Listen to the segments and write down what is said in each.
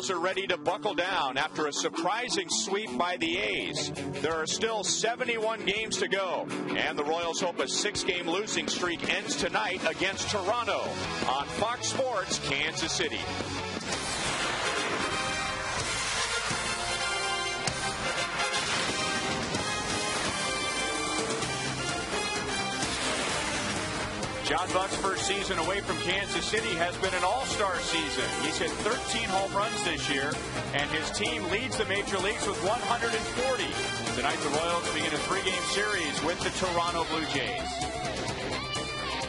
Royals are ready to buckle down after a surprising sweep by the A's. There are still 71 games to go, and the Royals hope a 6-game losing streak ends tonight against Toronto on Fox Sports Kansas City. John Buck's first season away from Kansas City has been an all-star season. He's hit 13 home runs this year, and his team leads the major leagues with 140. Tonight, the Royals begin a 3-game series with the Toronto Blue Jays.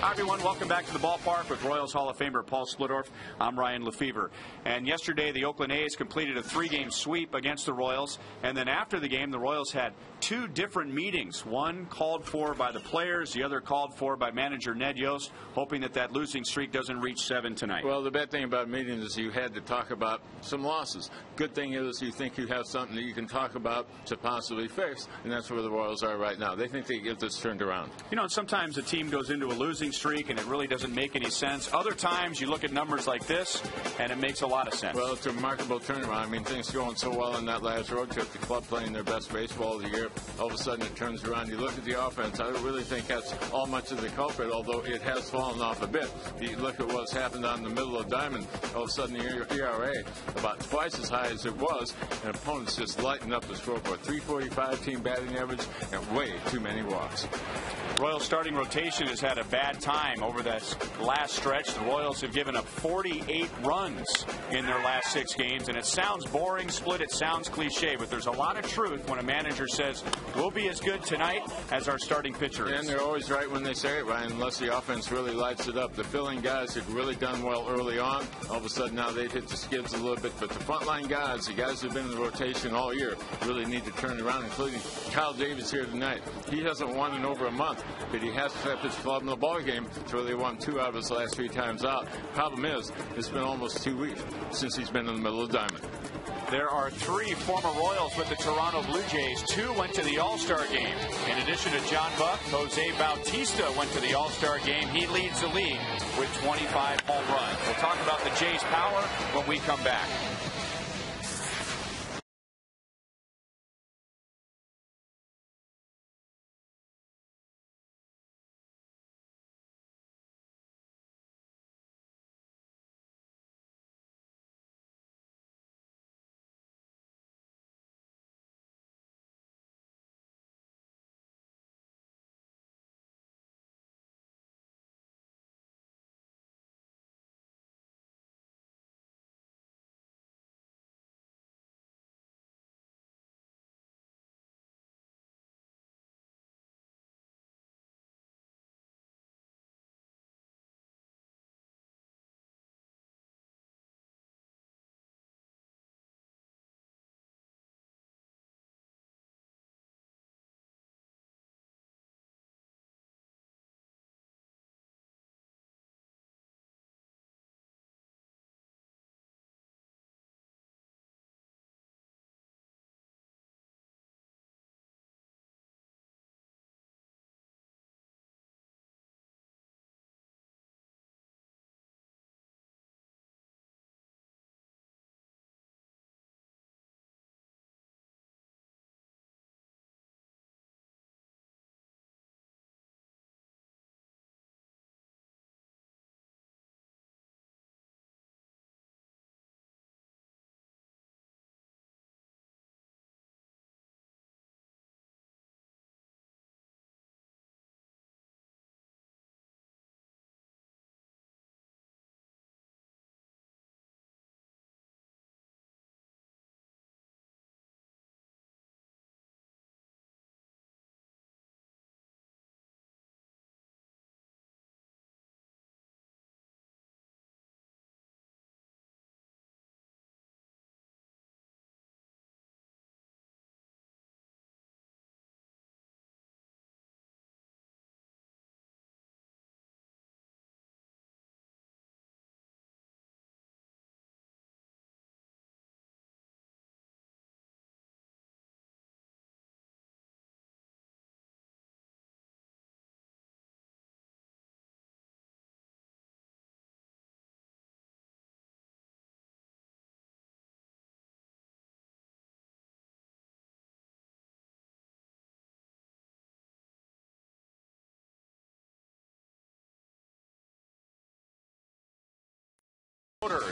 Hi, everyone. Welcome back to the ballpark with Royals Hall of Famer Paul Splittorff. I'm Ryan Lefevre. And yesterday, the Oakland A's completed a 3-game sweep against the Royals. And then after the game, the Royals had 2 different meetings. One called for by the players, the other called for by manager Ned Yost, hoping that losing streak doesn't reach 7 tonight. Well, the bad thing about meetings is you had to talk about some losses. Good thing is you think you have something that you can talk about to possibly fix, and that's where the Royals are right now. They think they get this turned around. You know, sometimes a team goes into a losing streak and it really doesn't make any sense. Other times you look at numbers like this and it makes a lot of sense. Well, it's a remarkable turnaround. I mean, things going so well in that last road trip, the club playing their best baseball of the year, all of a sudden it turns around. You look at the offense, I don't really think that's all much of the culprit, although it has fallen off a bit. You look at what's happened on the middle of Diamond, all of a sudden the ERA about twice as high as it was, and opponents just lighten up the scoreboard. 345 team batting average and way too many walks. Royals starting rotation has had a bad time over that last stretch. The Royals have given up 48 runs in their last 6 games, and it sounds boring, Split. It sounds cliche, but there's a lot of truth when a manager says, we'll be as good tonight as our starting pitcher is. And they're always right when they say it, Ryan, unless the offense really lights it up. The filling guys had really done well early on. All of a sudden now they've hit the skids a little bit, but the frontline guys, the guys who've been in the rotation all year, really need to turn it around, including Kyle Davis here tonight. He hasn't won in over a month, but he has kept his club in the ball game. It's really won 2 out of his last 3 times out. Problem is, it's been almost 2 weeks since he's been in the middle of Diamond. There are 3 former Royals with the Toronto Blue Jays. 2 went to the All-Star game. In addition to John Buck, Jose Bautista went to the All-Star game. He leads the league with 25 home runs. We'll talk about the Jays' power when we come back.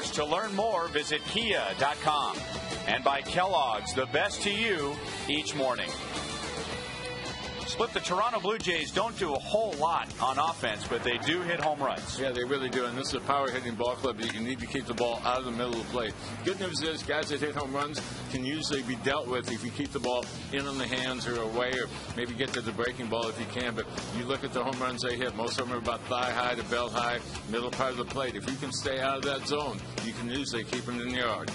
years. To learn more, visit kia.com. And by Kellogg's, the best to you each morning. Split, the Toronto Blue Jays don't do a whole lot on offense, but they do hit home runs. Yeah, they really do, and this is a power-hitting ball club. You need to keep the ball out of the middle of the plate. Good news is guys that hit home runs can usually be dealt with if you keep the ball in on the hands or away, or maybe get to the breaking ball if you can. But you look at the home runs they hit, most of them are about thigh-high to belt-high, middle part of the plate. If you can stay out of that zone, you can usually keep them in the yard.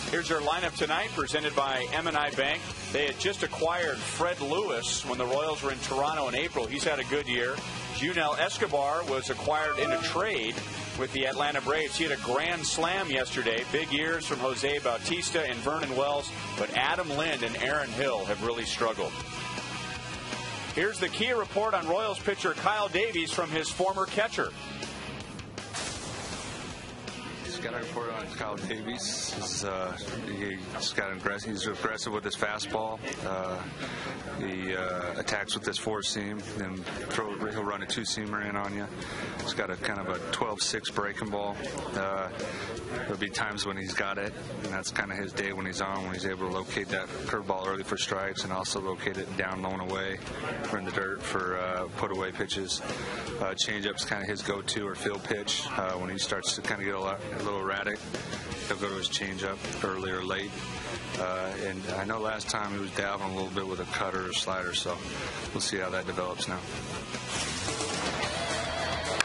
Here's your lineup tonight, presented by M&I Bank. They had just acquired Fred Lewis when the Royals were in Toronto in April. He's had a good year. Junel Escobar was acquired in a trade with the Atlanta Braves. He had a grand slam yesterday. Big years from Jose Bautista and Vernon Wells, but Adam Lind and Aaron Hill have really struggled. Here's the Kia report on Royals pitcher Kyle Davies from his former catcher. Got a report on Kyle Davies. He's aggressive with his fastball. He attacks with his four-seam, then he'll run a two-seamer in on you. He's got a kind of a 12-6 breaking ball. There'll be times when he's got it, and that's kind of his day when he's on, when he's able to locate that curveball early for strikes and also locate it down low and away or in the dirt for put-away pitches. Changeup's kind of his go-to or field pitch. When he starts to kind of get a little erratic, he'll go to his changeup early or late. And I know last time he was dabbling a little bit with a cutter or slider, so we'll see how that develops now.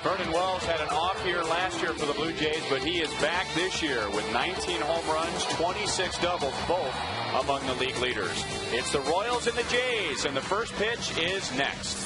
Vernon Wells had an off year last year for the Blue Jays, but he is back this year with 19 home runs, 26 doubles, both among the league leaders. It's the Royals and the Jays, and the first pitch is next.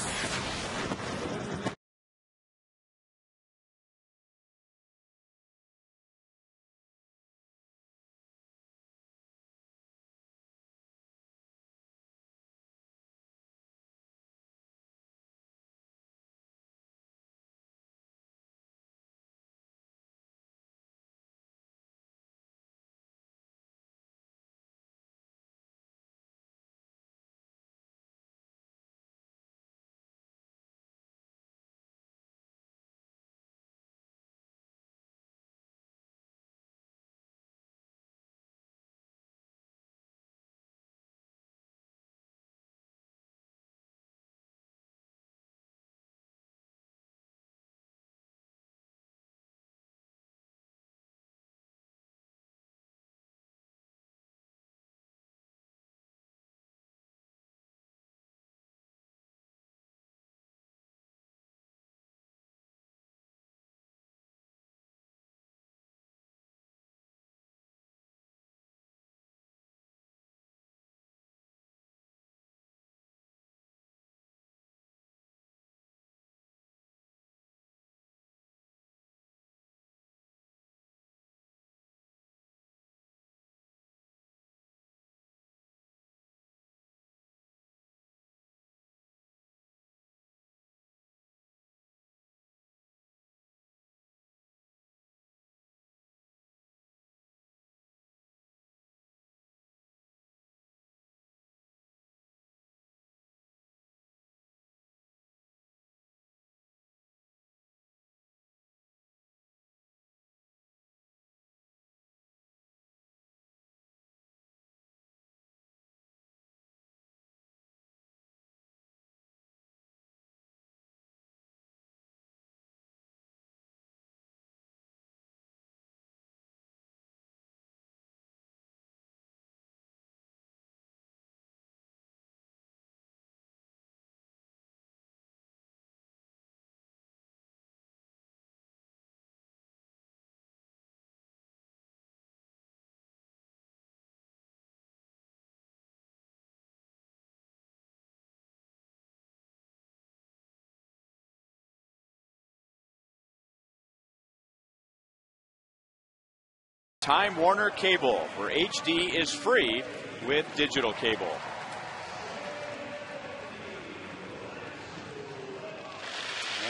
Time Warner Cable, where HD is free with digital cable.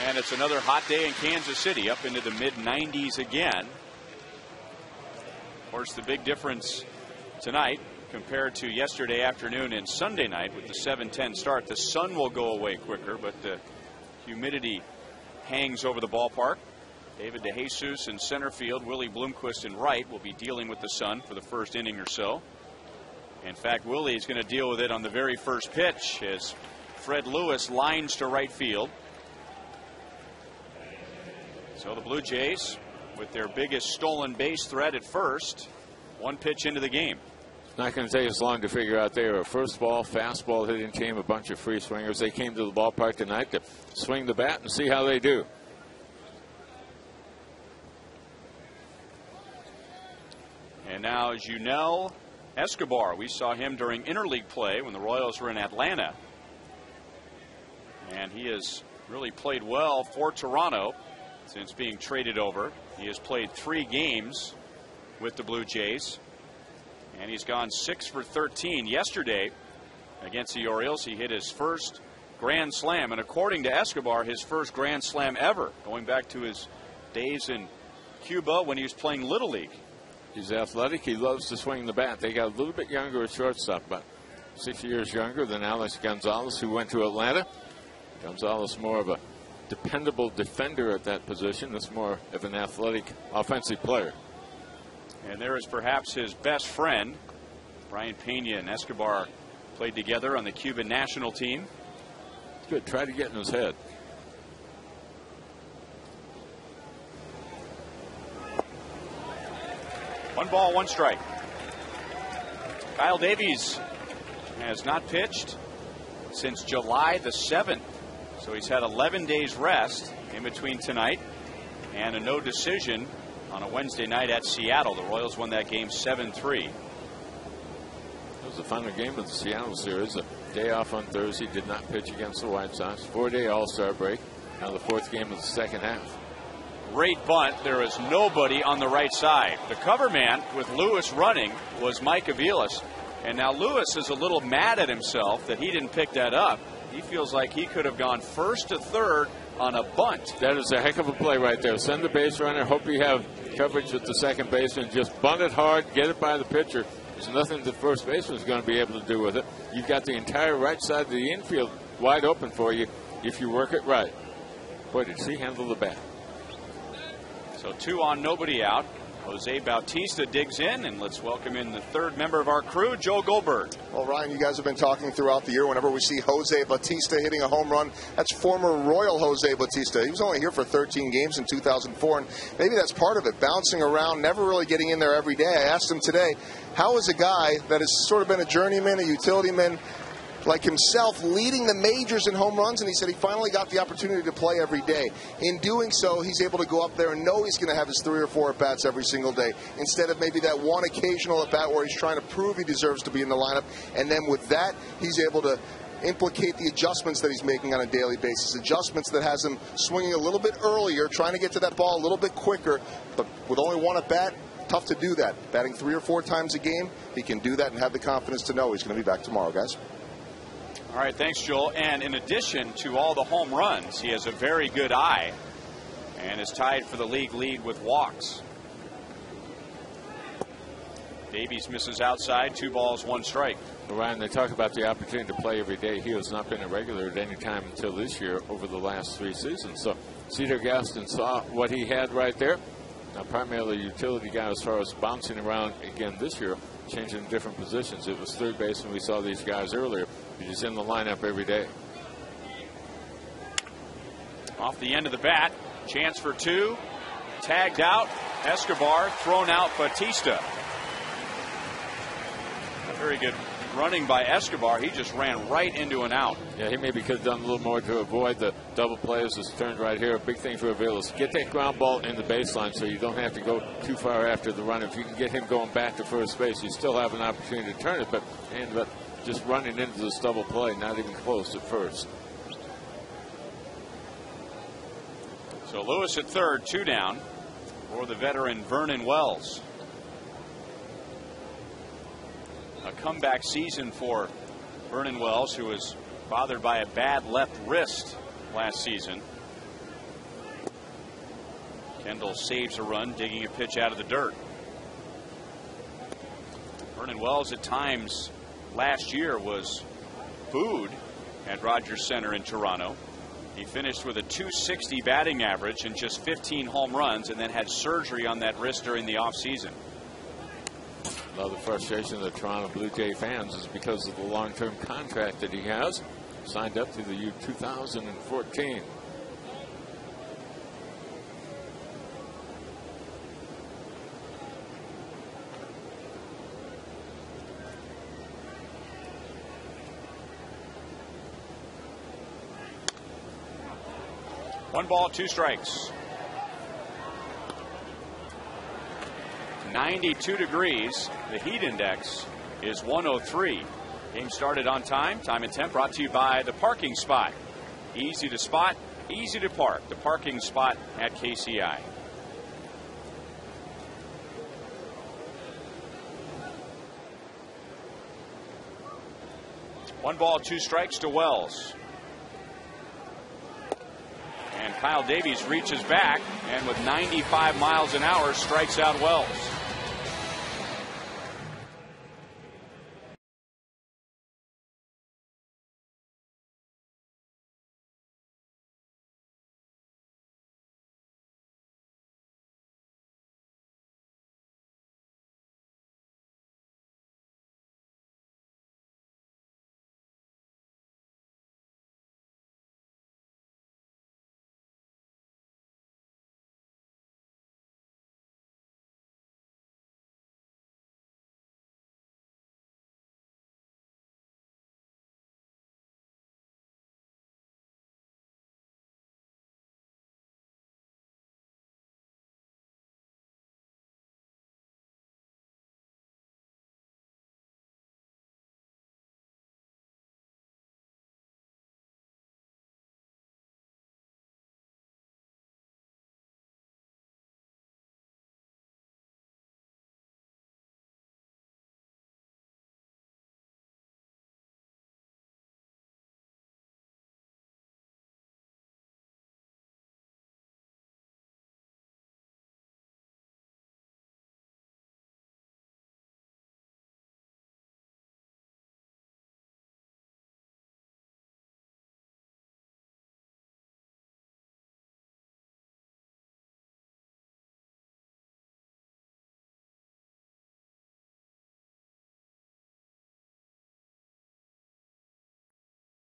And it's another hot day in Kansas City, up into the mid-90s again. Of course, the big difference tonight compared to yesterday afternoon and Sunday night with the 7:10 start, the sun will go away quicker, but the humidity hangs over the ballpark. David DeJesus in center field. Willie Bloomquist in right will be dealing with the sun for the first inning or so. In fact, Willie is going to deal with it on the very first pitch as Fred Lewis lines to right field. So the Blue Jays with their biggest stolen base threat at first. One pitch into the game. It's not going to take us long to figure out they were a first ball, fastball hitting team, a bunch of free swingers. They came to the ballpark tonight to swing the bat and see how they do. And now Junel Escobar. We saw him during interleague play when the Royals were in Atlanta. And he has really played well for Toronto since being traded over. He has played 3 games with the Blue Jays. And he's gone 6 for 13 yesterday against the Orioles. He hit his first grand slam, and according to Escobar, his first grand slam ever, going back to his days in Cuba when he was playing Little League. He's athletic. He loves to swing the bat. They got a little bit younger at shortstop, about 6 years younger than Alex Gonzalez, who went to Atlanta. Gonzalez more of a dependable defender at that position. That's more of an athletic offensive player. And there is perhaps his best friend. Brian Pena and Escobar played together on the Cuban national team. Good. Try to get in his head. One ball, one strike. Kyle Davies has not pitched since July the 7th. So he's had 11 days rest in between tonight and a no decision on a Wednesday night at Seattle. The Royals won that game 7-3. It was the final game of the Seattle series. A day off on Thursday. Did not pitch against the White Sox. 4-day All-Star break. Now the 4th game of the second half. Great bunt. There is nobody on the right side. The cover man with Lewis running was Mike Aviles. And now Lewis is a little mad at himself that he didn't pick that up. He feels like he could have gone first to third on a bunt. That is a heck of a play right there. Send the base runner. Hope you have coverage with the second baseman. Just bunt it hard. Get it by the pitcher. There's nothing the first baseman is going to be able to do with it. You've got the entire right side of the infield wide open for you if you work it right. Boy, did he handle the bat. So 2 on, nobody out. Jose Bautista digs in, and let's welcome in the third member of our crew, Joe Goldberg. Well, Ryan, you guys have been talking throughout the year. Whenever we see Jose Bautista hitting a home run, that's former Royal Jose Bautista. He was only here for 13 games in 2004, and maybe that's part of it, bouncing around, never really getting in there every day. I asked him today, how is a guy that has sort of been a journeyman, a utility man, like himself, leading the majors in home runs, and he said he finally got the opportunity to play every day. In doing so, he's able to go up there and know he's going to have his 3 or 4 at-bats every single day, instead of maybe that one occasional at-bat where he's trying to prove he deserves to be in the lineup. And then with that, he's able to implicate the adjustments that he's making on a daily basis, adjustments that has him swinging a little bit earlier, trying to get to that ball a little bit quicker, but with only one at-bat, tough to do that. Batting 3 or 4 times a game, he can do that and have the confidence to know he's going to be back tomorrow, guys. All right, thanks, Joel. And in addition to all the home runs, he has a very good eye and is tied for the league lead with walks. Davies misses outside, 2 balls, 1 strike. Ryan, they talk about the opportunity to play every day. He has not been a regular at any time until this year over the last 3 seasons. So Cedar Gaston saw what he had right there. Now, primarily a utility guy as far as bouncing around again this year, changing different positions. It was third base when we saw these guys earlier. He's in the lineup every day. Off the end of the bat, chance for 2. Tagged out, Escobar, thrown out, Bautista. Very good running by Escobar. He just ran right into an out. Yeah, he maybe could have done a little more to avoid the double play as it's turned right here. A big thing for Aviles. Get that ground ball in the baseline so you don't have to go too far after the run. If you can get him going back to first base, you still have an opportunity to turn it, but just running into this double play, not even close at first. So Lewis at third, 2 down for the veteran Vernon Wells. A comeback season for Vernon Wells, who was bothered by a bad left wrist last season. Kendall saves a run, digging a pitch out of the dirt. Vernon Wells at times last year was booed at Rogers Center in Toronto. He finished with a .260 batting average and just 15 home runs, and then had surgery on that wrist during the offseason. Another frustration of the Toronto Blue Jay fans is because of the long-term contract that he has signed up through the year 2014. One ball, 2 strikes. 92 degrees. The heat index is 103. Game started on time. Time and temp brought to you by the parking spot. Easy to spot, easy to park. The parking spot at KCA. One ball, 2 strikes to Wells. And Kyle Davies reaches back and with 95 miles an hour strikes out Wells.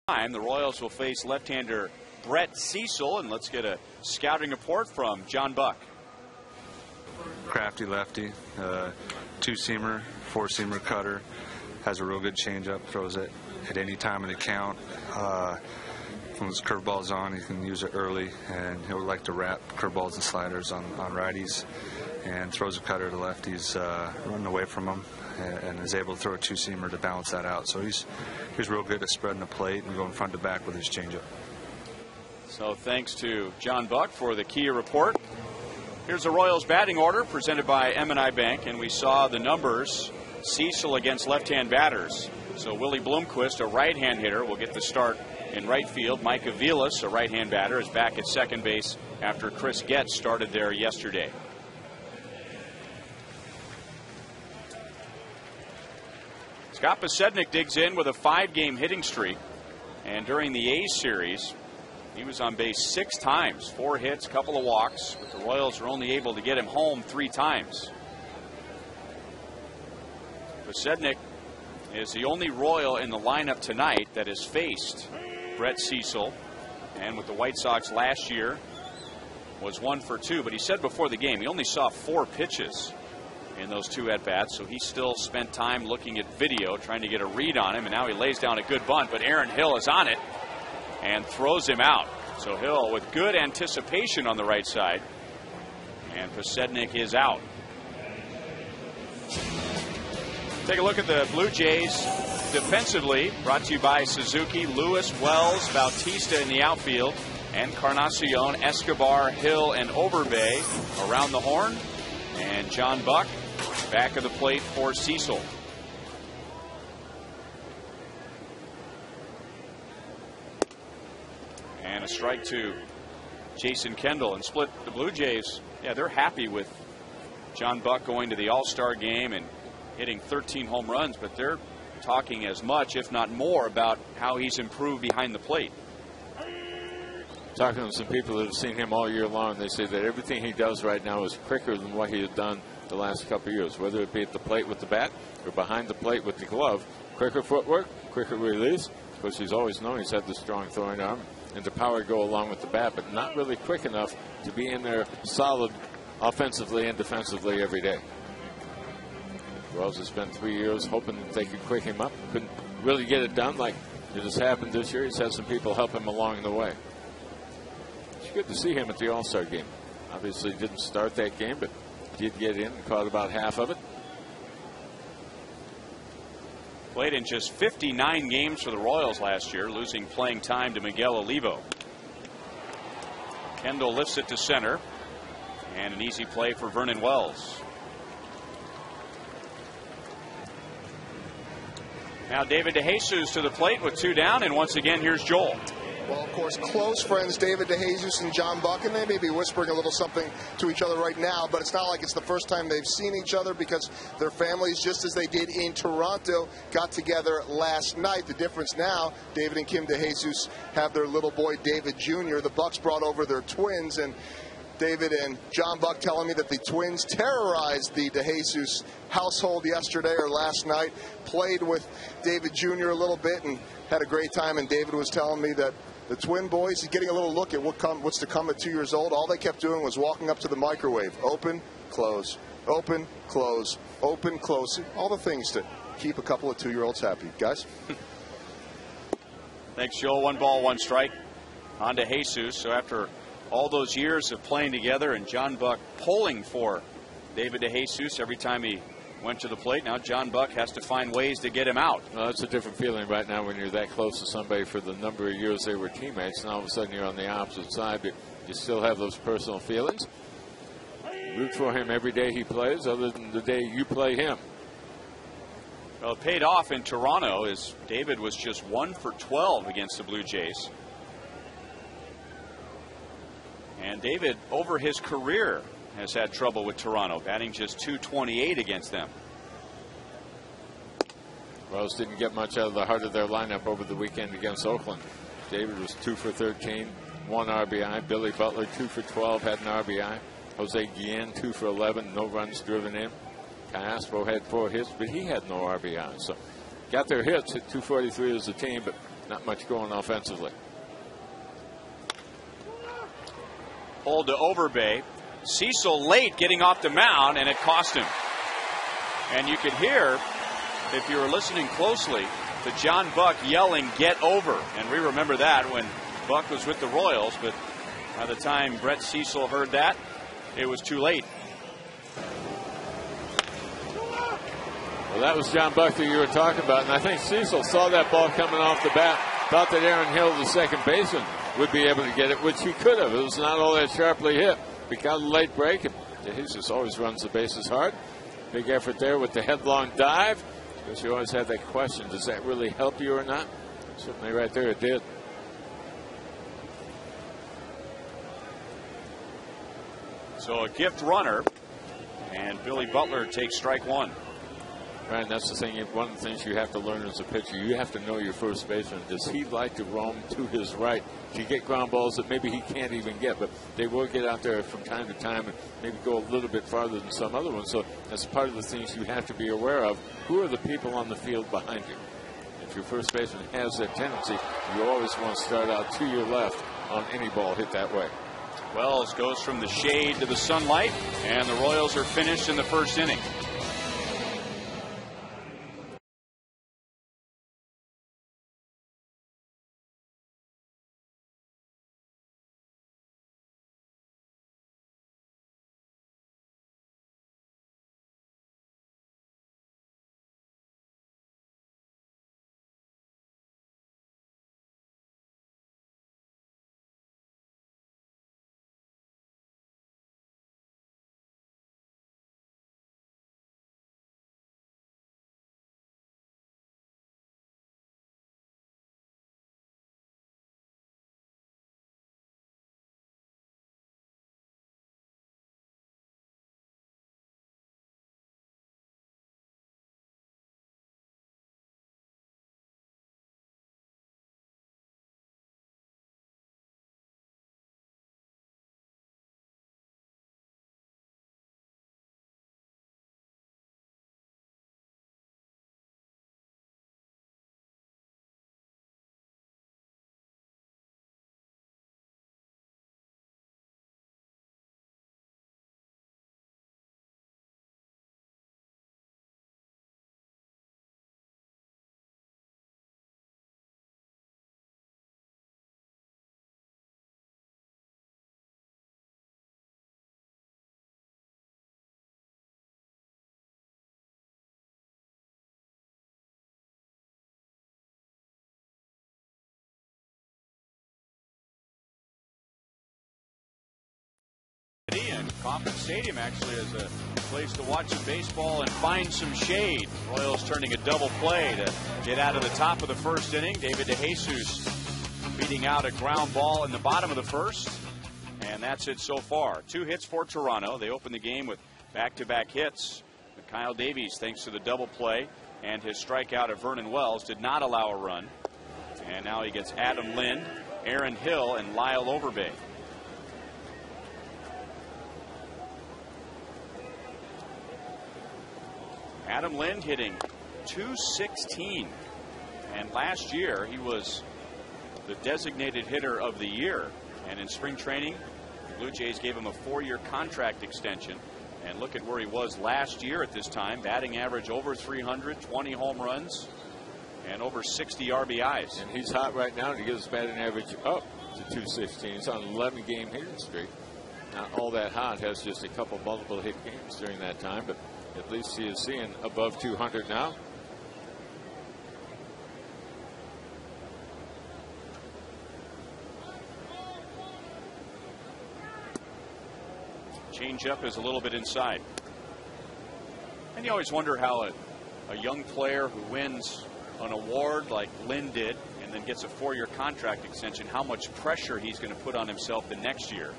The Royals will face left-hander Brett Cecil, and let's get a scouting report from John Buck. Crafty lefty, 2-seamer, 4-seamer cutter, has a real good changeup, throws it at any time in the count. When his curveball's on, he can use it early, and he'll like to wrap curveballs and sliders on righties, and throws a cutter to lefties, running away from them, and is able to throw a 2-seamer to balance that out. So he's real good at spreading the plate and going front to back with his changeup. So thanks to John Buck for the Kia report. Here's the Royals batting order presented by M&I Bank, and we saw the numbers. Cecil against left-hand batters. So Willie Bloomquist, a right-hand hitter, will get the start in right field. Mike Aviles, a right-hand batter, is back at second base after Chris Getz started there yesterday. Scott Pasednik digs in with a 5-game hitting streak, and during the A's series he was on base 6 times, 4 hits, couple of walks, but the Royals were only able to get him home 3 times. Pasednik is the only Royal in the lineup tonight that has faced Brett Cecil, and with the White Sox last year was 1 for 2, but he said before the game he only saw 4 pitches in those 2 at-bats, so he still spent time looking at video trying to get a read on him, and now he lays down a good bunt, but Aaron Hill is on it and throws him out. So Hill with good anticipation on the right side, and Pasednik is out. Take a look at the Blue Jays defensively, brought to you by Suzuki. Lewis, Wells, Bautista in the outfield, and Encarnacion, Escobar, Hill, and Overbay around the horn, and John Buck back of the plate for Cecil. And a strike to Jason Kendall, and split. The Blue Jays, yeah, they're happy with John Buck going to the All-Star game and hitting 13 home runs, but they're talking as much, if not more, about how he's improved behind the plate. Talking to some people that have seen him all year long, they say that everything he does right now is quicker than what he had done the last couple of years, whether it be at the plate with the bat or behind the plate with the glove. Quicker footwork, quicker release. Of course, he's always known he's had the strong throwing arm and the power to go along with the bat, but not really quick enough to be in there solid offensively and defensively every day. Royals has spent 3 years hoping that they could quick him up. Couldn't really get it done like it has happened this year. He's had some people help him along the way. It's good to see him at the All-Star game. Obviously didn't start that game, but did get in and caught about half of it. Played in just 59 games for the Royals last year, losing playing time to Miguel Olivo. Kendall lifts it to center, and an easy play for Vernon Wells. Now David DeJesus to the plate with 2 down, and once again here's Joel. Well, of course, close friends David DeJesus and John Buck, and they may be whispering a little something to each other right now, but it's not like it's the first time they've seen each other, because their families, just as they did in Toronto, got together last night. The difference now, David and Kim DeJesus have their little boy David Jr. The Bucks brought over their twins, and David and John Buck telling me that the twins terrorized the DeJesus household yesterday or last night, played with David Jr. a little bit and had a great time. And David was telling me that the twin boys, getting a little look at what's to come at 2 years old, all they kept doing was walking up to the microwave. Open, close, open, close, open, close. All the things to keep a couple of 2-year-olds happy. Guys? Thanks, Joel. 1 ball, 1 strike on DeJesus. So after all those years of playing together and John Buck pulling for David DeJesus every time he went to the plate, now John Buck has to find ways to get him out. Well, it's a different feeling right now when you're that close to somebody for the number of years they were teammates, and all of a sudden you're on the opposite side, but you still have those personal feelings. Root for him every day he plays, other than the day you play him. Well, it paid off in Toronto, as David was just 1 for 12 against the Blue Jays. And David, over his career, has had trouble with Toronto, batting just .228 against them. Royals didn't get much out of the heart of their lineup over the weekend against Oakland. David was 2 for 13, 1 RBI. Billy Butler 2 for 12, had an RBI. Jose Guillen 2 for 11, no runs driven in. Castro had 4 hits, but he had no RBI. So got their hits at 243 as a team, but not much going offensively. Hold to Overbay. Cecil late getting off the mound, and it cost him. And you could hear, if you were listening closely, to John Buck yelling, "Get over." And we remember that when Buck was with the Royals, but by the time Brett Cecil heard that, it was too late. Well, that was John Buck that you were talking about, and I think Cecil saw that ball coming off the bat, thought that Aaron Hill, the second baseman, would be able to get it, which he could have. It was not all that sharply hit. We got a late break, and DeJesus always runs the bases hard. Big effort there with the headlong dive. Because you always have that question, does that really help you or not? Certainly right there it did. So a gift runner, and Billy Butler takes strike 1. Right, and that's the thing. One of the things you have to learn as a pitcher, you have to know your first baseman. Does he like to roam to his right to get ground balls that maybe he can't even get, but they will get out there from time to time and maybe go a little bit farther than some other ones. So that's part of the things you have to be aware of. Who are the people on the field behind you? If your first baseman has that tendency, you always want to start out to your left on any ball hit that way. Wells goes from the shade to the sunlight, and the Royals are finished in the first inning. Kauffman Stadium actually as a place to watch some baseball and find some shade. Royals turning a double play to get out of the top of the first inning. David DeJesus beating out a ground ball in the bottom of the first. And that's it so far. 2 hits for Toronto. They open the game with back-to-back hits. But Kyle Davies, thanks to the double play and his strikeout of Vernon Wells, did not allow a run. And now he gets Adam Lind, Aaron Hill, and Lyle Overbay. Adam Lind hitting .216. And last year he was the designated hitter of the year. And in spring training, the Blue Jays gave him a 4-year contract extension. And look at where he was last year at this time. Batting average over 300, 20 home runs, and over 60 RBIs. And he's hot right now to get his batting average up to .216. He's on an 11-game hitting streak. Not all that hot, has just a couple multiple hit games during that time, but at least he is seeing above 200 now. Changeup is a little bit inside. And you always wonder how a young player who wins an award like Lynn did and then gets a 4-year contract extension, how much pressure he's going to put on himself the next year.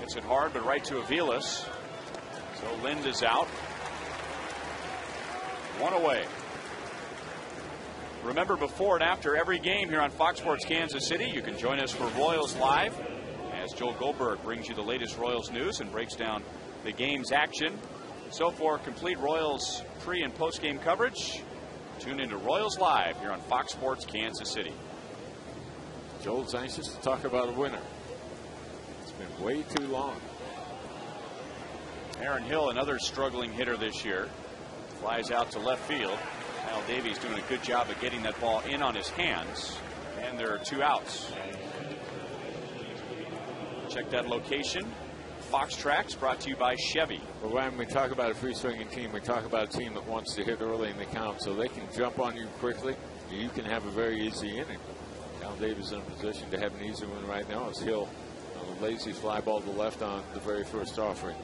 Hits it hard, but right to Aviles. So Lind is out. 1 away. Remember, before and after every game here on Fox Sports Kansas City, you can join us for Royals Live as Joel Goldberg brings you the latest Royals news and breaks down the game's action. So for complete Royals pre- and post-game coverage, tune into Royals Live here on Fox Sports Kansas City. Joel's anxious to talk about a winner. It's been way too long. Aaron Hill, another struggling hitter this year, flies out to left field. Kyle Davies doing a good job of getting that ball in on his hands, and there are 2 outs. Check that location. Fox Tracks brought to you by Chevy. But when we talk about a free swinging team, we talk about a team that wants to hit early in the count so they can jump on you quickly. You can have a very easy inning. Kyle Davies in a position to have an easy one right now as Hill a lazy fly ball to left on the very first offering.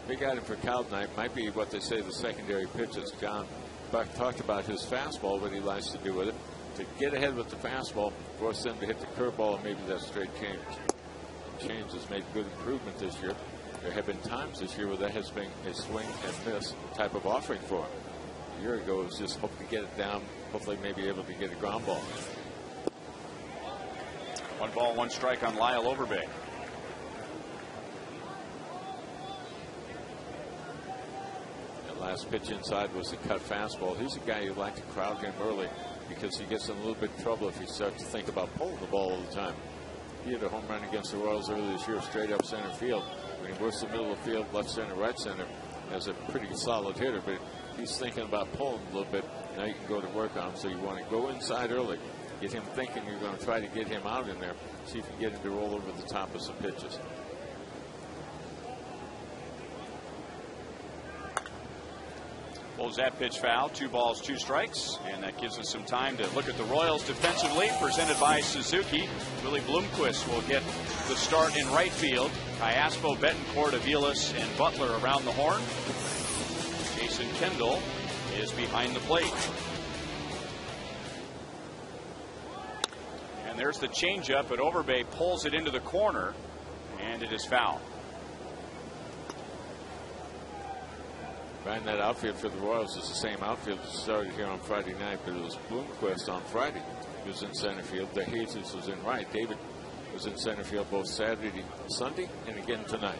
Big item for Kyle tonight might be what they say the secondary pitches. John Buck talked about his fastball, what he likes to do with it. To get ahead with the fastball, force them to hit the curveball and maybe that straight change. Change has made good improvement this year. There have been times this year where that has been a swing and miss type of offering for him. A year ago, it was just hope to get it down, hopefully maybe able to get a ground ball. 1 ball, 1 strike on Lyle Overbay. That last pitch inside was a cut fastball. He's a guy you'd like to crowd him early because he gets in a little bit of trouble if he starts to think about pulling the ball all the time. He had a home run against the Royals earlier this year, straight up center field. When he works the middle of the field, left center, right center, as a pretty solid hitter, but he's thinking about pulling a little bit. Now you can go to work on him. So you want to go inside early, get him thinking you're going to try to get him out in there, see if you can get him to roll over the top of some pitches. Pulls that pitch foul. 2 balls, 2 strikes. And that gives us some time to look at the Royals defensively, presented by Suzuki. Willie Bloomquist will get the start in right field. Iaspo, Betancourt, Aviles, and Butler around the horn. Jason Kendall is behind the plate. And there's the changeup, but Overbay pulls it into the corner, and it is foul. Right, that outfield for the Royals is the same outfield that started here on Friday night, but it was Bloomquist on Friday. He was in center field. DeJesus was in right. David was in center field both Saturday, Sunday, and again tonight.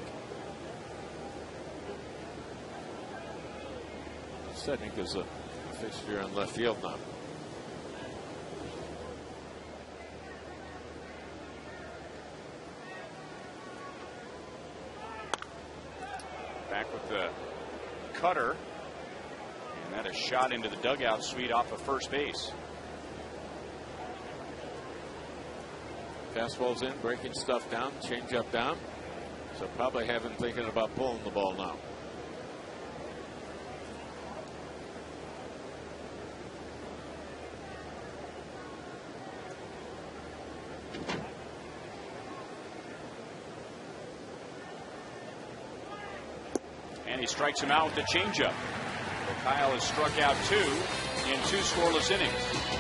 Setting is a fixture on left field now. Back with the cutter, and that is shot into the dugout suite off of first base. Fastball's in, breaking stuff down, change up down. So probably have him thinking about pulling the ball now. And he strikes him out with the changeup. So Kyle has struck out 2 in 2 scoreless innings.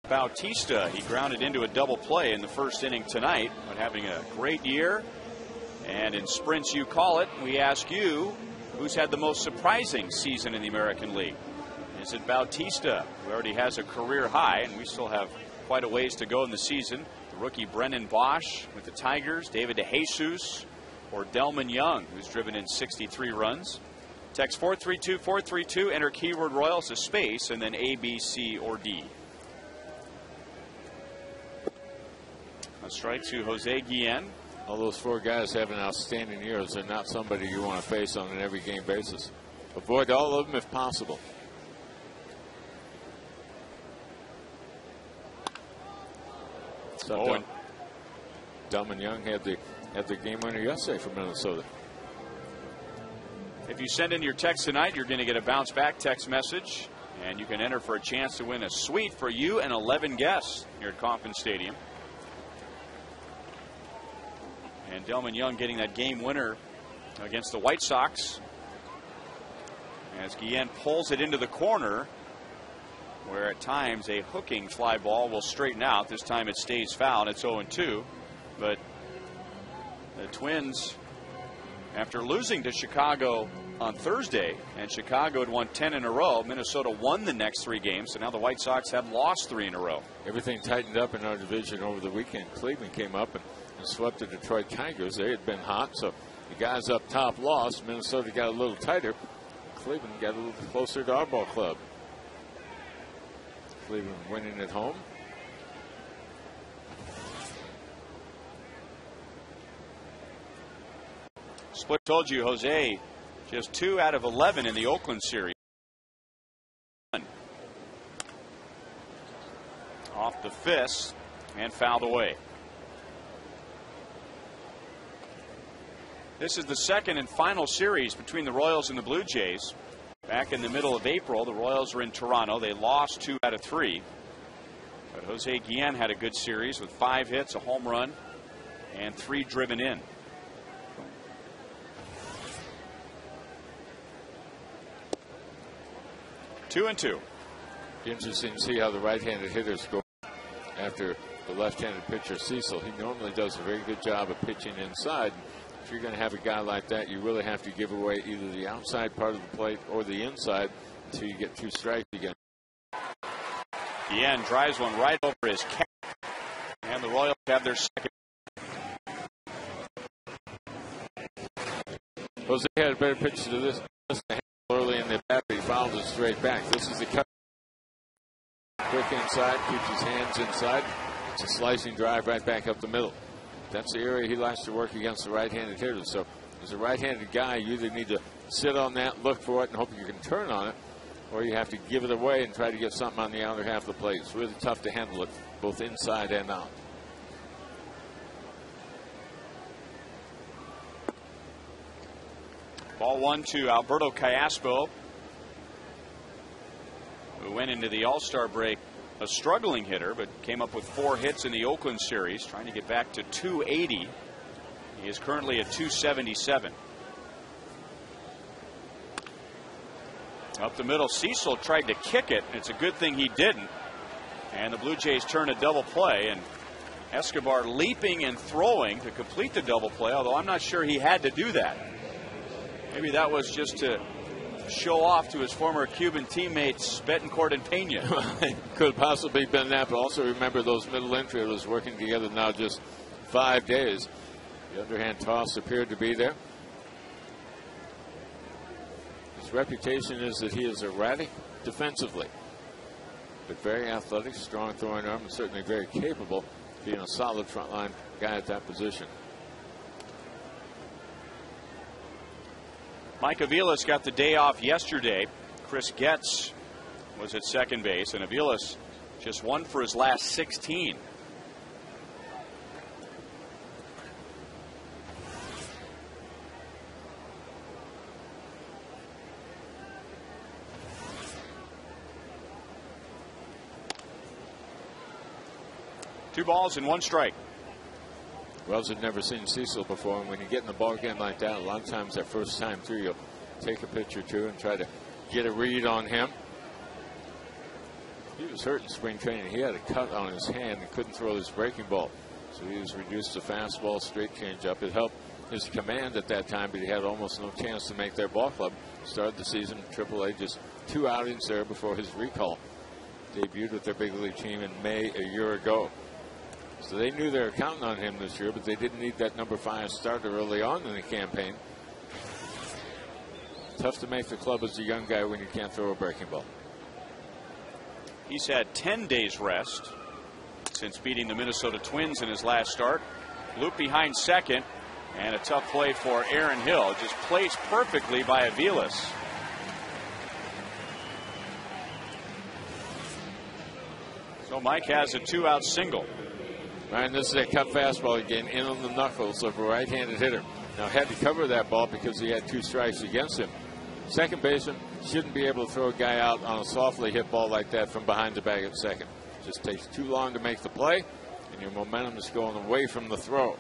Bautista, he grounded into a double play in the first inning tonight, but having a great year. And in sprints you call it, we ask you, who's had the most surprising season in the American League? Is it Bautista, who already has a career high, and we still have quite a ways to go in the season? The rookie Brennan Bosch with the Tigers, David DeJesus, or Delman Young, who's driven in 63 runs? Text 432-432, enter keyword Royals to space, and then A, B, C, or D. A strike to Jose Guillen. All those 4 guys having outstanding years. They're not somebody you want to face on an every game basis. Avoid all of them if possible. So and Delman Young had the game winner yesterday for Minnesota. If you send in your text tonight, you're going to get a bounce back text message, and you can enter for a chance to win a suite for you and 11 guests here at Kauffman Stadium. And Delman Young getting that game winner against the White Sox as Guillen pulls it into the corner, where at times a hooking fly ball will straighten out. This time it stays foul, and it's 0-2. But the Twins, after losing to Chicago on Thursday, and Chicago had won 10 in a row, Minnesota won the next 3 games, so now the White Sox have lost 3 in a row. Everything tightened up in our division over the weekend. Cleveland came up and swept the Detroit Tigers. They had been hot, so the guys up top lost. Minnesota got a little tighter. Cleveland got a little closer to our ball club. Cleveland winning at home. Split told you, Jose, just 2 out of 11 in the Oakland series. Off the fist and fouled away. This is the second and final series between the Royals and the Blue Jays. Back in the middle of April, the Royals were in Toronto. They lost 2 out of 3. But Jose Guillen had a good series with 5 hits, a home run, and 3 driven in. Two and two. Interesting to see how the right-handed hitters go after the left-handed pitcher Cecil. He normally does a very good job of pitching inside. If you're going to have a guy like that, you really have to give away either the outside part of the plate or the inside until you get 2 strikes again. Guillen drives one right over his cap, and the Royals have their second. Jose had a better pitch to this early in the bat, but he fouled it straight back. This is the cut. Quick inside, keeps his hands inside. It's a slicing drive right back up the middle. That's the area he likes to work against the right-handed hitters. So as a right-handed guy, you either need to sit on that, look for it, and hope you can turn on it, or you have to give it away and try to get something on the outer half of the plate. It's really tough to handle it, both inside and out. Ball 1 to Alberto Callaspo, who went into the All-Star break a struggling hitter, but came up with 4 hits in the Oakland series, trying to get back to 280. He is currently at 277. Up the middle, Cecil tried to kick it. It's a good thing he didn't. And the Blue Jays turn a double play, and Escobar leaping and throwing to complete the double play, although I'm not sure he had to do that. Maybe that was just to show off to his former Cuban teammates Betancourt and Pena. Could possibly have been that, but also remember those middle infielders working together now just 5 days. The underhand toss appeared to be there. His reputation is that he is erratic defensively, but very athletic, strong throwing arm, and certainly very capable of being a solid frontline guy at that position. Mike Aviles got the day off yesterday. Chris Getz was at second base, and Aviles just 1 for his last 16. Two balls and 1 strike. Wells had never seen Cecil before, and when you get in the ball game like that, a lot of times that first time through, you'll take a pitch or two and try to get a read on him. He was hurt in spring training. He had a cut on his hand and couldn't throw his breaking ball, so he was reduced to fastball, straight changeup. It helped his command at that time, but he had almost no chance to make their ball club. Started the season in AAA, just 2 outings there before his recall. Debuted with their big league team in May a year ago. So they knew they were counting on him this year, but they didn't need that number 5 starter early on in the campaign. Tough to make the club as a young guy when you can't throw a breaking ball. He's had 10 days rest since beating the Minnesota Twins in his last start. Loop behind second, and a tough play for Aaron Hill. Just placed perfectly by Aviles. So Mike has a 2-out single. And this is a cut fastball again, in on the knuckles of a right-handed hitter. Now had to cover that ball because he had 2 strikes against him. Second baseman shouldn't be able to throw a guy out on a softly hit ball like that from behind the bag at second. Just takes too long to make the play, and your momentum is going away from the throw.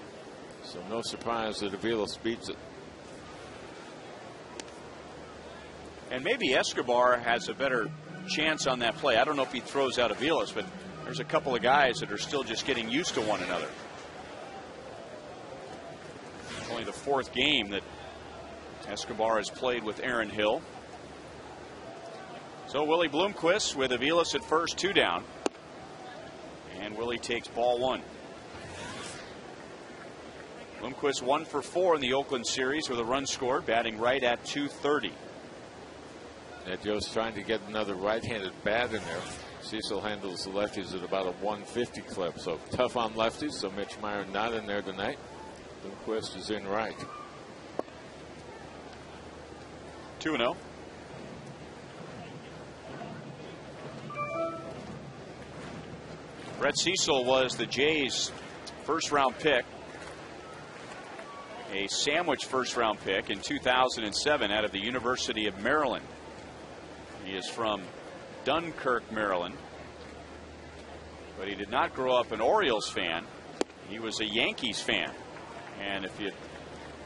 So no surprise that Aviles beats it. And maybe Escobar has a better chance on that play. I don't know if he throws out Aviles, but there's a couple of guys that are still just getting used to one another. It's only the 4th game that Escobar has played with Aaron Hill. So Willie Bloomquist with Aviles at first, 2 down. And Willie takes ball 1. Bloomquist 1 for 4 in the Oakland series with a run scored, batting right at .230. Joe's trying to get another right-handed bat in there. Cecil handles the lefties at about a 150 clip, so tough on lefties. So Mitch Meyer not in there tonight. Bloomquist is in right. 2-0. Brett Cecil was the Jays' first-round pick, a sandwich first-round pick in 2007 out of the University of Maryland. He is from Dunkirk, Maryland, but he did not grow up an Orioles fan. He was a Yankees fan, and if you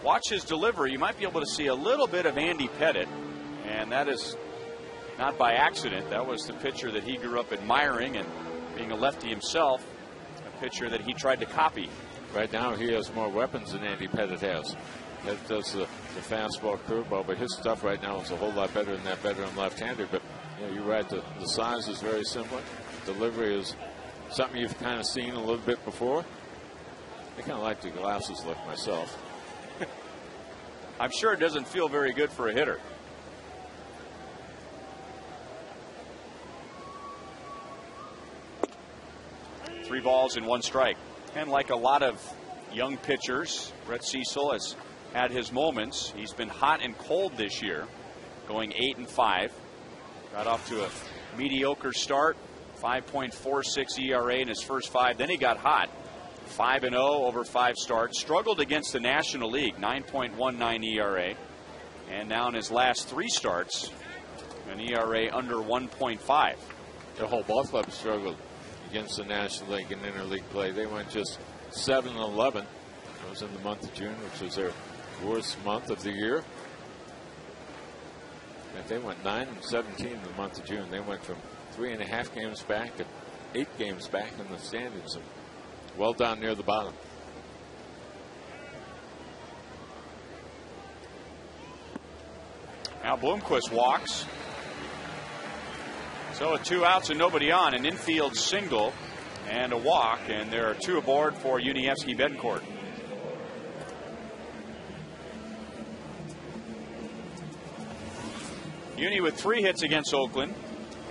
watch his delivery, you might be able to see a little bit of Andy Pettitte, and that is not by accident. That was the pitcher that he grew up admiring, and being a lefty himself, a pitcher that he tried to copy. Right now he has more weapons than Andy Pettitte has. That does the fastball, curveball, but his stuff right now is a whole lot better than that veteran left-hander. But you know, you're right, the size is very similar. Delivery is something you've kind of seen a little bit before. I kind of like the glasses look myself. I'm sure it doesn't feel very good for a hitter. 3 balls and 1 strike. And like a lot of young pitchers, Brett Cecil has had his moments. He's been hot and cold this year, going 8-5. Got off to a mediocre start, 5.46 ERA in his first 5. Then he got hot, 5-0 over 5 starts. Struggled against the National League, 9.19 ERA. And now in his last 3 starts, an ERA under 1.5. The whole ball club struggled against the National League and interleague play. They went just 7-11. It was in the month of June, which was their worst month of the year. And they went 9-17 in the month of June. They went from 3.5 games back to 8 games back in the standings, and well down near the bottom. Now Bloomquist walks. So with 2 outs and nobody on, an infield single and a walk, and there are 2 aboard for Unievsky Betancourt. Uni with 3 hits against Oakland,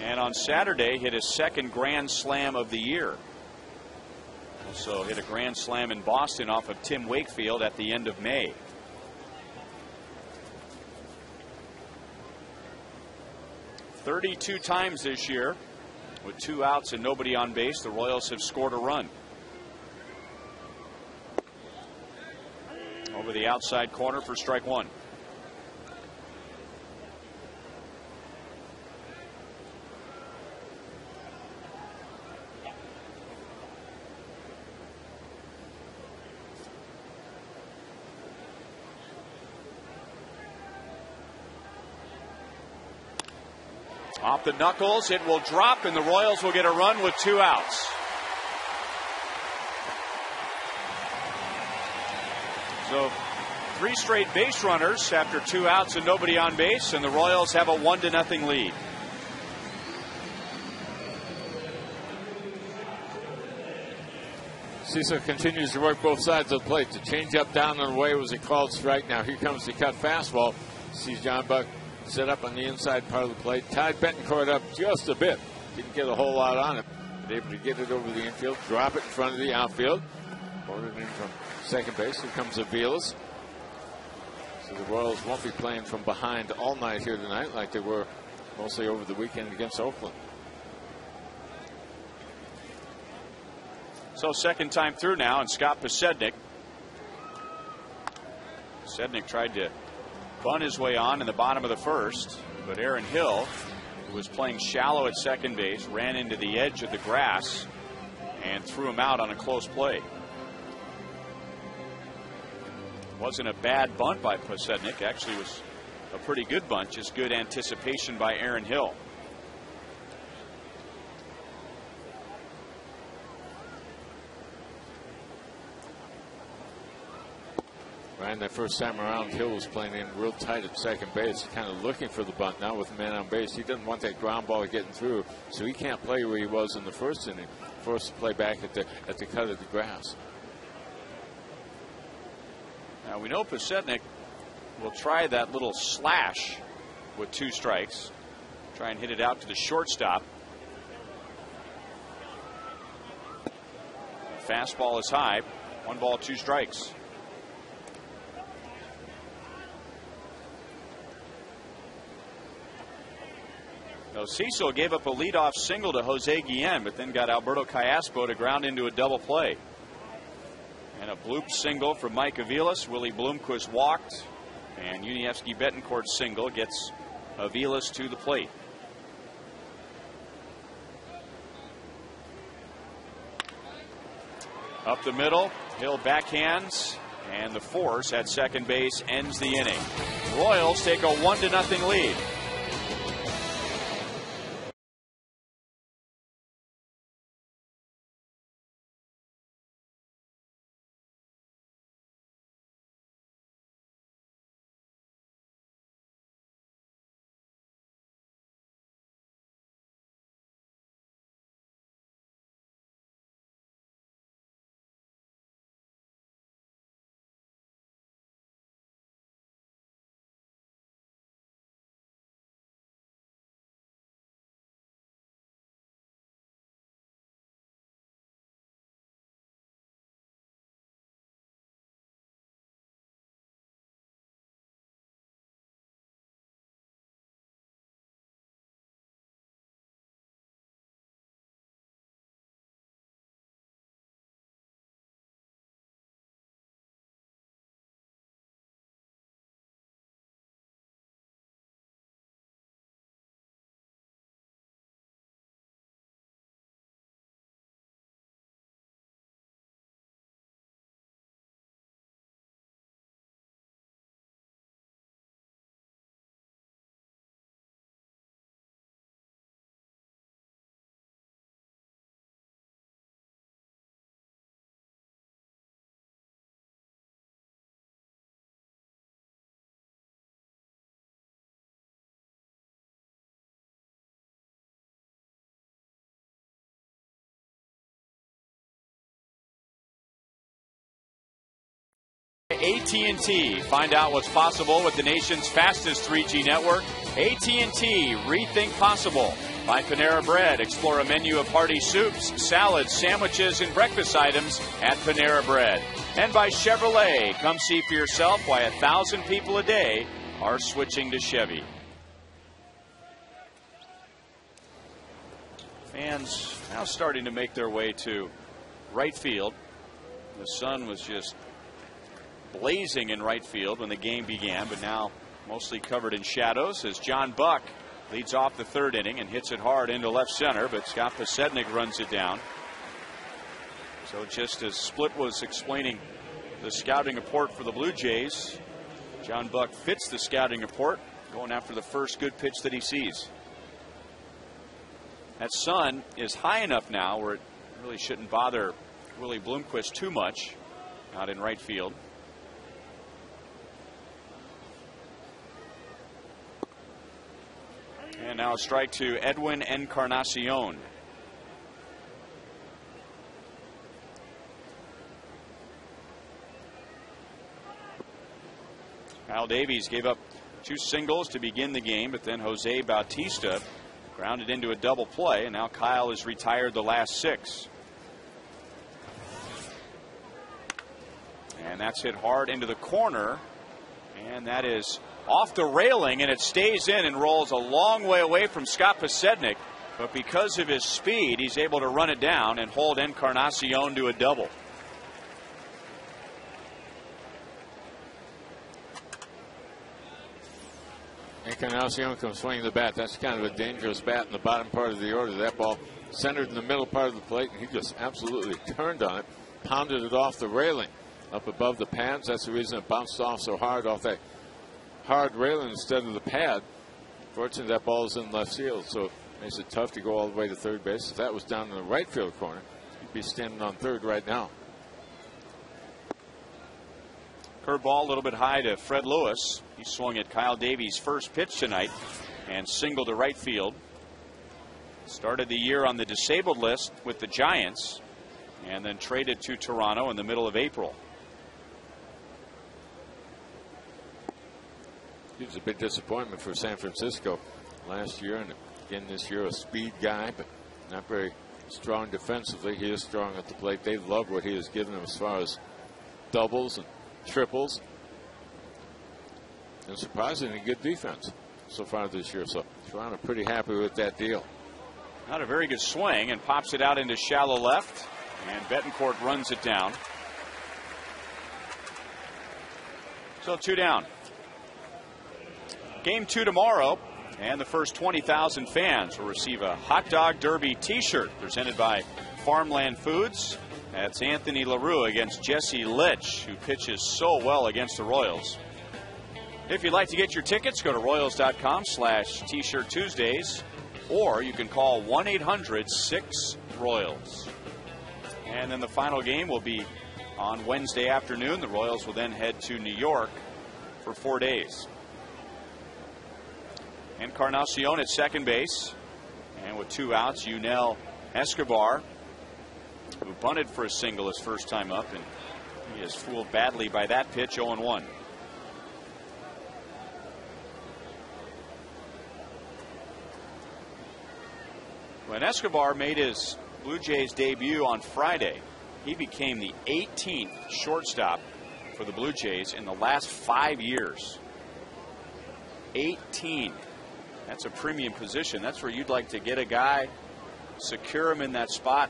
and on Saturday hit his 2nd grand slam of the year. Also hit a grand slam in Boston off of Tim Wakefield at the end of May. .32 times this year, with 2 outs and nobody on base, the Royals have scored a run. Over the outside corner for strike 1. Off the knuckles, it will drop, and the Royals will get a run with 2 outs. So 3 straight base runners after 2 outs and nobody on base, and the Royals have a 1-0 lead. Cecil continues to work both sides of the plate. The change up down and away was a called strike. Now here comes the cut fastball. Sees John Buck set up on the inside part of the plate. Tied Betancourt up just a bit. Didn't get a whole lot on it. But able to get it over the infield, drop it in front of the outfield. Pulled it in from second base. Here comes Aviles. So the Royals won't be playing from behind all night here tonight like they were mostly over the weekend against Oakland. So 2nd time through now, and Scott Posednik. Posednik tried to bunt his way on in the bottom of the 1st, but Aaron Hill, who was playing shallow at second base, ran into the edge of the grass and threw him out on a close play. Wasn't a bad bunt by Posednik. Actually, was a pretty good bunt, just good anticipation by Aaron Hill. Ryan, that first time around, Hill was playing in real tight at second base, kind of looking for the bunt. Now with a man on base, he doesn't want that ground ball getting through, so he can't play where he was in the 1st inning. Forced to play back at the cut of the grass. Now we know Posednik will try that little slash with 2 strikes. Try and hit it out to the shortstop. Fastball is high. 1 ball, 2 strikes. Now Cecil gave up a leadoff single to Jose Guillen, but then got Alberto Callaspo to ground into a double play. And a bloop single from Mike Aviles. Willie Bloomquist walked, and Unievsky Betancourt's single gets Aviles to the plate. Up the middle, Hill backhands, and the force at second base ends the inning. Royals take a 1-0 lead. AT&T. Find out what's possible with the nation's fastest 3G network. AT&T, rethink possible. By Panera Bread, explore a menu of hearty soups, salads, sandwiches, and breakfast items at Panera Bread. And by Chevrolet, come see for yourself why 1,000 people a day are switching to Chevy. Fans now starting to make their way to right field. The sun was just blazing in right field when the game began, but now mostly covered in shadows as John Buck leads off the third inning and hits it hard into left center, but Scott Pasednik runs it down. So just as Split was explaining the scouting report for the Blue Jays, John Buck fits the scouting report, going after the first good pitch that he sees. That sun is high enough now where it really shouldn't bother Willie Bloomquist too much out in right field. And now a strike to Edwin Encarnacion. Kyle Davies gave up 2 singles to begin the game, but then Jose Bautista grounded into a double play, and now Kyle has retired the last 6. And that's hit hard into the corner, and that is off the railing, and it stays in and rolls a long way away from Scott Pasednik, but because of his speed, he's able to run it down and hold Encarnacion to a double. Encarnacion comes swinging the bat. That's kind of a dangerous bat in the bottom part of the order. That ball centered in the middle part of the plate, and he just absolutely turned on it, pounded it off the railing up above the pads. That's the reason it bounced off so hard off that hard railing instead of the pad. Fortunately, that ball is in left field, so it makes it tough to go all the way to third base. If that was down in the right field corner, he'd be standing on third right now. Curveball a little bit high to Fred Lewis. He swung at Kyle Davies' first pitch tonight and singled to right field. Started the year on the disabled list with the Giants and then traded to Toronto in the middle of April. He was a big disappointment for San Francisco last year, and again this year, a speed guy, but not very strong defensively. He is strong at the plate. They love what he has given them as far as doubles and triples, and surprisingly good defense so far this year. So Toronto pretty happy with that deal. Not a very good swing, and pops it out into shallow left, and Betancourt runs it down. So 2 down. Game 2 tomorrow, and the first 20,000 fans will receive a Hot Dog Derby t-shirt presented by Farmland Foods. That's Anthony LaRue against Jesse Litch, who pitches so well against the Royals. If you'd like to get your tickets, go to Royals.com/T-shirt Tuesdays, or you can call 1-800-6-ROYALS. And then the final game will be on Wednesday afternoon. The Royals will then head to New York for 4 days. Encarnacion at second base, and with 2 outs, Yunel Escobar, who bunted for a single his first time up, and he is fooled badly by that pitch. 0-1. When Escobar made his Blue Jays debut on Friday, he became the 18th shortstop for the Blue Jays in the last 5 years. 18. That's a premium position. That's where you'd like to get a guy, secure him in that spot,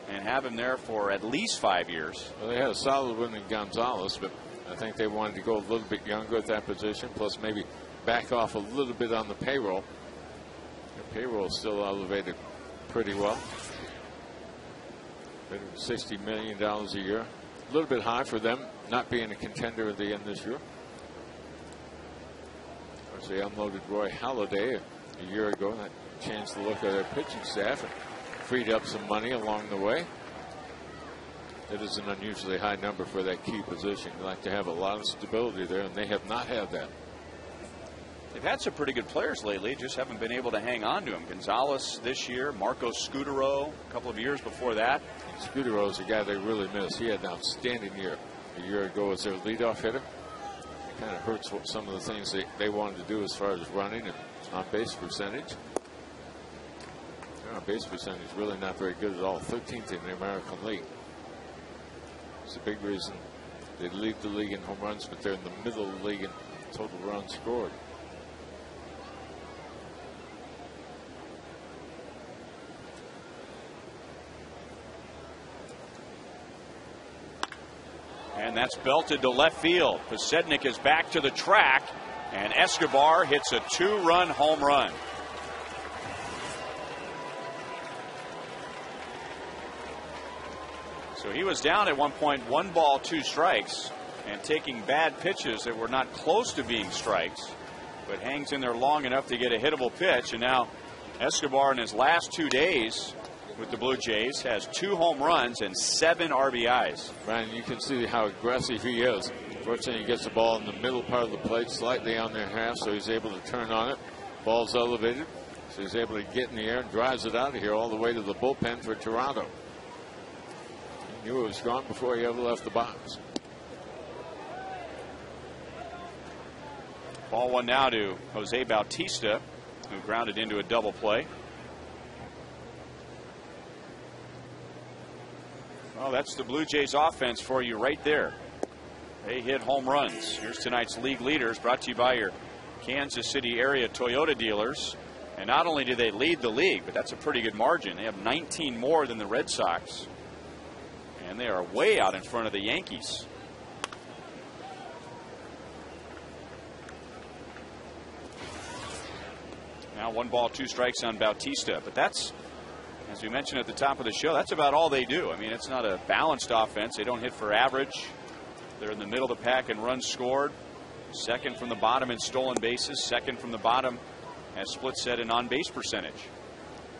and have him there for at least 5 years. Well, they had a solid one in Gonzalez, but I think they wanted to go a little bit younger at that position, plus maybe back off a little bit on the payroll. Their payroll is still elevated pretty well. $60 million a year. A little bit high for them, not being a contender at the end this year. Of course, they unloaded Roy Halladay a year ago, and that changed the look of their pitching staff and freed up some money along the way. It is an unusually high number for that key position. You like to have a lot of stability there, and they have not had that. They've had some pretty good players lately, just haven't been able to hang on to them. Gonzalez this year, Marco Scutaro a couple of years before that. Scutaro is a guy they really miss. He had an outstanding year a year ago as their leadoff hitter. It kind of hurts what some of the things they wanted to do as far as running and on base percentage. Their on base percentage is really not very good at all. 13th in the American League. It's a big reason they lead the league in home runs, but they're in the middle of the league in total runs scored. And that's belted to left field. Posednik is back to the track, and Escobar hits a 2-run home run. So he was down at one point, 1 ball, 2 strikes, and taking bad pitches that were not close to being strikes, but hangs in there long enough to get a hittable pitch. And now Escobar in his last 2 days with the Blue Jays has 2 home runs and 7 RBIs. Brian, you can see how aggressive he is. Fortunately, he gets the ball in the middle part of the plate, slightly on their half, so he's able to turn on it. Ball's elevated, so he's able to get in the air and drives it out of here all the way to the bullpen for Toronto. He knew it was gone before he ever left the box. Ball 1 now to Jose Bautista, who grounded into a double play. Well, that's the Blue Jays offense for you right there. They hit home runs. Here's tonight's league leaders, brought to you by your Kansas City area Toyota dealers. And not only do they lead the league, but that's a pretty good margin. They have 19 more than the Red Sox. And they are way out in front of the Yankees. Now 1 ball, 2 strikes on Bautista. But that's, as we mentioned at the top of the show, that's about all they do. I mean, it's not a balanced offense. They don't hit for average. They're in the middle of the pack in runs scored. Second from the bottom in stolen bases. Second from the bottom as split set in on base percentage.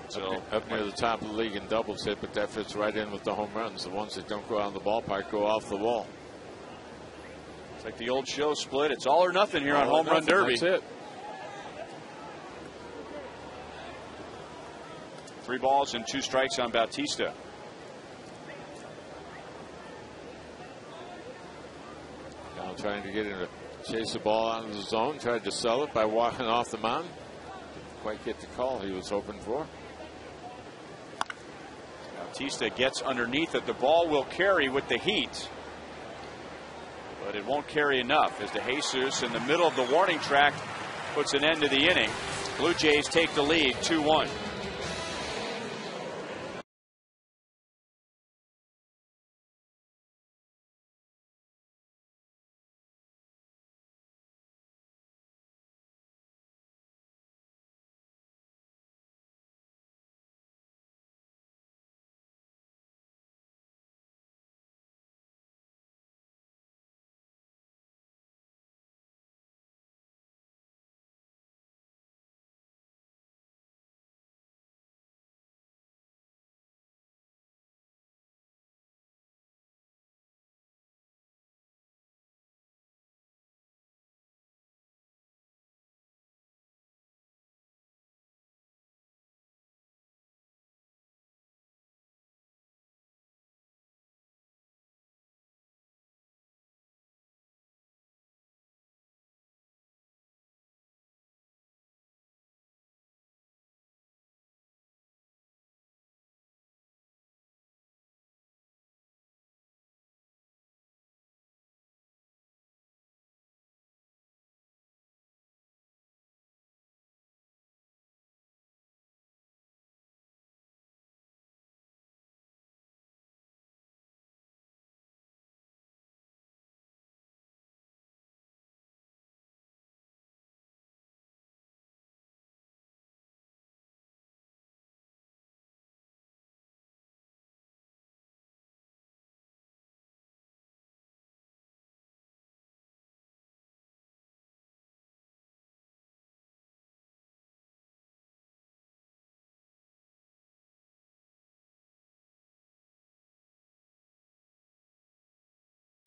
So up near the top of the league in doubles hit, but that fits right in with the home runs. The ones that don't go out of the ballpark go off the wall. It's like the old show split. It's all or nothing here on Home Run Derby. That's it. 3 balls and 2 strikes on Bautista. Now trying to get him to chase the ball out of the zone. Tried to sell it by walking off the mound. Didn't quite get the call he was hoping for. Bautista gets underneath it. The ball will carry with the heat, but it won't carry enough as DeJesus in the middle of the warning track puts an end to the inning. Blue Jays take the lead 2-1.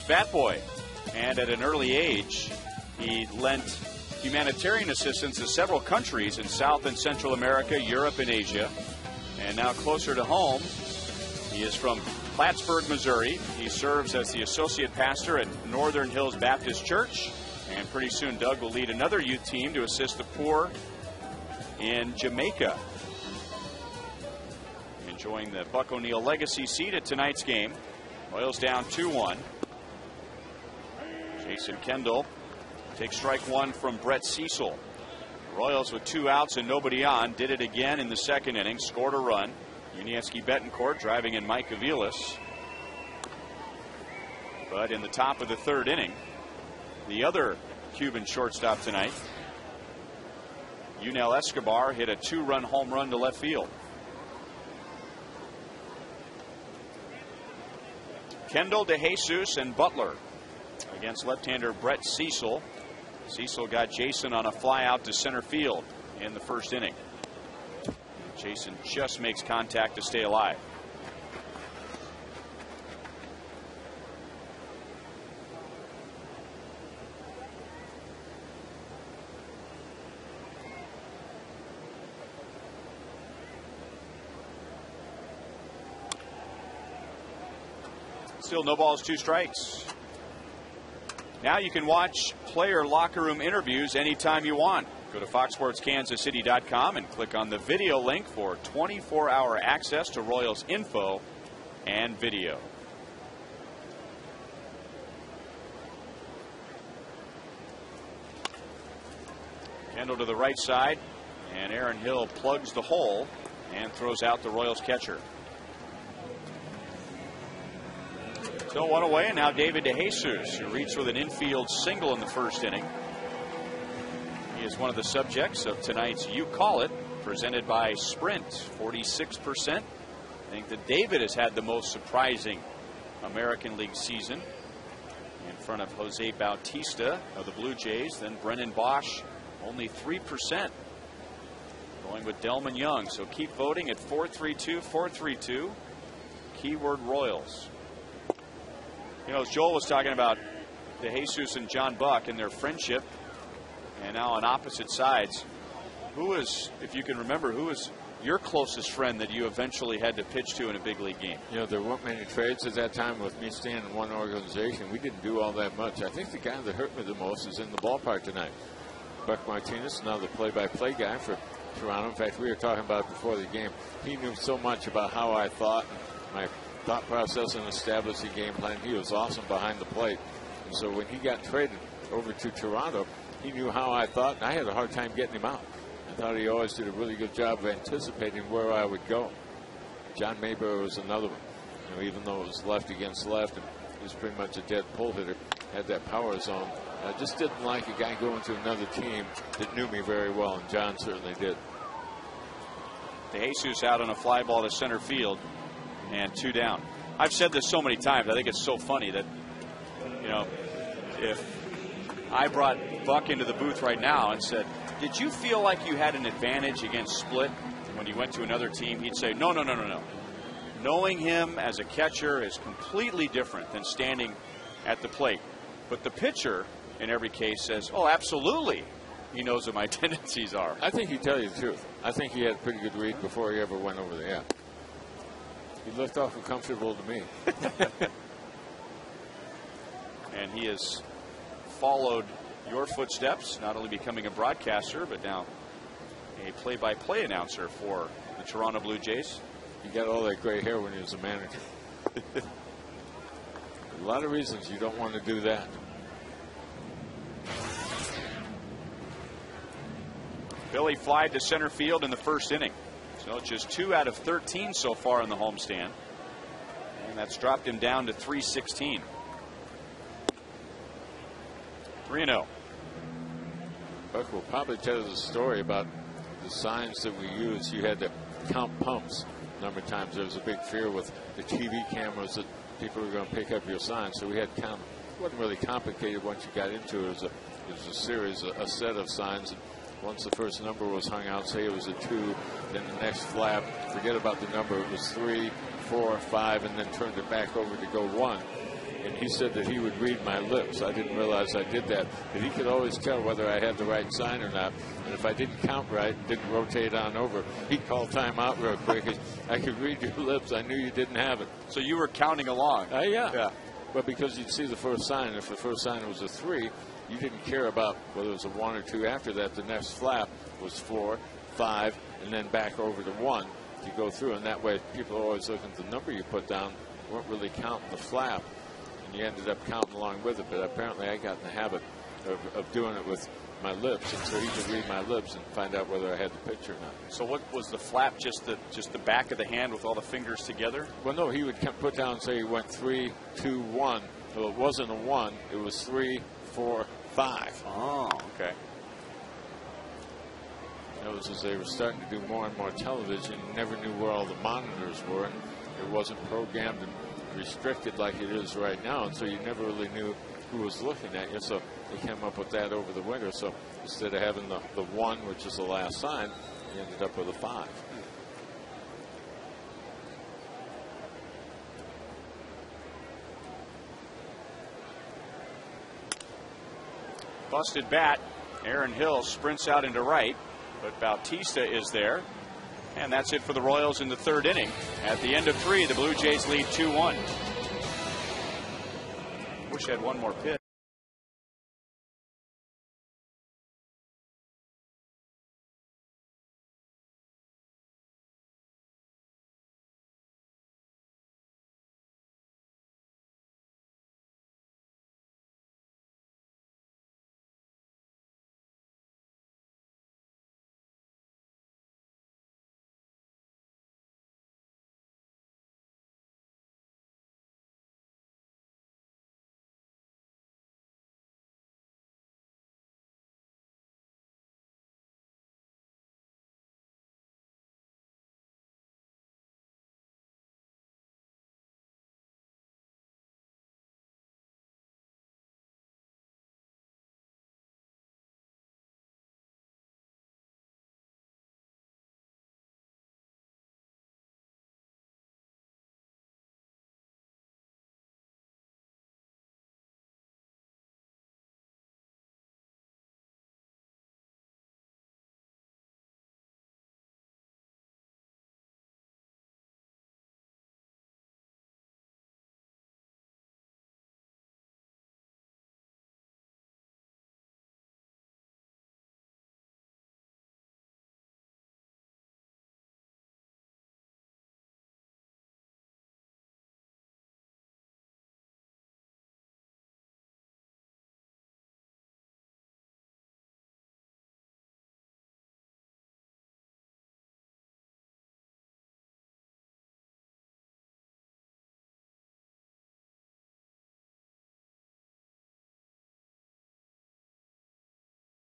Fat Boy, and at an early age he lent humanitarian assistance to several countries in South and Central America, Europe, and Asia. And now closer to home, he is from Plattsburgh, Missouri. He serves as the associate pastor at Northern Hills Baptist Church. And pretty soon Doug will lead another youth team to assist the poor in Jamaica. Enjoying the Buck O'Neill legacy seat at tonight's game. Royals down 2-1. Jason Kendall takes strike one from Brett Cecil. Royals with 2 outs and nobody on did it again in the second inning. Scored a run. Unievsky Betancourt driving in Mike Aviles. But in the top of the third inning, the other Cuban shortstop tonight, Yunel Escobar, hit a 2-run home run to left field. Kendall, DeJesus, and Butler against left-hander Brett Cecil. Cecil got Jason on a fly out to center field in the first inning. Jason just makes contact to stay alive. Still no balls, 2 strikes. Now you can watch player locker room interviews anytime you want. Go to foxsportskansascity.com and click on the video link for 24-hour access to Royals info and video. Kendall to the right side, and Aaron Hill plugs the hole and throws out the Royals catcher. So 1 away, and now David DeJesus, who reached with an infield single in the first inning. He is one of the subjects of tonight's You Call It, presented by Sprint. 46%. I think that David has had the most surprising American League season, in front of Jose Bautista of the Blue Jays. Then Brennan Bosch, only 3%. Going with Delman Young. So keep voting at 432-432. Keyword Royals. You know, as Joel was talking about DeJesus and John Buck and their friendship, and now on opposite sides, who is, if you can remember, who is your closest friend that you eventually had to pitch to in a big league game? You know, there weren't many trades at that time with me staying in one organization. We didn't do all that much. I think the guy that hurt me the most is in the ballpark tonight. Buck Martinez, now the play-by-play guy for Toronto. In fact, we were talking about it before the game. He knew so much about how I thought, my thought process, and establishing game plan. He was awesome behind the plate. And so when he got traded over to Toronto, he knew how I thought, and I had a hard time getting him out. I thought he always did a really good job of anticipating where I would go. John Mayberry was another one. You know, even though it was left against left, and he was pretty much a dead pull hitter, had that power zone. I just didn't like a guy going to another team that knew me very well, and John certainly did. DeJesus out on a fly ball to center field, and 2 down. I've said this so many times. I think it's so funny that, you know, if I brought Buck into the booth right now and said, did you feel like you had an advantage against Split when you went to another team? He'd say, no. Knowing him as a catcher is completely different than standing at the plate. But the pitcher, in every case, says, oh, absolutely. He knows what my tendencies are. I think he'd tell you the truth. I think he had a pretty good read before he ever went over there. Yeah. He left off comfortable to me. And he has followed your footsteps, not only becoming a broadcaster, but now a play-by-play announcer for the Toronto Blue Jays. He got all that gray hair when he was a manager. A lot of reasons you don't want to do that. Billy flied to center field in the first inning. So just 2 out of 13 so far in the homestand. And that's dropped him down to 316. 3-0. Buck will probably tell us a story about the signs that we use. You had to count pumps a number of times. There was a big fear with the TV cameras that people were going to pick up your signs. So we had to count. It wasn't really complicated once you got into it. It was a series, a set of signs. And once the first number was hung out, say it was a 2, then the next flap, forget about the number, it was 3, 4, 5, and then turned it back over to go 1. and he said that he would read my lips. I didn't realize I did that, but he could always tell whether I had the right sign or not. And if I didn't count right, didn't rotate on over, he'd call time out real quick. I could read your lips. I knew you didn't have it. So you were counting along. Yeah. But because you'd see the first sign, if the first sign was a 3, you didn't care about whether it was a 1 or 2 after that. The next flap was 4, 5, and then back over to 1 to go through. And that way, people are always looking at the number you put down, weren't really counting the flap, and you ended up counting along with it. But apparently, I got in the habit of doing it with my lips, and so he could read my lips and find out whether I had the pitch or not. So what was the flap? Just the back of the hand with all the fingers together? Well, no, he would put down and say he went 3, 2, 1. Well, it wasn't a 1. It was 3, 4, 5. Oh, okay. That was as they were starting to do more and more television. You never knew where all the monitors were, and it wasn't programmed and restricted like it is right now, and so you never really knew who was looking at you. So they came up with that over the winter. So instead of having the 1, which is the last sign, you ended up with a 5. Busted bat. Aaron Hill sprints out into right, but Bautista is there. And that's it for the Royals in the 3rd inning. At the end of 3, the Blue Jays lead 2-1. Wish I had one more pitch.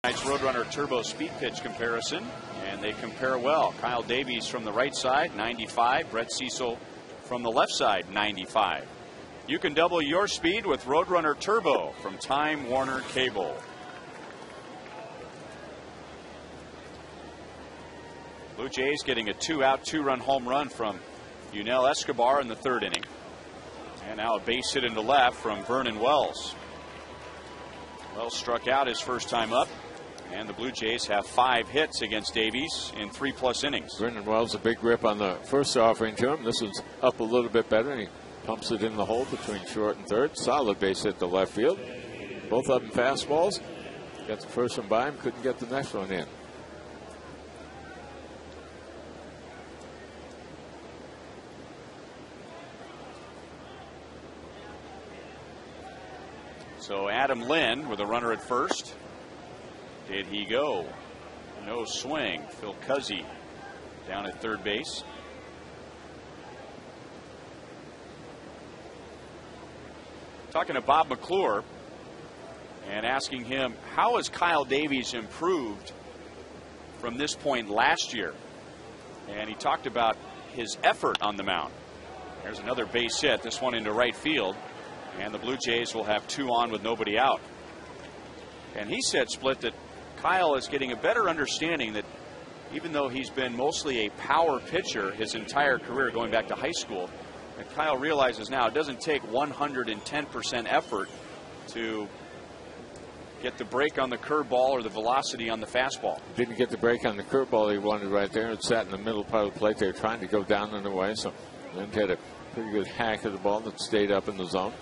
Tonight's Roadrunner Turbo speed pitch comparison, and they compare well. Kyle Davies from the right side, 95. Brett Cecil from the left side, 95. You can double your speed with Roadrunner Turbo from Time Warner Cable. Blue Jays getting a 2-out, 2-run home run from Yunel Escobar in the 3rd inning. And now a base hit into left from Vernon Wells. Wells struck out his first time up. And the Blue Jays have 5 hits against Davies in 3+ innings. Vernon Wells, a big rip on the first offering to him. This one's up a little bit better, and he pumps it in the hole between short and third. Solid base hit to left field. Both of them fastballs. Got the first one by him, couldn't get the next one in. So Adam Lynn with a runner at first. Did he go? No swing. Phil Cuzzy down at third base. Talking to Bob McClure and asking him, how has Kyle Davies improved from this point last year? And he talked about his effort on the mound. There's another base hit, this one into right field. And the Blue Jays will have 2 on with nobody out. And he said, Split, that Kyle is getting a better understanding that even though he's been mostly a power pitcher his entire career going back to high school, And Kyle realizes now it doesn't take 110% effort to get the break on the curveball or the velocity on the fastball. Didn't get the break on the curveball he wanted right there. It sat in the middle part of the plate. They were trying to go down and away, so Lind had a pretty good hack of the ball that stayed up in the zone.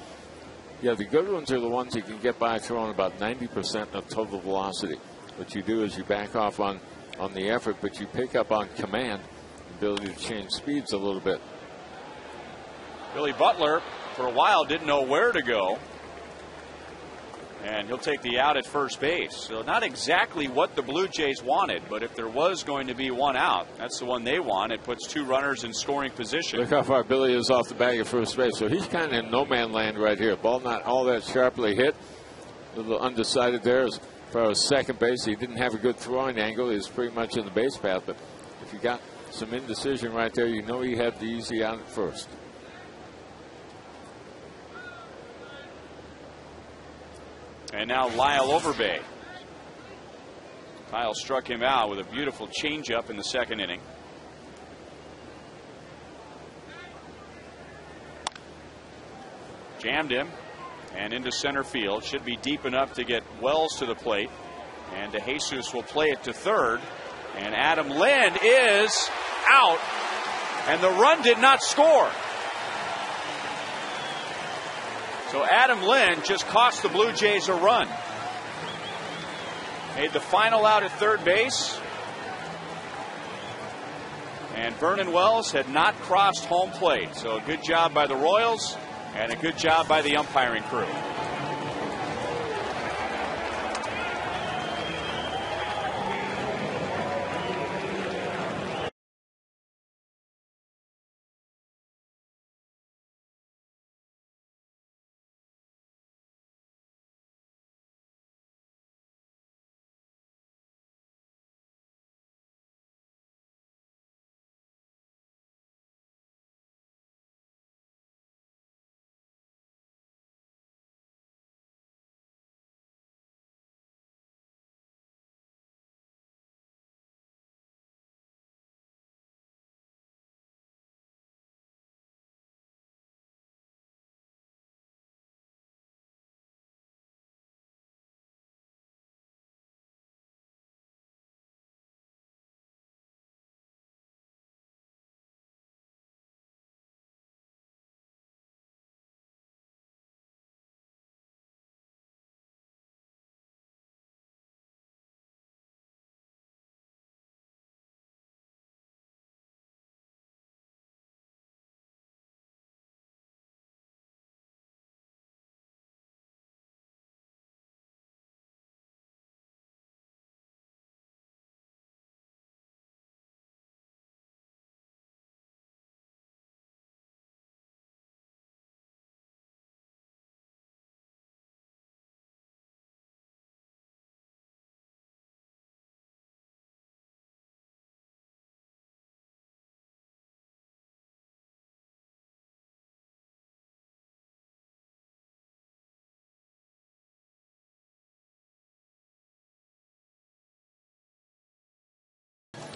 Yeah, the good ones are the ones you can get by throwing about 90% of total velocity. What you do is you back off on the effort, but you pick up on command, ability to change speeds a little bit. Billy Butler, for a while, didn't know where to go. And he'll take the out at first base. So not exactly what the Blue Jays wanted, but if there was going to be one out, that's the one they want. It puts two runners in scoring position. Look how far Billy is off the bag at first base. So he's kind of in no man land right here. Ball not all that sharply hit. A little undecided there as far as second base. He didn't have a good throwing angle. He was pretty much in the base path. But if you got some indecision right there, you know he had the easy out at first. And now Lyle Overbay. Kyle struck him out with a beautiful changeup in the second inning. Jammed him and into center field. Should be deep enough to get Wells to the plate. And DeJesus will play it to third. And Adam Lind is out. And the run did not score. So Adam Lind just cost the Blue Jays a run. Made the final out at third base. And Vernon Wells had not crossed home plate. So a good job by the Royals and a good job by the umpiring crew.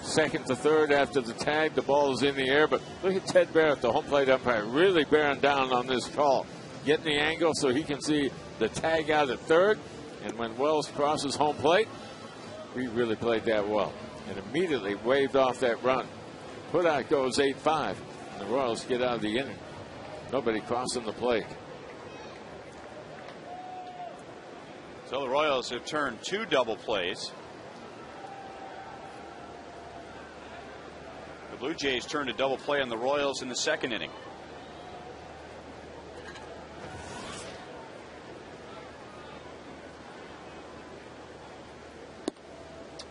Second to third after the tag. The ball is in the air, but look at Ted Barrett, the home plate umpire, really bearing down on this call. Getting the angle so he can see the tag out at third. And when Wells crosses home plate, he really played that well. And immediately waved off that run. Put out goes 8-5. And the Royals get out of the inning. Nobody crossing the plate. So the Royals have turned two double plays. The Blue Jays turned a double play on the Royals in the second inning.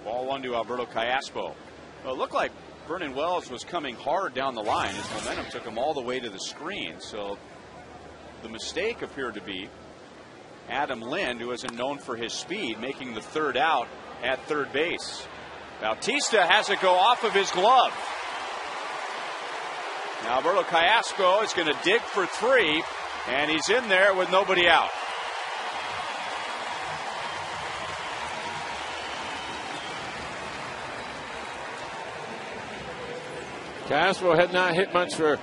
Ball one to Alberto Callaspo. Well, it looked like Vernon Wells was coming hard down the line. His momentum took him all the way to the screen. So the mistake appeared to be Adam Lind, who isn't known for his speed, making the third out at third base. Bautista has it go off of his glove. Now Alberto Callaspo is going to dig for three, and he's in there with nobody out. Callaspo had not hit much for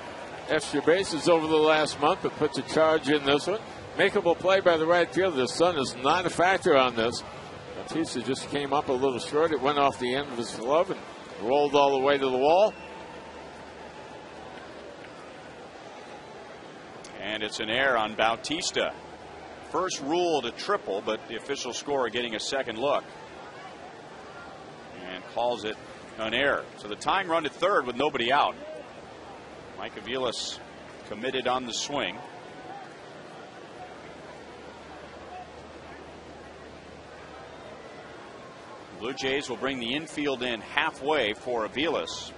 extra bases over the last month, but puts a charge in this one. Makeable play by the right fielder. The sun is not a factor on this. Batista just came up a little short. It went off the end of his glove and rolled all the way to the wall. And it's an error on Bautista. First ruled a triple, but the official scorer getting a second look. And calls it an error. So the tying run at third with nobody out. Mike Aviles committed on the swing. Blue Jays will bring the infield in halfway for Aviles.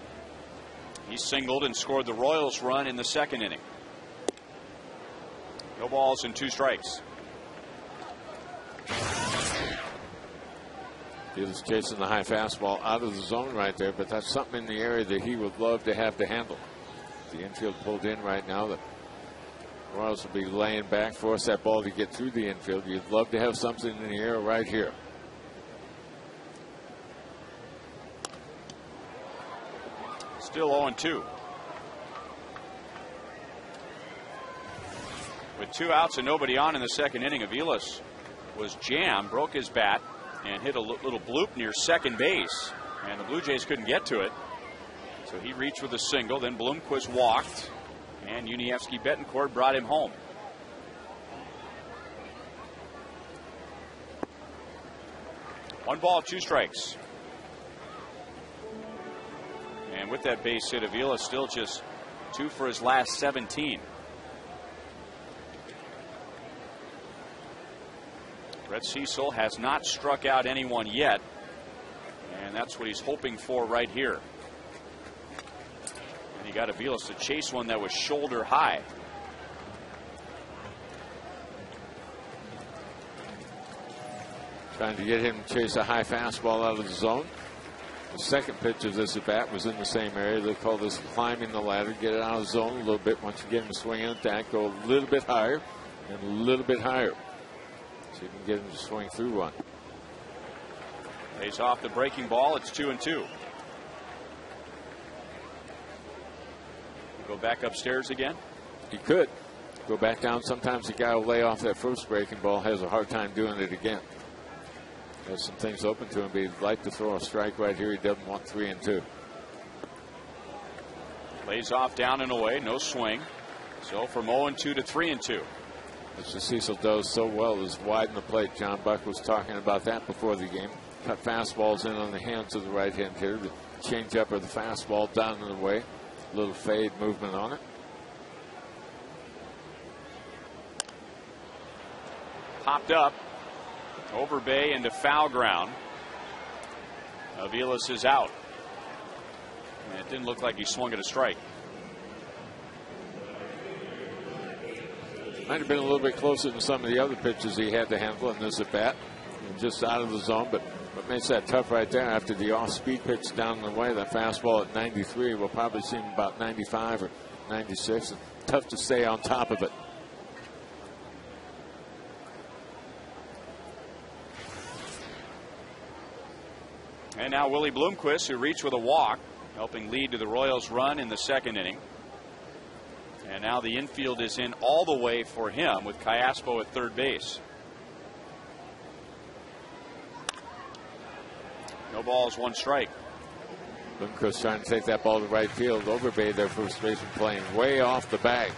He singled and scored the Royals run in the second inning. No balls and 2 strikes. Aviles chasing the high fastball out of the zone right there, but that's something in the area that he would love to have to handle. The infield pulled in right now. The Royals will be laying back, force that ball to get through the infield. You'd love to have something in the air right here. Still 0-2. With 2 outs and nobody on in the second inning, Aviles was jammed, broke his bat, and hit a little bloop near second base. And the Blue Jays couldn't get to it. So he reached with a single. Then Bloomquist walked. And Unievsky Betancourt brought him home. One ball, 2 strikes. And with that base hit, Aviles still just 2 for his last 17. Brett Cecil has not struck out anyone yet, and that's what he's hoping for right here. And he got Aviles to chase one that was shoulder high. Trying to get him to chase a high fastball out of the zone. The second pitch of this at bat was in the same area. They call this climbing the ladder. Get it out of the zone a little bit. Once you get him to swing in attack, go a little bit higher and a little bit higher. So you can get him to swing through one. Pays off the breaking ball. It's 2-2. Go back upstairs again? He could go back down. Sometimes the guy will lay off that first breaking ball, has a hard time doing it again. There's some things open to him, but he'd like to throw a strike right here. He doesn't want 3-2. Lays off down and away. No swing. So from 0-2 to 3-2. Mr. Cecil does so well is widen the plate. John Buck was talking about that before the game. Cut fastballs in on the hands of the right-hand hitter. The change-up of the fastball down and away. A little fade movement on it. Popped up. Over bay into foul ground. Aviles is out. And it didn't look like he swung at a strike. Might have been a little bit closer than some of the other pitches he had to handle in this at bat. Just out of the zone, but what makes that tough right there after the off-speed pitch down the way, that fastball at 93 will probably seem about 95 or 96. And tough to stay on top of it. And now Willie Bloomquist, who reached with a walk, helping lead to the Royals' run in the second inning. And now the infield is in all the way for him with Callaspo at third base. No balls, 1 strike. Bloomquist trying to take that ball to right field. Overbay, their first baseman, playing way off the bag.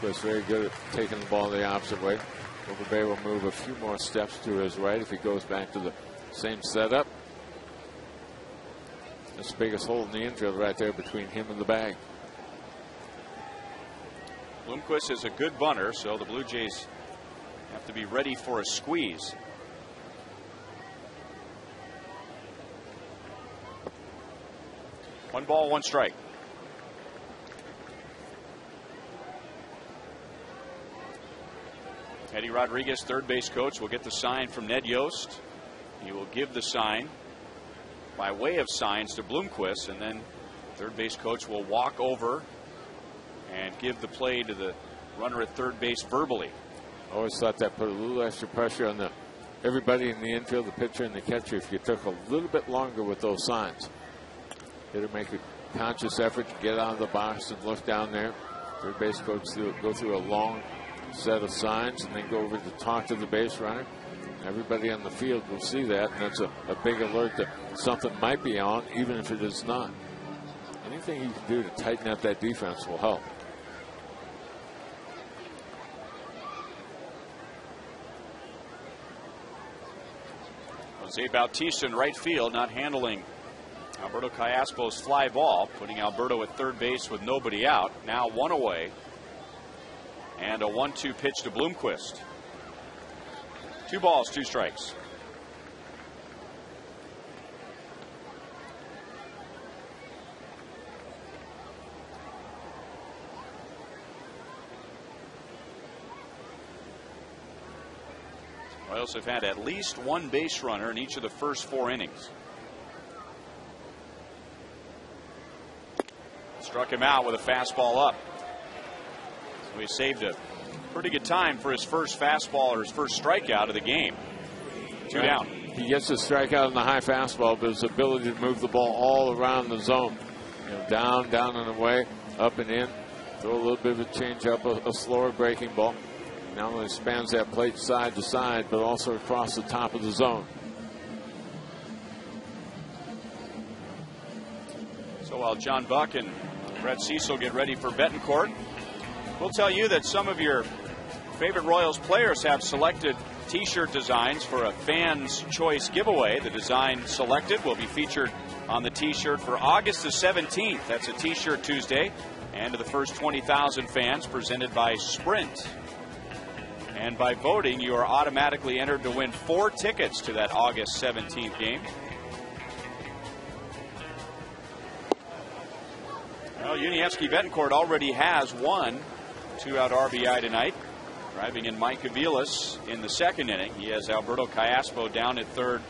Bloomquist very good at taking the ball the opposite way. Overbay will move a few more steps to his right if he goes back to the same setup. That's the biggest hole in the infield right there between him and the bag. Bloomquist is a good bunter, so the Blue Jays have to be ready for a squeeze. One ball, 1 strike. Eddie Rodriguez, third base coach, will get the sign from Ned Yost. He will give the sign by way of signs to Bloomquist, and then third base coach will walk over and give the play to the runner at third base verbally. I always thought that put a little extra pressure on everybody in the infield, the pitcher and the catcher, if you took a little bit longer with those signs. Hitter make a conscious effort to get out of the box and look down there. Third base coach go through a long set of signs and then go over to talk to the base runner. Everybody on the field will see that, and that's a big alert that something might be on, even if it is not. Anything you can do to tighten up that defense will help. Jose Bautista in right field, not handling Alberto Callaspo's fly ball, putting Alberto at third base with nobody out. Now 1 away. And a 1-2 pitch to Bloomquist. 2 balls, 2 strikes. Royals have had at least 1 base runner in each of the first 4 innings. Struck him out with a fastball up. So he saved a pretty good time for his first fastball or his first strikeout of the game. 2 down. He gets a strikeout on the high fastball, but his ability to move the ball all around the zone. Down, down and away, up and in. Throw a little bit of a change up, a slower breaking ball. Not only spans that plate side to side, but also across the top of the zone. So while John Buck and Brett Cecil get ready for Betancourt, we'll tell you that some of your favorite Royals players have selected T-shirt designs for a Fans Choice giveaway. The design selected will be featured on the T-shirt for August the 17th. That's a T-shirt Tuesday. And to the first 20,000 fans, presented by Sprint. And by voting, you are automatically entered to win 4 tickets to that August 17th game. Well, Yuniesky Betancourt already has 1 2-out RBI tonight. Driving in Mike Aviles in the 2nd inning. He has Alberto Callaspo down at 3rd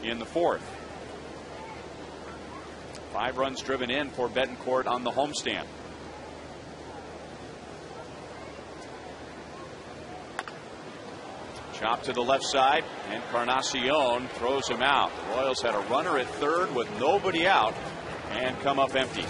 in the 4th. 5 runs driven in for Betancourt on the homestand. Chop to the left side, and Encarnacion throws him out. The Royals had a runner at 3rd with nobody out and come up empty.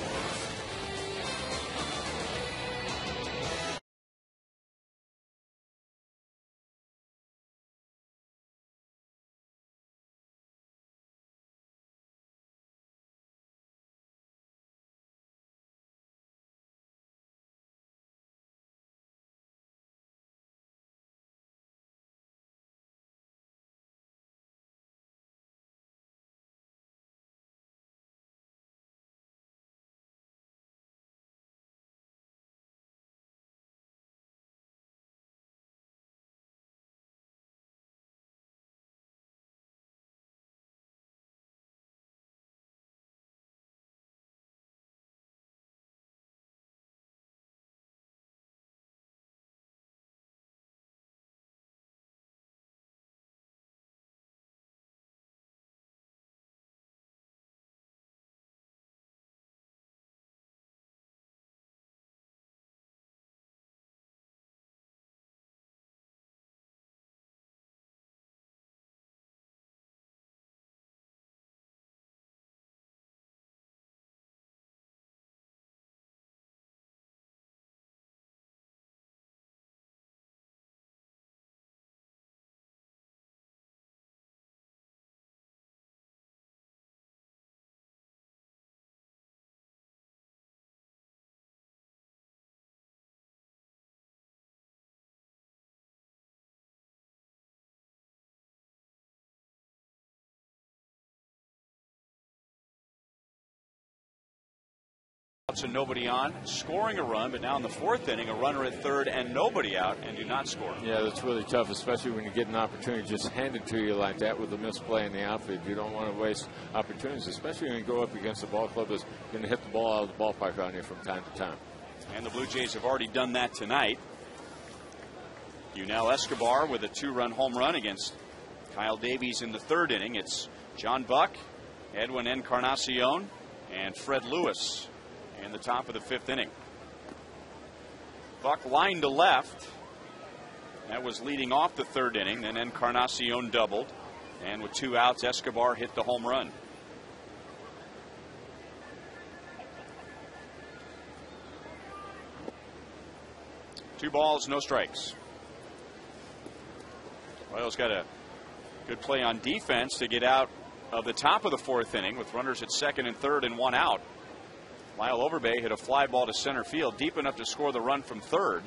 And nobody on, scoring a run, but now in the 4th inning, a runner at 3rd and nobody out, and do not score. Yeah, that's really tough, especially when you get an opportunity just handed to you like that with a misplay in the outfield. You don't want to waste opportunities, especially when you go up against a ball club that's going to hit the ball out of the ballpark on you from time to time. And the Blue Jays have already done that tonight. Yunel Escobar with a 2-run home run against Kyle Davies in the 3rd inning. It's John Buck, Edwin Encarnacion, and Fred Lewis in the top of the 5th inning. Buck line to left. That was leading off the 3rd inning. Then Encarnacion doubled. And with 2 outs, Escobar hit the home run. 2 balls, no strikes. Royals got a good play on defense to get out of the top of the 4th inning with runners at second and third and 1 out. Lyle Overbay hit a fly ball to center field deep enough to score the run from third,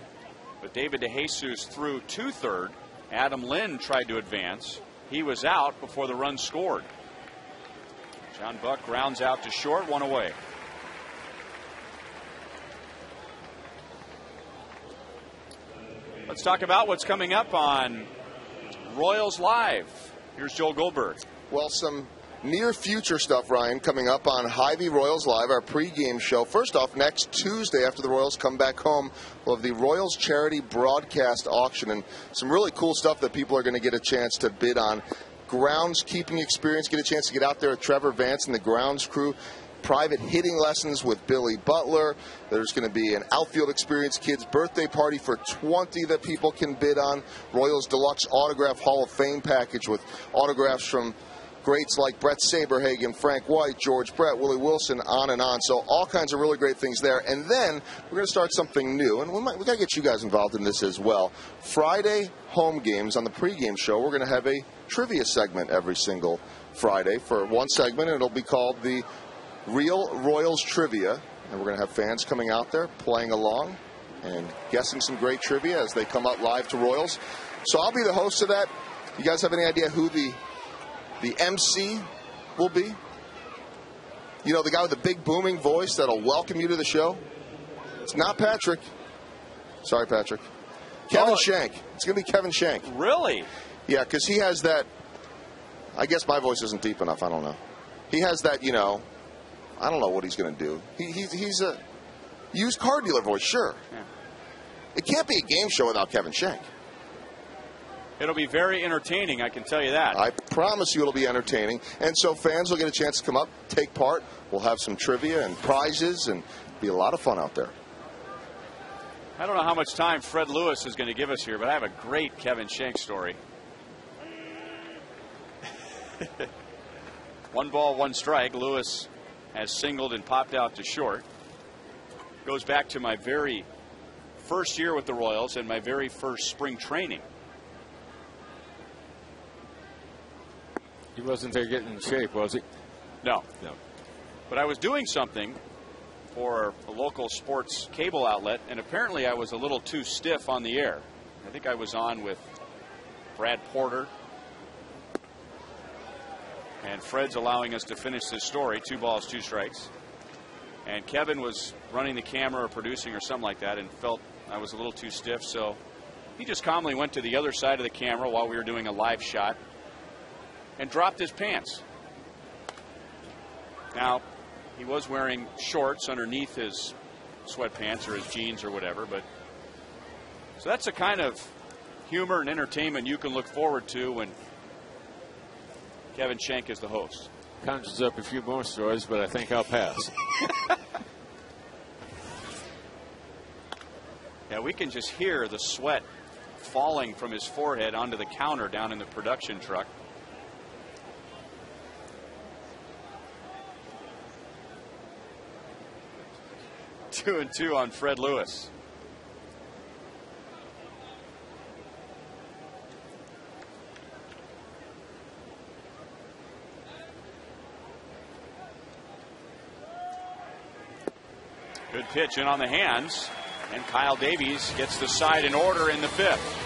but David DeJesus threw to third. Adam Lynn tried to advance. He was out before the run scored. John Buck grounds out to short, 1 away. Let's talk about what's coming up on Royals Live. Here's Joel Goldberg. Well, some near future stuff, Ryan, coming up on Hy-Vee Royals Live, our pregame show. First off, next Tuesday after the Royals come back home, we'll have the Royals Charity Broadcast Auction and some really cool stuff that people are going to get a chance to bid on. Groundskeeping experience, get a chance to get out there with Trevor Vance and the grounds crew. Private hitting lessons with Billy Butler. There's going to be an outfield experience kids birthday party for 20 that people can bid on. Royals Deluxe Autograph Hall of Fame package with autographs from greats like Brett Saberhagen, Frank White, George Brett, Willie Wilson, on and on. So all kinds of really great things there. And then we're going to start something new, and we got to get you guys involved in this as well. Friday home games on the pregame show, we're going to have a trivia segment every single Friday for one segment, and it'll be called the Real Royals Trivia. And we're going to have fans coming out there playing along and guessing some great trivia as they come out live to Royals. So I'll be the host of that. You guys have any idea who the MC will be? You know, the guy with the big booming voice that'll welcome you to the show? It's not Patrick. Sorry, Patrick. Kevin Shank. It's going to be Kevin Shank. Really? Yeah, because he has that. I guess my voice isn't deep enough. I don't know. He has that, you know, I don't know what he's going to do. He's a used car dealer voice, sure. Yeah. It can't be a game show without Kevin Shank. It'll be very entertaining, I can tell you that. I promise you it'll be entertaining. And so fans will get a chance to come up, take part. We'll have some trivia and prizes, and be a lot of fun out there. I don't know how much time Fred Lewis is going to give us here, but I have a great Kevin Shank story. 1 ball, 1 strike. Lewis has singled and popped out to short. Goes back to my very first year with the Royals and my very first spring training. He wasn't there getting in shape, was he? No. But I was doing something for a local sports cable outlet, and apparently I was a little too stiff on the air. I think I was on with Brad Porter. And Fred's allowing us to finish this story. 2 balls, 2 strikes. And Kevin was running the camera or producing or something like that and felt I was a little too stiff. So he just calmly went to the other side of the camera while we were doing a live shot and dropped his pants. Now, he was wearing shorts underneath his sweatpants or his jeans or whatever. So that's the kind of humor and entertainment you can look forward to when Kevin Shank is the host. Conjures up a few more stories, but I think I'll pass. Yeah, we can just hear the sweat falling from his forehead onto the counter down in the production truck. Two and 2 on Fred Lewis. Good pitch in on the hands, and Kyle Davies gets the side in order in the 5th.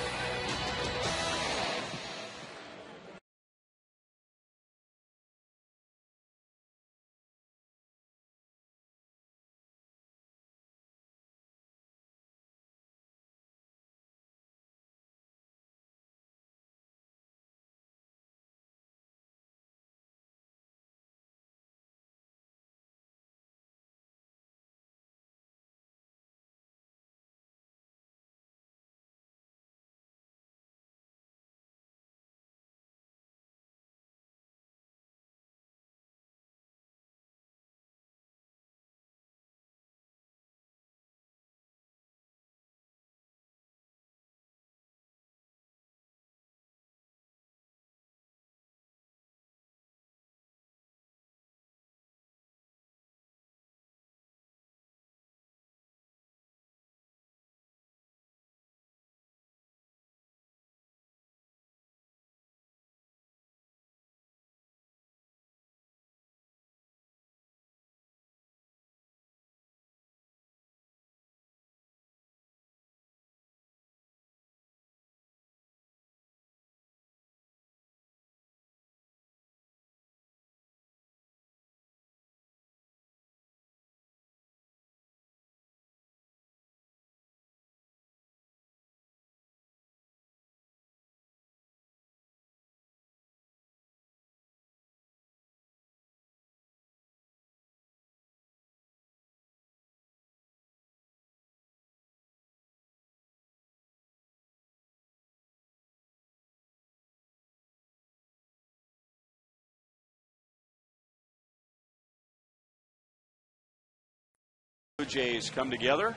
Jays come together.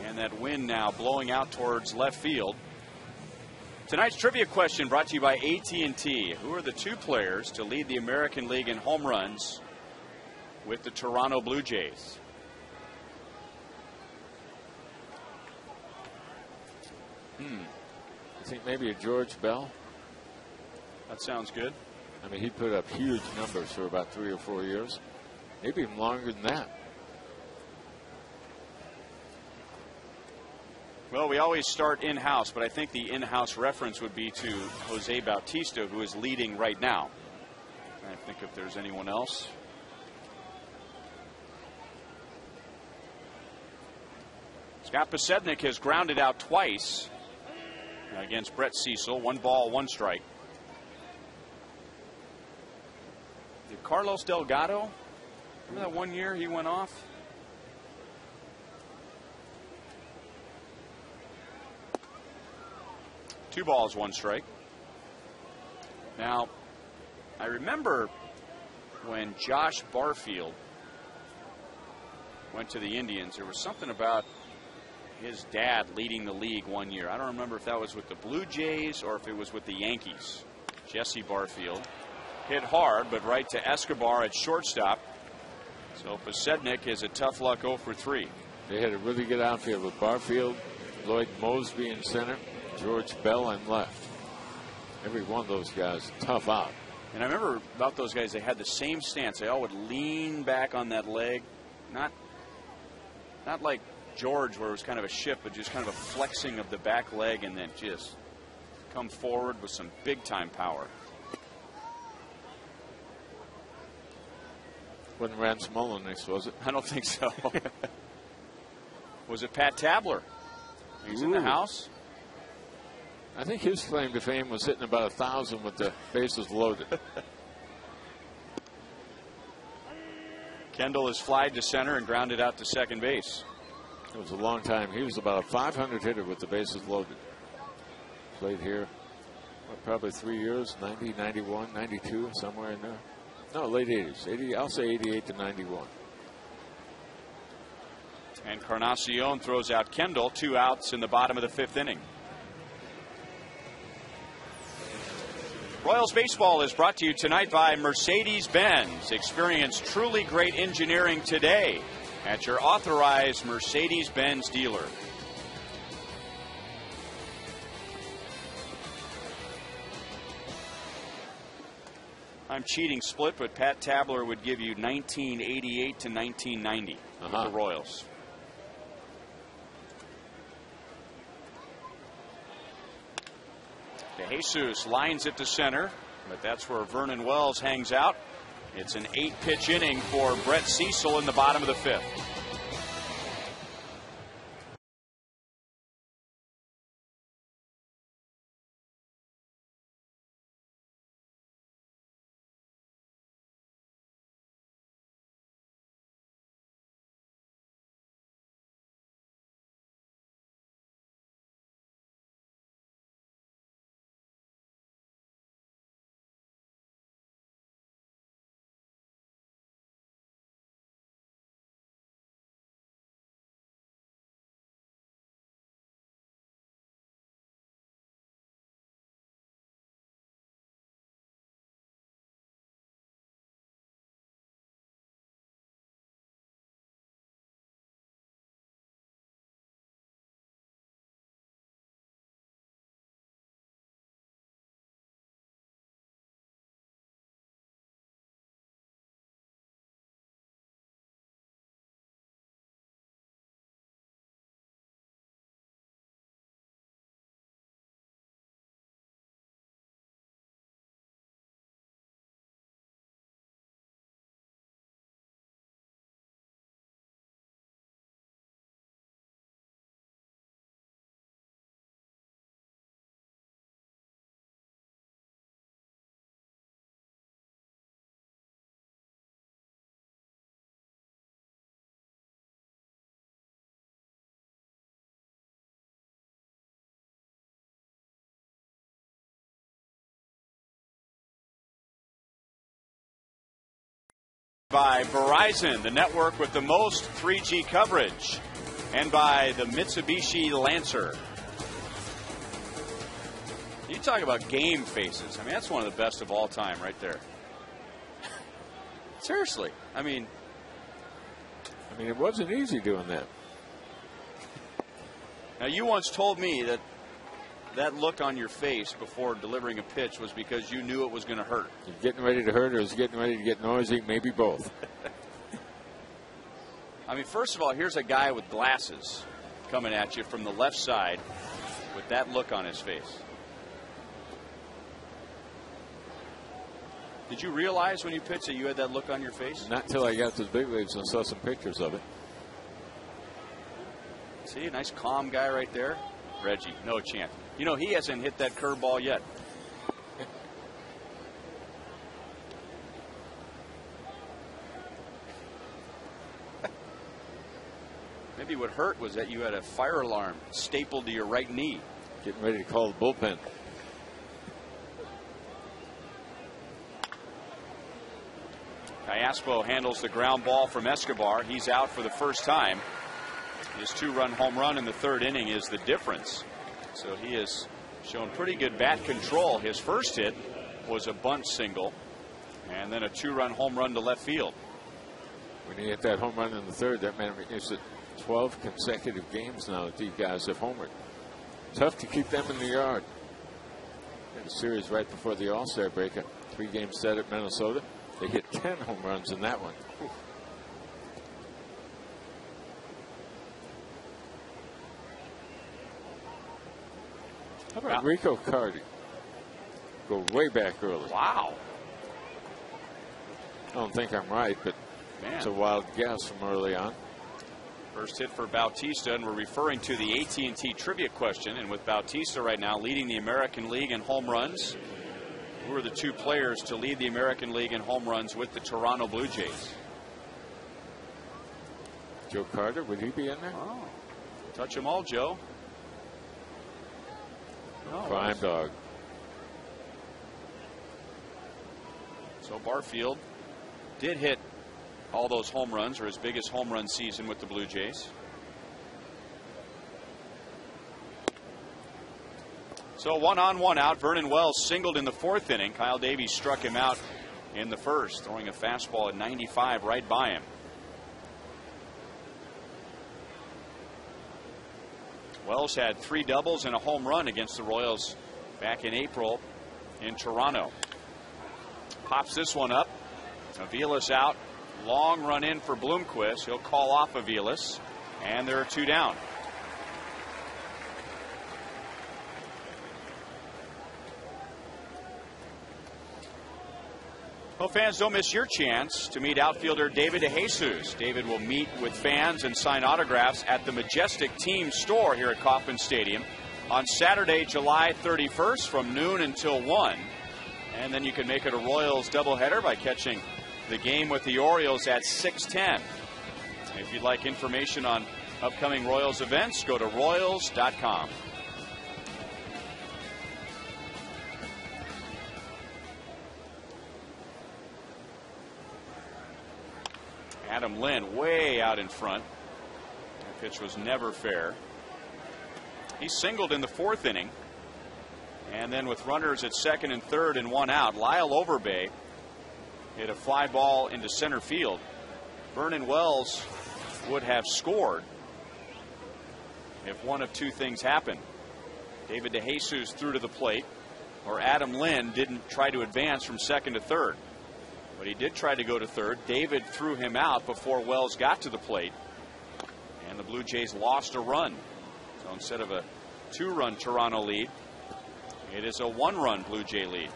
And that wind now blowing out towards left field. Tonight's trivia question brought to you by AT&T. Who are the 2 players to lead the American League in home runs with the Toronto Blue Jays? I think maybe a George Bell. That sounds good. I mean, he put up huge numbers for about 3 or 4 years, maybe even longer than that. Well, we always start in-house, but I think the in-house reference would be to Jose Bautista, who is leading right now. I think if there's anyone else. Scott Posednik has grounded out twice against Brett Cecil. 1 ball, 1 strike. Did Carlos Delgado, remember that 1 year he went off? Two balls, 1 strike. Now, I remember when Josh Barfield went to the Indians, there was something about his dad leading the league 1 year. I don't remember if that was with the Blue Jays or if it was with the Yankees. Jesse Barfield hit hard, but right to Escobar at shortstop. So Posednik is a tough luck 0 for 3. They had a really good outfield with Barfield, Lloyd Mosby in center, George Bell in left. Every one of those guys tough out. And I remember about those guys, they had the same stance. They all would lean back on that leg. Not like George, where it was kind of a shift, but just kind of a flexing of the back leg and then just come forward with some big-time power. Wasn't Rance Mulliniks, was it? I don't think so. Was it Pat Tabler? He's in the house. I think his claim to fame was hitting about 1,000 with the bases loaded. Kendall is flied to center and grounded out to second base. It was a long time. He was about a 500 hitter with the bases loaded. Played here probably 3 years, 90, 91, 92, somewhere in there. No, late 80s. 80, I'll say 88 to 91. Encarnacion throws out Kendall. 2 outs in the bottom of the 5th inning. Royals baseball is brought to you tonight by Mercedes-Benz. Experience truly great engineering today at your authorized Mercedes-Benz dealer. I'm cheating split, but Pat Tabler would give you 1988 to 1990 with the Royals. DeJesus lines it to center, but that's where Vernon Wells hangs out. It's an 8-pitch inning for Brett Cecil in the bottom of the 5th. By Verizon, the network with the most 3G coverage, and by the Mitsubishi Lancer. You talk about game faces. I mean, that's one of the best of all time right there. Seriously. I mean, it wasn't easy doing that. Now, you once told me that that look on your face before delivering a pitch was because you knew it was going to hurt. You're getting ready to hurt, or is getting ready to get noisy? Maybe both. I mean, first of all, here's a guy with glasses coming at you from the left side with that look on his face. Did you realize when you pitched that you had that look on your face? Not until I got to the big leagues and saw some pictures of it. See, a nice calm guy right there. Reggie, no chance. You know, he hasn't hit that curveball yet. Maybe what hurt was that you had a fire alarm stapled to your right knee. Getting ready to call the bullpen. Callaspo handles the ground ball from Escobar. He's out for the first time. His 2-run home run in the 3rd inning is the difference. So he has shown pretty good bat control. His first hit was a bunt single, and then a 2-run home run to left field. When he hit that home run in the 3rd, that meant it's 12 consecutive games now that these guys have homered. Tough to keep them in the yard. In a series right before the All-Star break, a 3-game set at Minnesota. They hit 10 home runs in that one. How about Rico Cardi? Go way back early. Wow. I don't think I'm right, but it's a wild guess from early on. First hit for Bautista, and we're referring to the AT&T trivia question. And with Bautista right now leading the American League in home runs, who are the 2 players to lead the American League in home runs with the Toronto Blue Jays? Joe Carter, would he be in there? Oh. Touch them all, Joe. No, Prime dog. So Barfield did hit all those home runs, or his biggest home run season with the Blue Jays. So 1 on, 1 out. Vernon Wells singled in the 4th inning. Kyle Davies struck him out in the 1st, throwing a fastball at 95 right by him. Wells had 3 doubles and a home run against the Royals back in April in Toronto. Pops this one up. Aviles out. Long run in for Bloomquist. He'll call off Aviles, and there are 2 down. Well, fans, don't miss your chance to meet outfielder David DeJesus. David will meet with fans and sign autographs at the Majestic Team store here at Kauffman Stadium on Saturday, July 31st from noon until 1. And then you can make it a Royals doubleheader by catching the game with the Orioles at 6:10. If you'd like information on upcoming Royals events, go to Royals.com. Adam Lynn way out in front. That pitch was never fair. He singled in the 4th inning. And then with runners at 2nd and 3rd and 1 out, Lyle Overbay hit a fly ball into center field. Vernon Wells would have scored if one of 2 things happened. David DeJesus threw to the plate, or Adam Lynn didn't try to advance from 2nd to 3rd. But he did try to go to 3rd. David threw him out before Wells got to the plate. And the Blue Jays lost a run. So instead of a 2-run Toronto lead, it is a 1-run Blue Jay lead.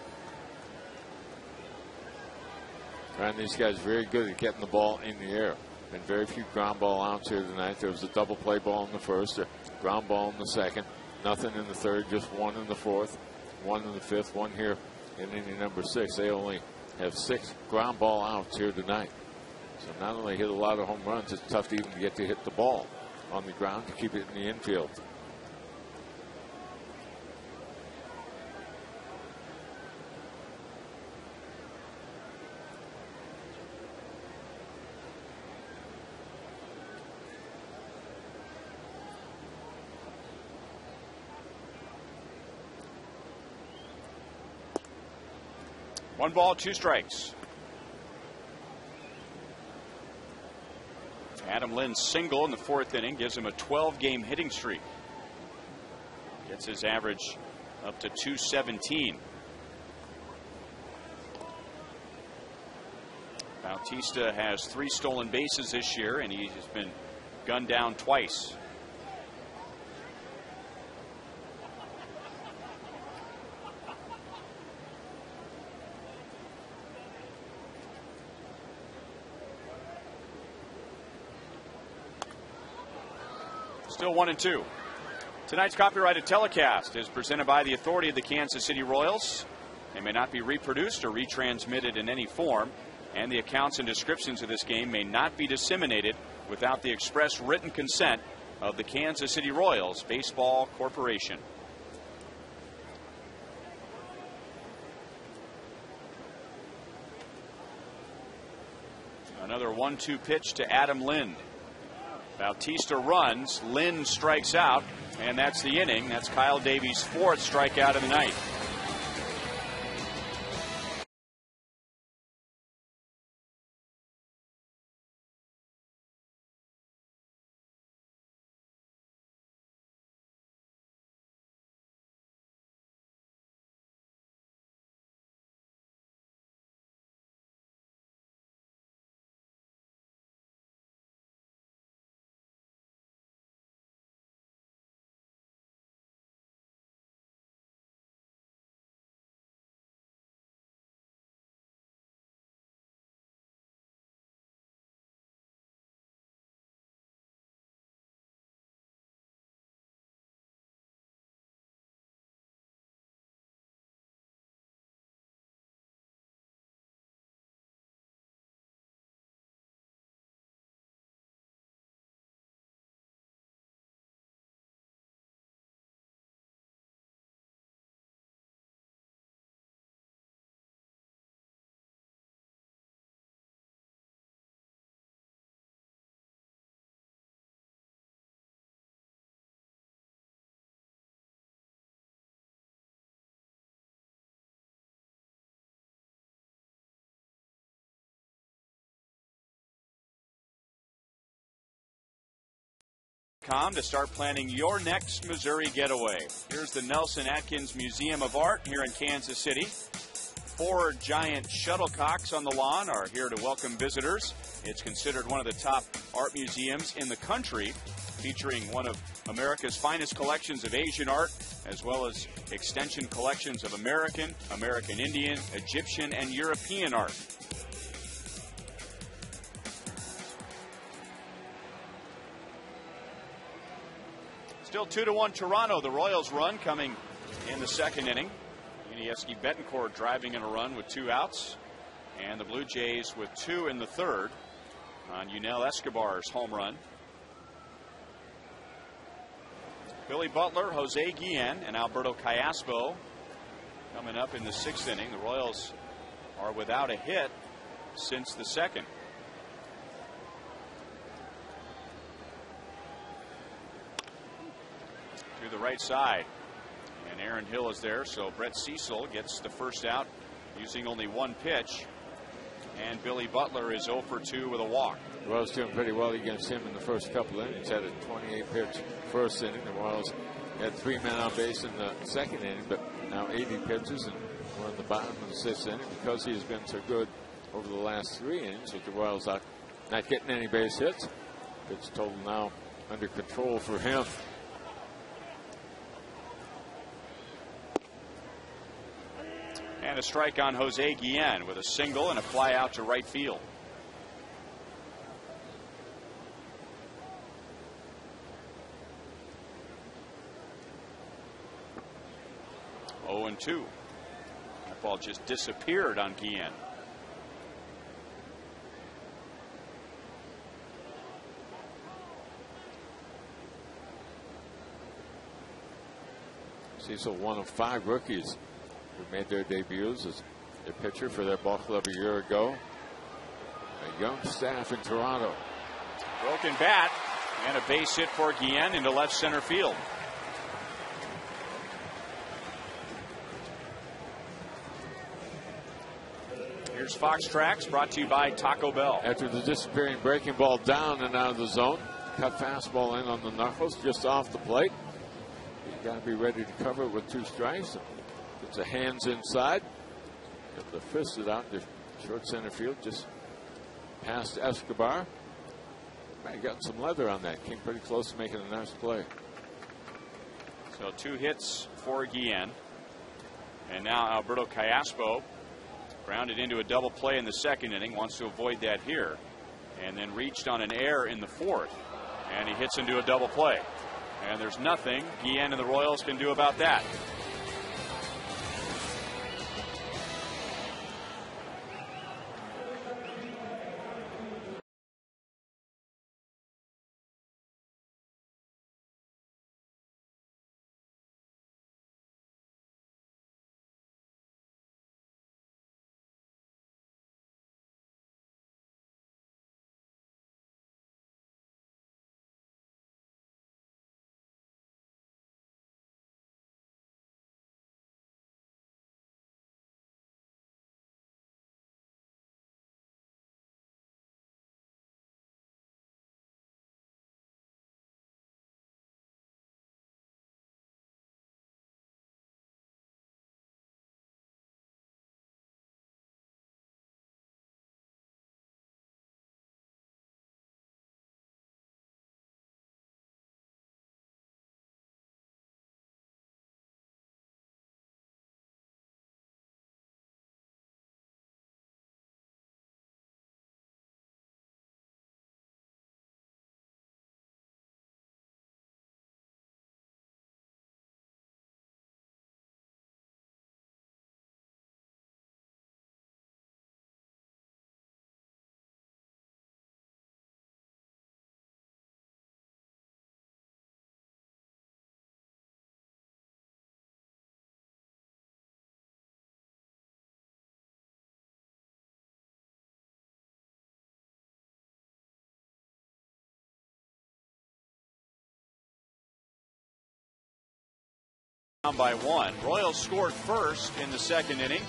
And these guys very good at getting the ball in the air. Been very few ground ball outs here tonight. There was a double play ball in the 1st, a ground ball in the 2nd, nothing in the 3rd, just 1 in the 4th, 1 in the 5th, 1 here in inning number 6. They only have 6 ground ball outs here tonight. So not only hit a lot of home runs, it's tough to even get to hit the ball on the ground to keep it in the infield. 1 ball, 2 strikes. Adam Lynn's single in the 4th inning gives him a 12-game hitting streak. Gets his average up to 217. Bautista has 3 stolen bases this year, and he has been gunned down twice. Still 1-2. Tonight's copyrighted telecast is presented by the authority of the Kansas City Royals. They may not be reproduced or retransmitted in any form, and the accounts and descriptions of this game may not be disseminated without the express written consent of the Kansas City Royals Baseball Corporation. Another 1-2 pitch to Adam Lynn. Bautista runs, Lynn strikes out, and that's the inning. That's Kyle Davies' 4th strikeout of the night. To start planning your next Missouri getaway. Here's the Nelson Atkins Museum of Art here in Kansas City. 4 giant shuttlecocks on the lawn are here to welcome visitors. It's considered one of the top art museums in the country, featuring one of America's finest collections of Asian art, as well as extension collections of American, American Indian, Egyptian, and European art. Still 2-1 Toronto. The Royals run coming in the 2nd inning. Iniesky Betancourt driving in a run with 2 outs. And the Blue Jays with 2 in the 3rd on Yunel Escobar's home run. Billy Butler, Jose Guillen, and Alberto Callaspo coming up in the 6th inning. The Royals are without a hit since the 2nd. To the right side, and Aaron Hill is there, so Brett Cecil gets the first out using only 1 pitch, and Billy Butler is 0 for 2 with a walk. The Royals doing pretty well against him in the first couple innings. Had a 28 pitch first inning. The Royals had 3 men on base in the 2nd inning, but now 80 pitches, and we're in the bottom of the 6th inning because he has been so good over the last 3 innings with the Royals not getting any base hits. Pitch total now under control for him. And a strike on Jose Guillen with a single and a fly out to right field. Oh, and 2. That ball just disappeared on Guillen. Cecil, one of 5 rookies who made their debuts as a pitcher for their ball club a year ago. A young staff in Toronto. Broken bat and a base hit for Guillen into left center field. Here's Fox Tracks, brought to you by Taco Bell. After the disappearing breaking ball down and out of the zone, cut fastball in on the knuckles just off the plate. You got to be ready to cover it with 2 strikes. Gets the hands inside. Get the fist it out to short center field, just past Escobar. Might have gotten some leather on that. Came pretty close to making a nice play. So 2 hits for Guillen. And now Alberto Callaspo grounded into a double play in the 2nd inning. Wants to avoid that here. And then reached on an error in the 4th. And he hits into a double play. And there's nothing Guillen and the Royals can do about that. Down by 1. Royals scored first in the 2nd inning,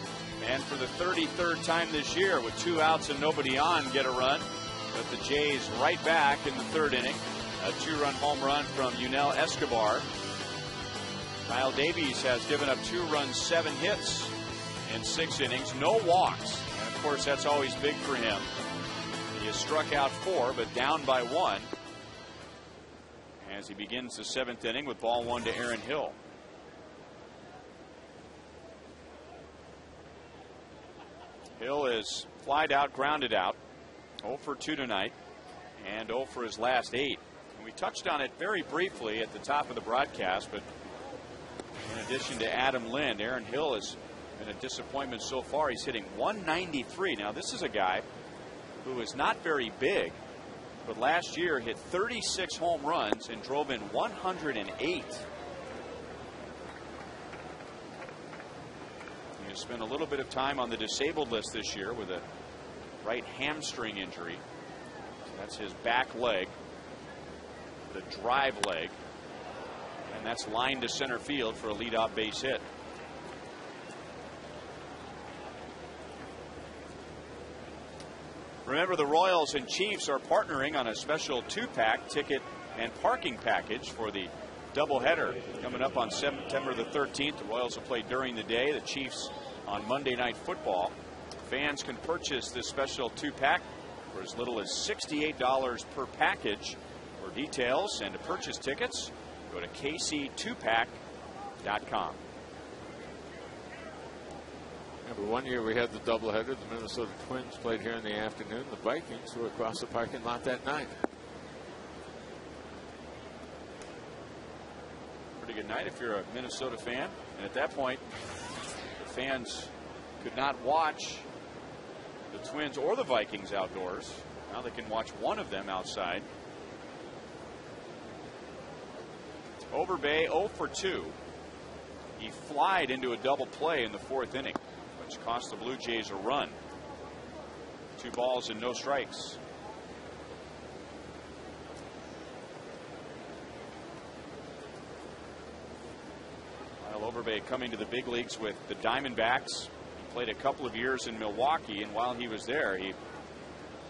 and for the 33rd time this year, with 2 outs and nobody on, get a run. But the Jays right back in the 3rd inning. A 2-run home run from Yunel Escobar. Kyle Davies has given up 2 runs, 7 hits in 6 innings, no walks. And of course, that's always big for him. He has struck out 4, but down by 1 as he begins the 7th inning with ball 1 to Aaron Hill. Hill is flied out, grounded out. 0 for 2 tonight, and 0 for his last 8. And we touched on it very briefly at the top of the broadcast, but in addition to Adam Lind, Aaron Hill has been a disappointment so far. He's hitting 193. Now, this is a guy who is not very big, but last year hit 36 home runs and drove in 108. Spent a little bit of time on the disabled list this year with a right hamstring injury. So that's his back leg, the drive leg, and that's lined to center field for a leadoff base hit. Remember, the Royals and Chiefs are partnering on a special 2-pack ticket and parking package for the doubleheader coming up on September the 13th. The Royals will play during the day, the Chiefs on Monday Night Football. Fans can purchase this special 2-pack for as little as $68 per package. For details and to purchase tickets, go to kc2pack.com. Remember, one year we had the doubleheader. The Minnesota Twins played here in the afternoon. The Vikings were across the parking lot that night. Pretty good night if you're a Minnesota fan. And at that point, the fans could not watch the Twins or the Vikings outdoors. Now they can watch one of them outside. Overbay 0 for 2. He flied into a double play in the 4th inning, which cost the Blue Jays a run. 2 balls and no strikes. Overbay coming to the big leagues with the Diamondbacks. He played a couple of years in Milwaukee, and while he was there, he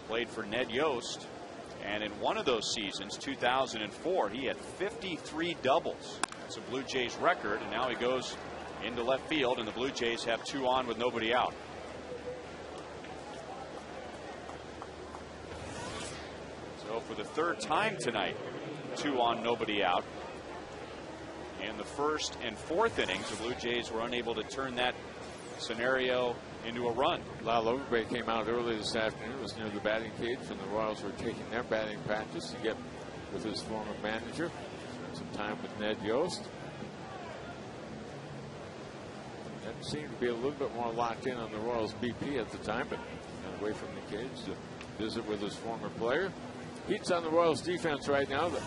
played for Ned Yost. And in one of those seasons, 2004, he had 53 doubles. That's a Blue Jays record, and now he goes into left field, and the Blue Jays have 2 on with nobody out. So for the 3rd time tonight, 2 on, nobody out. In the 1st and 4th innings, the Blue Jays were unable to turn that scenario into a run. Lyle Overbay came out early this afternoon. It was near the batting cage, and the Royals were taking their batting practice to get with his former manager. Spent some time with Ned Yost. That seemed to be a little bit more locked in on the Royals BP at the time, but got away from the cage to visit with his former player. Heat's on the Royals defense right now. The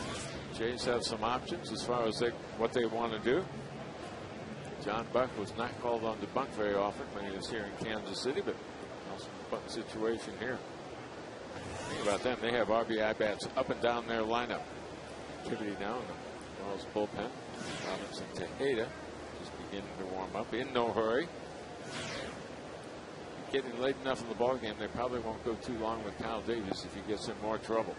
Jays have some options as far as what they want to do. John Buck was not called on to bunt very often when he was here in Kansas City, but also a bunt situation here. Think about them. They have RBI bats up and down their lineup. Activity now in the Royals bullpen. Robinson Tejeda just beginning to warm up in no hurry. Getting late enough in the ballgame, they probably won't go too long with Kyle Davies if he gets in more trouble.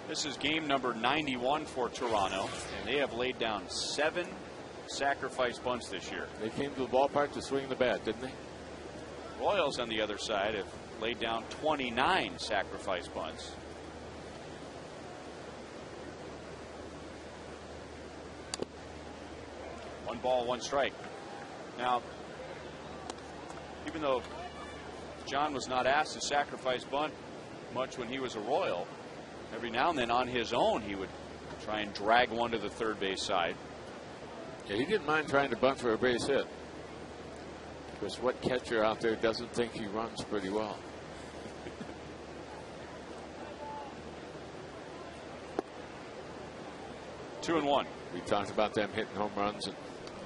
This is game number 91 for Toronto, and they have laid down 7 sacrifice bunts this year. They came to the ballpark to swing the bat, didn't they? Royals on the other side have laid down 29 sacrifice bunts. One ball, one strike. Now, even though John was not asked to sacrifice bunt much when he was a Royal, every now and then on his own he would try and drag one to the third base side. Yeah, he didn't mind trying to bunt for a base hit. Because what catcher out there doesn't think he runs pretty well? Two and one. We talked about them hitting home runs and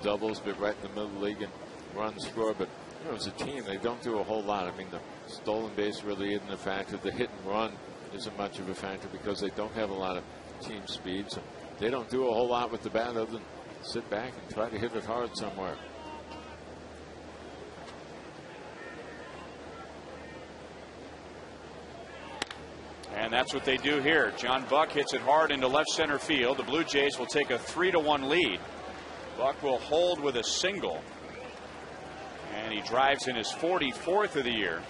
doubles, but right in the middle of the league and runs scored. But you know, as a team, they don't do a whole lot. I mean, the stolen base really isn't a factor. The hit and run isn't much of a factor because they don't have a lot of team speed. So they don't do a whole lot with the bat other than sit back and try to hit it hard somewhere. And that's what they do here. John Buck hits it hard into left center field. The Blue Jays will take a 3-1 lead. Buck will hold with a single. And he drives in his 44th of the year.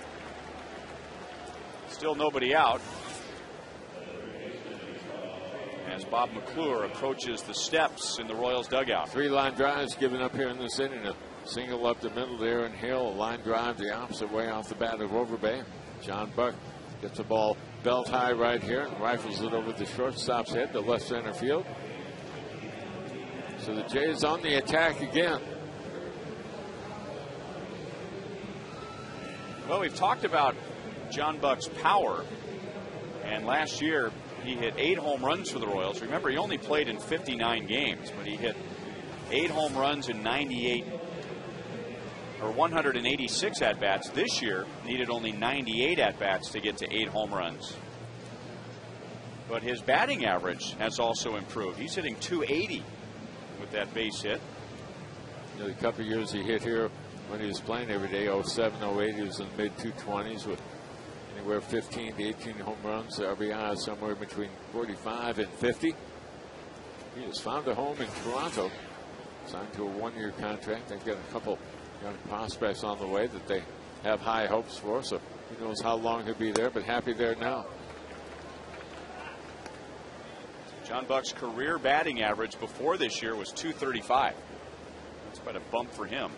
Still nobody out. As Bob McClure approaches the steps in the Royals dugout. 3 line drives given up here in this inning. A single up the middle to Aaron Hill. A line drive the opposite way off the bat of Overbay. John Buck gets the ball belt high right here and rifles it over the shortstop's head to left center field. So the Jays on the attack again. Well, we've talked about John Buck's power, and last year he hit 8 home runs for the Royals. Remember, he only played in 59 games, but he hit 8 home runs in 186 at-bats. This year needed only 98 at-bats to get to 8 home runs. But his batting average has also improved. He's hitting .280 with that base hit. You know, the couple of years he hit here when he was playing every day, 07, 08, he was in the mid-220s with anywhere 15 to 18 home runs. RBI somewhere between 45 and 50. He has found a home in Toronto, signed to a 1-year contract. They've got a couple young prospects on the way that they have high hopes for, so who knows how long he'll be there, but happy there now. John Buck's career batting average before this year was .235. That's quite a bump for him.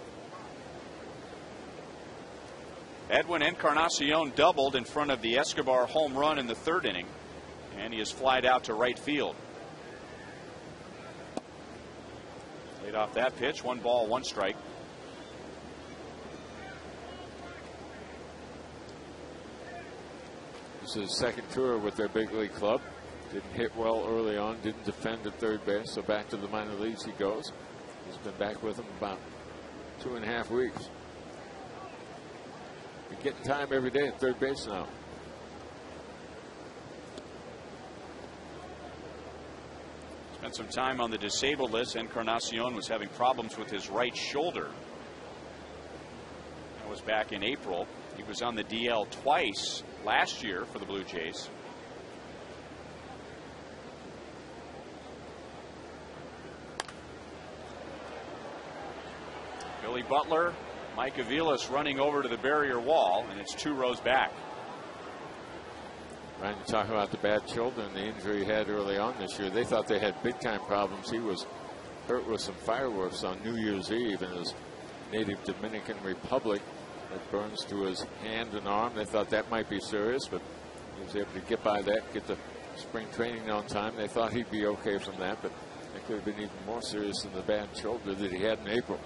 Edwin Encarnacion doubled in front of the Escobar home run in the 3rd inning, and he is flied out to right field. Laid off that pitch. 1 ball, 1 strike. This is his 2nd tour with their big league club. Didn't hit well early on, didn't defend at third base, so back to the minor leagues he goes. He's been back with them about 2.5 weeks. You're getting time every day at third base now. Spent some time on the disabled list. Encarnacion was having problems with his right shoulder. was back in April. He was on the DL twice last year for the Blue Jays. Billy Butler, Mike Aviles running over to the barrier wall, and it's 2 rows back. Ryan, you talk about the bad shoulder and the injury he had early on this year. They thought they had big time problems. He was hurt with some fireworks on New Year's Eve in his native Dominican Republic. It burns to his hand and arm. They thought that might be serious, but he was able to get by that, get the spring training on time. They thought he'd be okay from that, but it could have been even more serious than the bad shoulder that he had in April.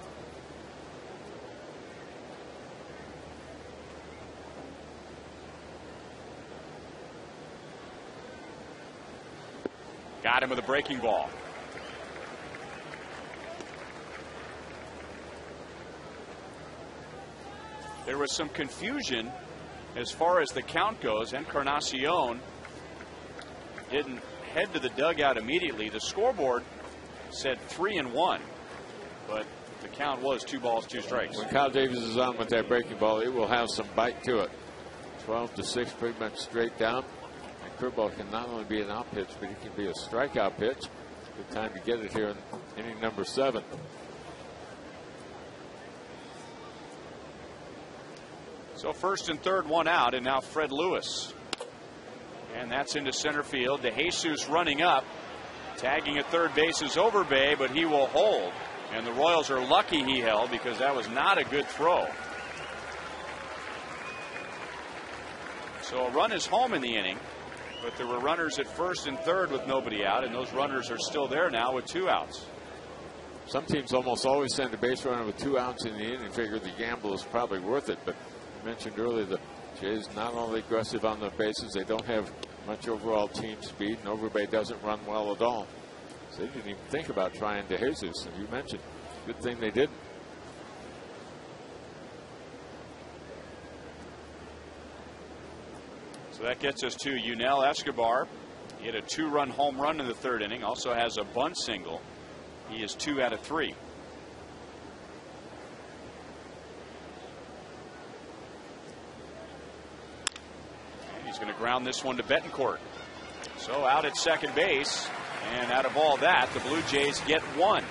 Got him with a breaking ball. There was some confusion as far as the count goes. Encarnacion didn't head to the dugout immediately. The scoreboard said 3-1, but the count was 2 balls, 2 strikes. When Kyle Davis is on with that breaking ball, it will have some bite to it. 12-6, pretty much straight down. And curveball can not only be an out pitch, but it can be a strikeout pitch. Good time to get it here in inning number 7. So first and third, 1 out, and now Fred Lewis. And that's into center field. DeJesus running up. Tagging at third base is Overbay, but he will hold. And the Royals are lucky he held, because that was not a good throw. So a run is home in the inning, but there were runners at first and third with nobody out, and those runners are still there now with 2 outs. Some teams almost always send a base runner with 2 outs in the inning and figure the gamble is probably worth it. But I mentioned earlier, the Jays not only aggressive on the bases, they don't have much overall team speed, and Overbay doesn't run well at all. So they didn't even think about trying DeJesus, as you mentioned. Good thing they didn't. So that gets us to Yunel Escobar. He had a 2-run home run in the 3rd inning. Also has a bunt single. He is 2 out of 3. And he's going to ground this one to Betancourt. So out at second base, and out of all that, the Blue Jays get 1.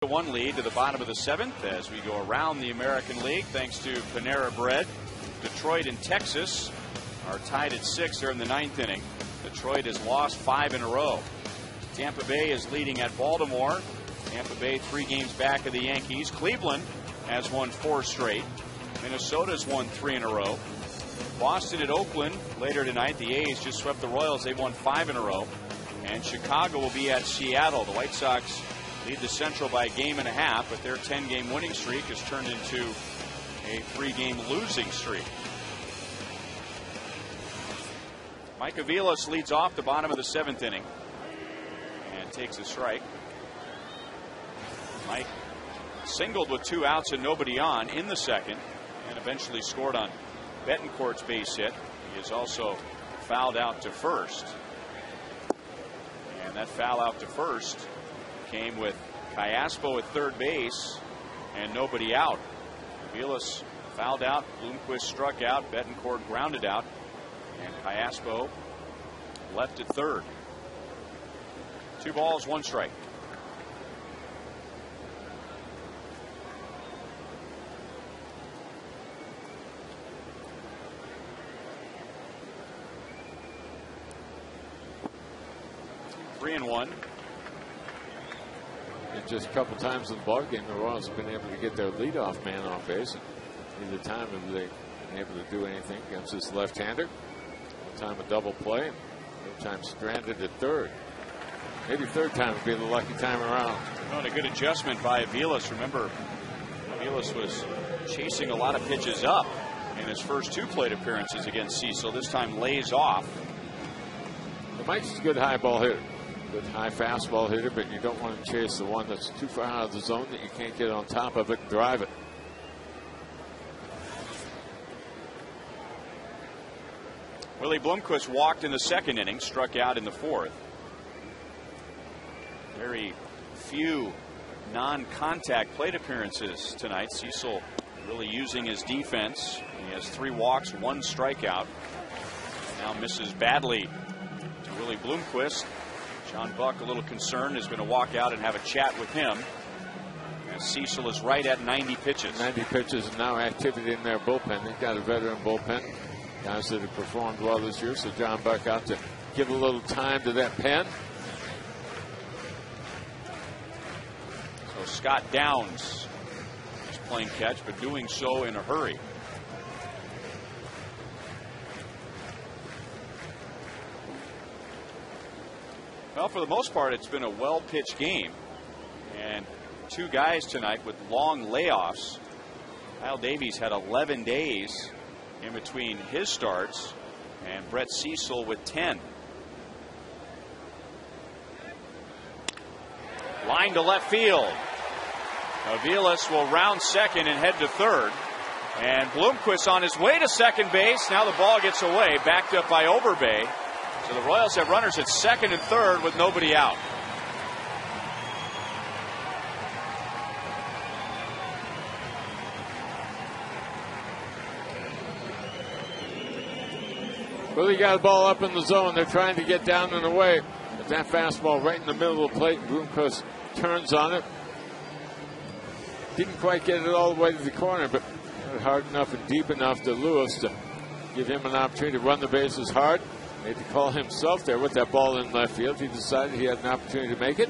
A 1 lead to the bottom of the 7th as we go around the American League thanks to Panera Bread. Detroit and Texas are tied at 6 here in the 9th inning. Detroit has lost 5 in a row. Tampa Bay is leading at Baltimore. Tampa Bay 3 games back of the Yankees. Cleveland has won 4 straight. Minnesota's won 3 in a row. Boston at Oakland later tonight. The A's just swept the Royals. They won 5 in a row. And Chicago will be at Seattle. The White Sox lead the Central by a game and a half, but their 10-game winning streak has turned into a 3-game losing streak. Mike Aviles leads off the bottom of the 7th inning and takes a strike. Mike singled with 2 outs and nobody on in the 2nd, and eventually scored on Betancourt's base hit. He is also fouled out to first. And that foul out to first came with Callaspo at third base and nobody out. Aviles fouled out, Bloomquist struck out, Betancourt grounded out, and Callaspo left at third. 2 balls, 1 strike. Three and 1. And just a couple times in the ballgame, the Royals have been able to get their leadoff man off base. Neither time have they been able to do anything against this left-hander. One time a double play, one time stranded at third. Maybe third time would be the lucky time around. Oh, and a good adjustment by Aviles. Remember, Aviles was chasing a lot of pitches up in his first 2 plate appearances against Cecil. This time lays off. The Mike's a good high ball hitter. Good high fastball hitter, but you don't want to chase the one that's too far out of the zone that you can't get on top of it and drive it. Willie Bloomquist walked in the 2nd inning, struck out in the 4th. Very few non-contact plate appearances tonight. Cecil really using his defense. He has 3 walks, 1 strikeout. Now misses badly to Willie Bloomquist. John Buck, a little concerned, is going to walk out and have a chat with him. And Cecil is right at 90 pitches. 90 pitches and now activity in their bullpen. They've got a veteran bullpen. Guys that have performed well this year. So John Buck out to give a little time to that pen. So Scott Downs is playing catch, but doing so in a hurry. Well, for the most part, it's been a well-pitched game. And 2 guys tonight with long layoffs. Kyle Davies had 11 days in between his starts, and Brett Cecil with 10. Line to left field. Aviles will round second and head to third. And Bloomquist on his way to second base. Now the ball gets away, backed up by Overbay. So the Royals have runners at second and third with nobody out. Willie got the ball up in the zone. They're trying to get down and away. But that fastball right in the middle of the plate. Bloomquist turns on it. Didn't quite get it all the way to the corner, but got it hard enough and deep enough to Lewis to give him an opportunity to run the bases hard. Made the call himself there with that ball in left field. He decided he had an opportunity to make it.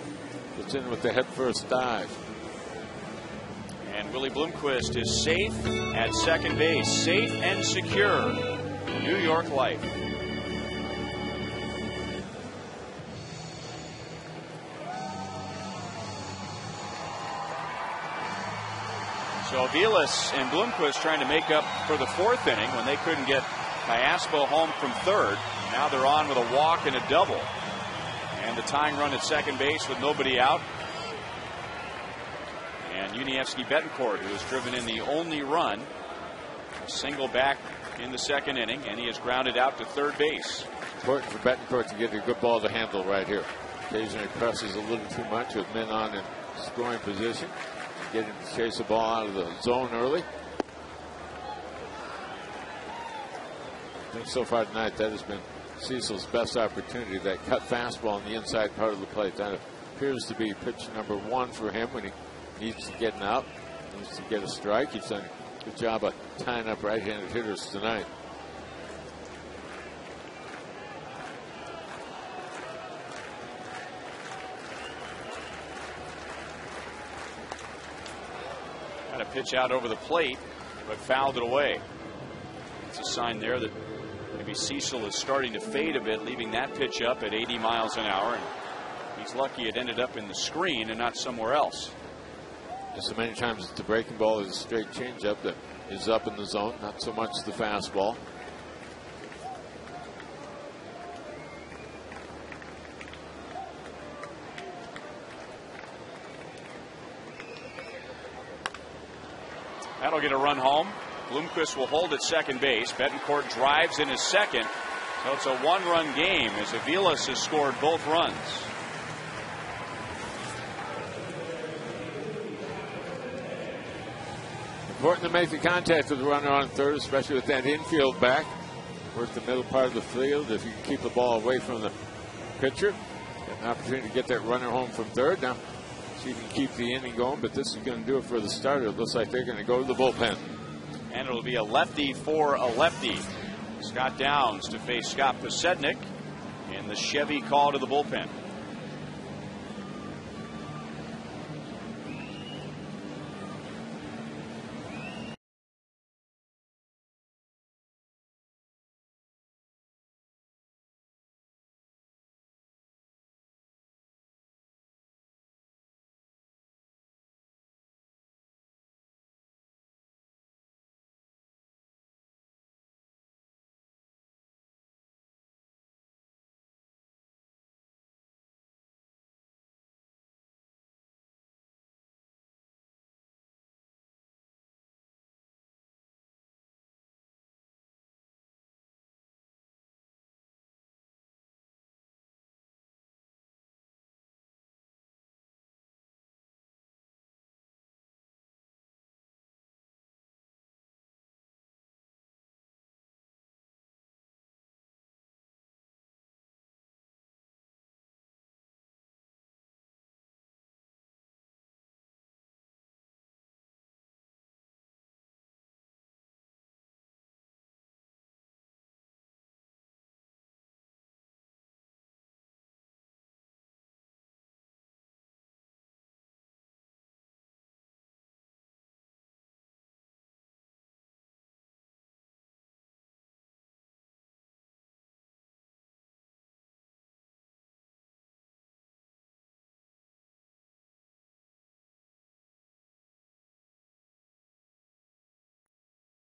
Gets in with the head first dive. And Willie Bloomquist is safe at second base. Safe and secure. New York Life. So Aviles and Bloomquist trying to make up for the 4th inning when they couldn't get Callaspo home from third. Now they're on with a walk and a double. And the tying run at second base with nobody out. And Yuniesky Betancourt, who has driven in the only run, a single back in the 2nd inning, and he is grounded out to third base. Important for Betancourt to get a good ball to handle right here. Occasionally presses a little too much with men on in scoring position. Get him to chase the ball out of the zone early. I think so far tonight that has been Cecil's best opportunity. That cut fastball on the inside part of the plate. That appears to be pitch number 1 for him when he needs to get an out. Needs to get a strike. He's done a good job of tying up right-handed hitters tonight. Got a pitch out over the plate, but fouled it away. It's a sign there that Maybe Cecil is starting to fade a bit, leaving that pitch up at 80 miles an hour. And he's lucky it ended up in the screen and not somewhere else. So many times the breaking ball is a straight changeup that is up in the zone, not so much the fastball. That'll get a run home. Bloomquist will hold at second base. Betancourt drives in his second. So it's a one-run game as Aviles has scored both runs. Important to make the contact with the runner on third, especially with that infield back. Work the middle part of the field. If you can keep the ball away from the pitcher, get an opportunity to get that runner home from third. Now, see if you can keep the inning going, but this is going to do it for the starter. It looks like they're going to go to the bullpen. And it'll be a lefty for a lefty. Scott Downs to face Scott Posednik in the Chevy call to the bullpen.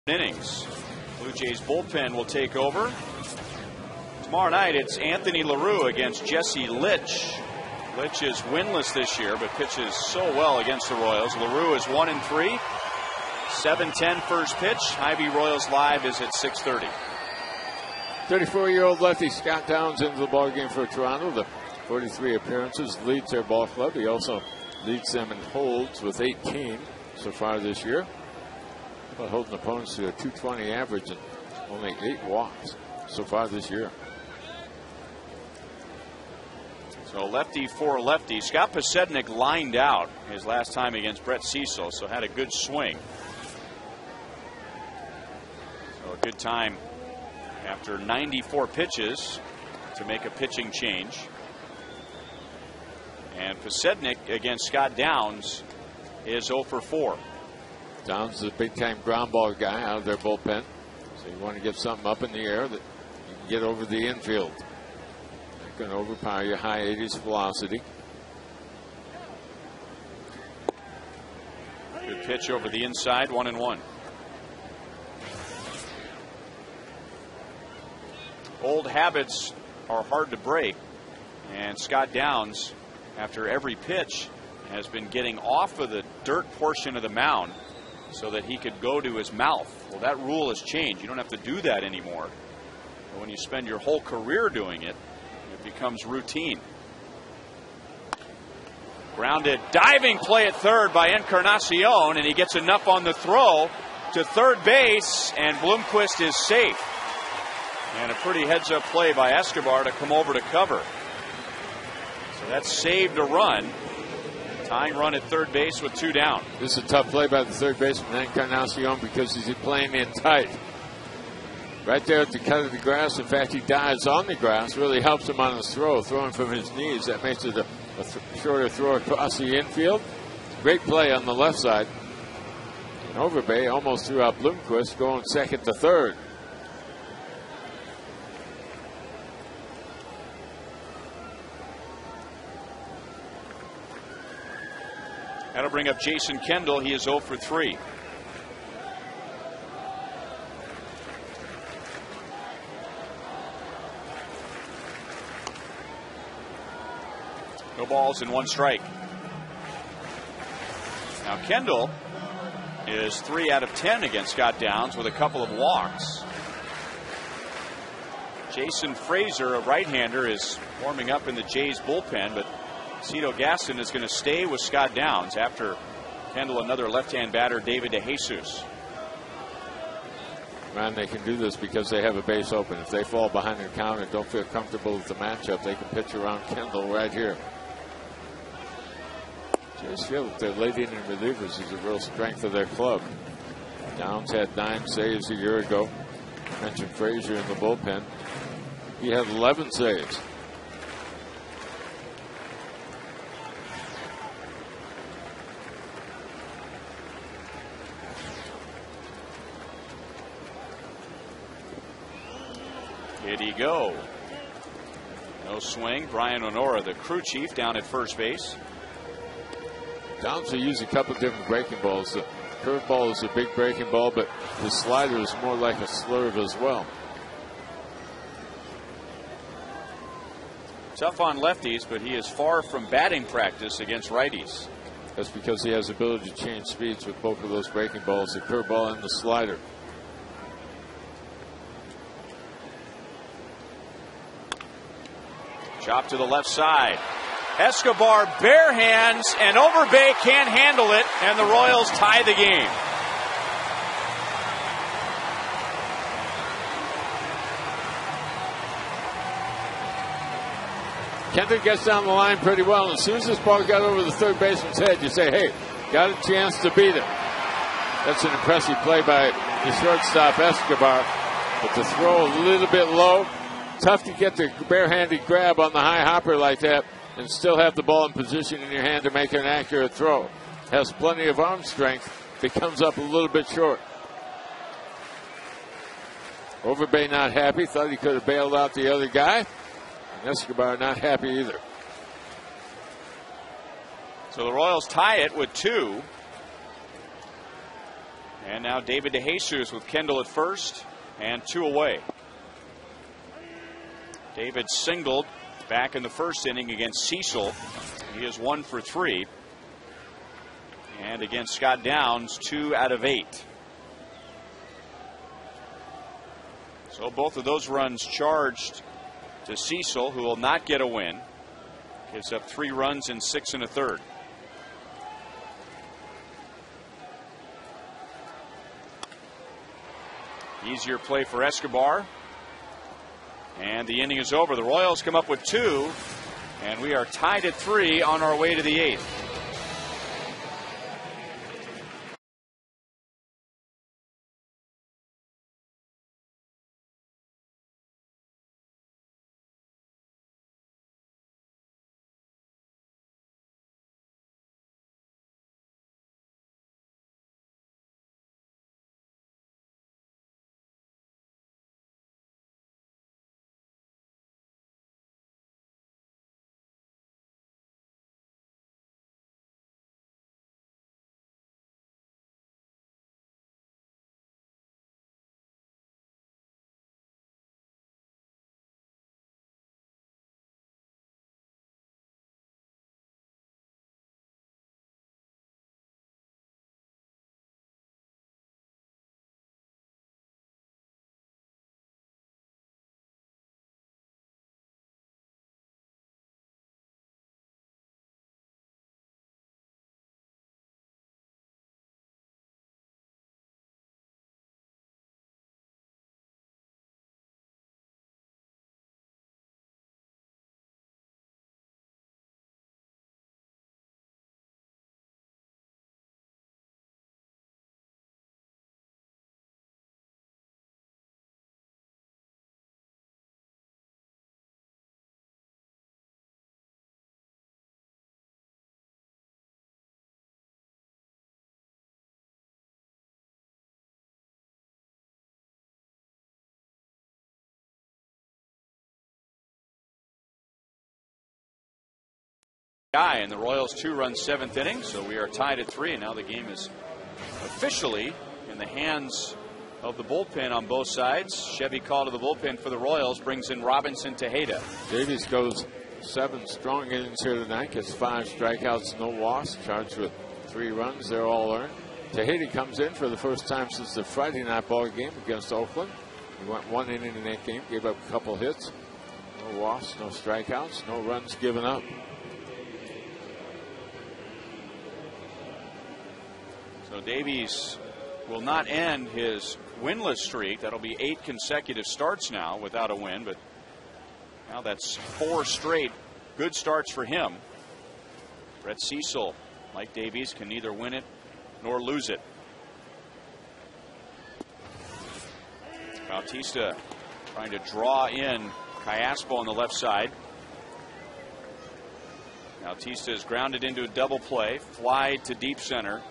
Innings. Blue Jays bullpen will take over. Tomorrow night it's Anthony LaRue against Jesse Litch. Litch is winless this year but pitches so well against the Royals. LaRue is 1-3. 7:10 first pitch. Ivy Royals Live is at 6:30. 34-year-old lefty Scott Downs into the ballgame for Toronto. The 43 appearances, leads their ball club. He also leads them in holds with 18 so far this year. But holding opponents to a .220 average and only 8 walks so far this year. So lefty for lefty. Scott Posednik lined out his last time against Brett Cecil, so had a good swing. So a good time after 94 pitches to make a pitching change. And Posednik against Scott Downs is 0 for 4. Downs is a big-time ground ball guy out of their bullpen. So you want to get something up in the air that you can get over the infield. Not going to overpower your high 80s velocity. Good pitch over the inside, 1-1. Old habits are hard to break. And Scott Downs, after every pitch, has been getting off of the dirt portion of the mound so that he could go to his mouth. Well, that rule has changed. You don't have to do that anymore. But when you spend your whole career doing it, it becomes routine. Grounded, diving play at third by Encarnacion, and he gets enough on the throw to third base, and Bloomquist is safe. And a pretty heads-up play by Escobar to come over to cover. So that saved a run. Tying run at third base with 2 down. This is a tough play by the third baseman, Encarnacion, because he's playing in tight. Right there at the cut of the grass. In fact, he dives on the grass. Really helps him on his throw, throwing from his knees. That makes it a shorter throw across the infield. Great play on the left side. And Overbay almost threw out Bloomquist, going second to third. That'll bring up Jason Kendall. He is 0 for 3. No balls and 1 strike. Now Kendall is 3 out of 10 against Scott Downs with a couple of walks. Jason Frazier, a right-hander, is warming up in the Jays bullpen, but Cito Gaston is going to stay with Scott Downs after Kendall, another left-hand batter, David DeJesus. Man, they can do this because they have a base open. If they fall behind the count and don't feel comfortable with the matchup, they can pitch around Kendall right here. Jays feel that their late inning relievers is a real strength of their club. Downs had 9 saves a year ago. I mentioned Frazier in the bullpen. He had 11 saves. Did he go? No swing. Brian Honora, the crew chief, down at first base. Downs will use a couple different breaking balls. The curveball is a big breaking ball, but the slider is more like a slurve as well. Tough on lefties, but he is far from batting practice against righties. That's because he has the ability to change speeds with both of those breaking balls, the curveball and the slider. Chop to the left side. Escobar bare hands, and Overbay can't handle it, and the Royals tie the game. Kendrick gets down the line pretty well, and as soon as this ball got over the third baseman's head, you say, hey, got a chance to beat him. That's an impressive play by the shortstop Escobar, but the throw a little bit low. Tough to get the barehanded grab on the high hopper like that and still have the ball in position in your hand to make an accurate throw. Has plenty of arm strength, but comes up a little bit short. Overbay not happy, thought he could have bailed out the other guy. And Escobar not happy either. So the Royals tie it with 2. And now David DeJesus with Kendall at first and 2 away. David singled back in the first inning against Cecil. He is 1 for 3. And against Scott Downs, 2 out of 8. So both of those runs charged to Cecil, who will not get a win. Gives up 3 runs in 6 1/3. Easier play for Escobar. And the inning is over. The Royals come up with 2, and we are tied at 3 on our way to the 8th. guy, and the Royals 2-run 7th inning, so we are tied at 3, and now the game is officially in the hands of the bullpen on both sides. Chevy call to the bullpen for the Royals, brings in Robinson Tejeda. Davies goes 7 strong innings here tonight, gets 5 strikeouts, no walks, charged with 3 runs. They're all earned. Tejeda comes in for the first time since the Friday night ball game against Oakland. He went 1 inning in that game, gave up a couple hits. No walks, no strikeouts, no runs given up. So Davies will not end his winless streak. That'll be 8 consecutive starts now without a win, but now that's 4 straight good starts for him. Brett Cecil, like Davies, can neither win it nor lose it. Bautista trying to draw in Callaspo on the left side. Bautista is grounded into a double play, flied to deep center,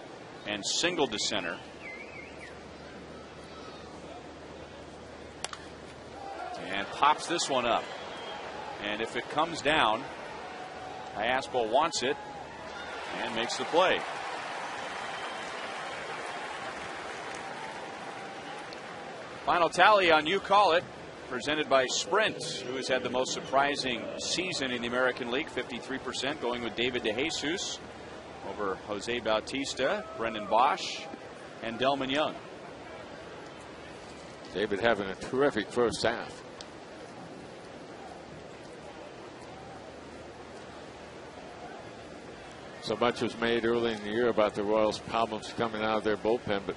and singled to center. And pops this one up. And if it comes down, Callaspo wants it and makes the play. Final tally on You Call It, presented by Sprint, who has had the most surprising season in the American League, 53%, going with David DeJesus over Jose Bautista, Brendan Bosch, and Delman Young. David having a terrific first half. So much was made early in the year about the Royals' problems coming out of their bullpen, but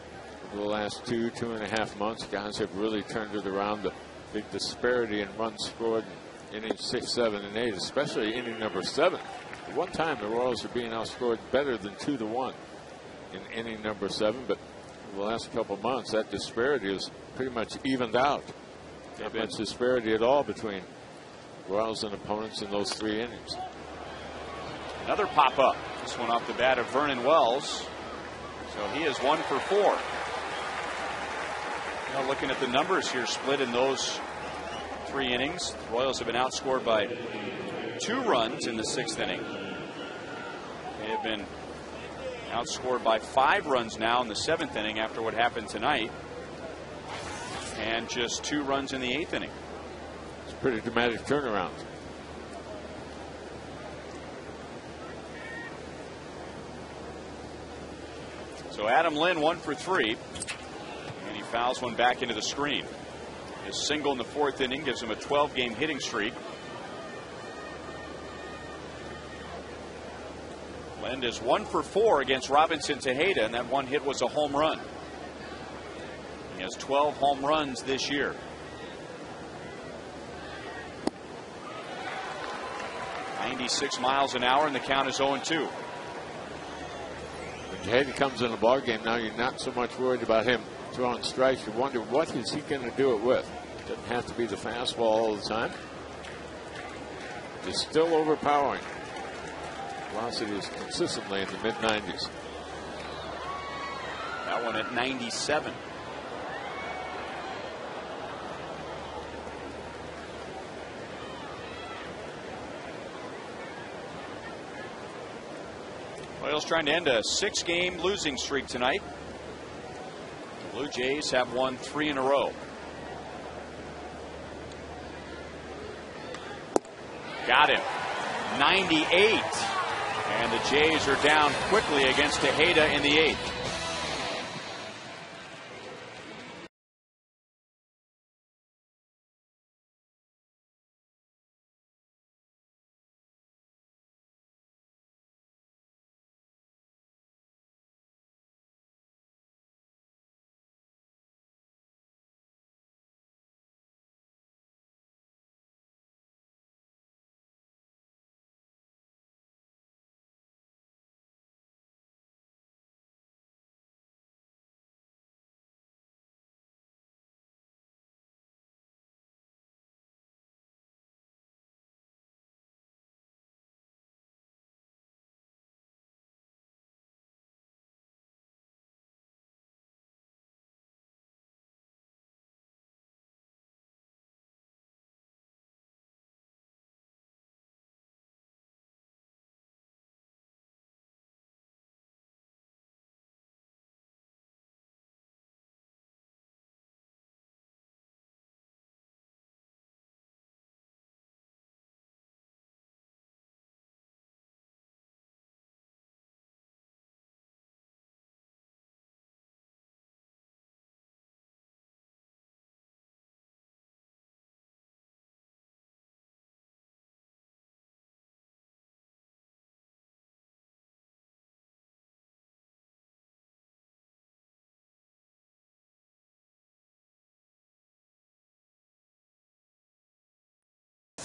over the last 2.5 months, guys have really turned it around. The big disparity in runs scored in innings 6, 7, and 8, especially inning number 7. At one time, the Royals were being outscored better than 2-1 in inning number 7, but over the last couple of months, that disparity is pretty much evened out. Not much disparity at all between Royals and opponents in those 3 innings. Another pop up. This one off the bat of Vernon Wells. So he is 1 for 4. Now looking at the numbers here, split in those 3 innings. The Royals have been outscored by 2 runs in the 6th inning. They have been outscored by 5 runs now in the 7th inning after what happened tonight. And just 2 runs in the 8th inning. It's a pretty dramatic turnaround. So Adam Lynn 1 for 3. And he fouls one back into the screen. His single in the 4th inning gives him a 12-game hitting streak. Lind is 1 for 4 against Robinson Tejeda, and that one hit was a home run. He has 12 home runs this year. .96 miles an hour, and the count is 0-2. When Tejeda comes in the ball game now, you're not so much worried about him throwing strikes. You wonder what is he going to do it with. It doesn't have to be the fastball all the time. It's still overpowering. Velocity is consistently in the mid-90s. That one at 97. Royals trying to end a 6-game losing streak tonight. The Blue Jays have won 3 in a row. Got him. 98. And the Jays are down quickly against Tejeda in the 8th.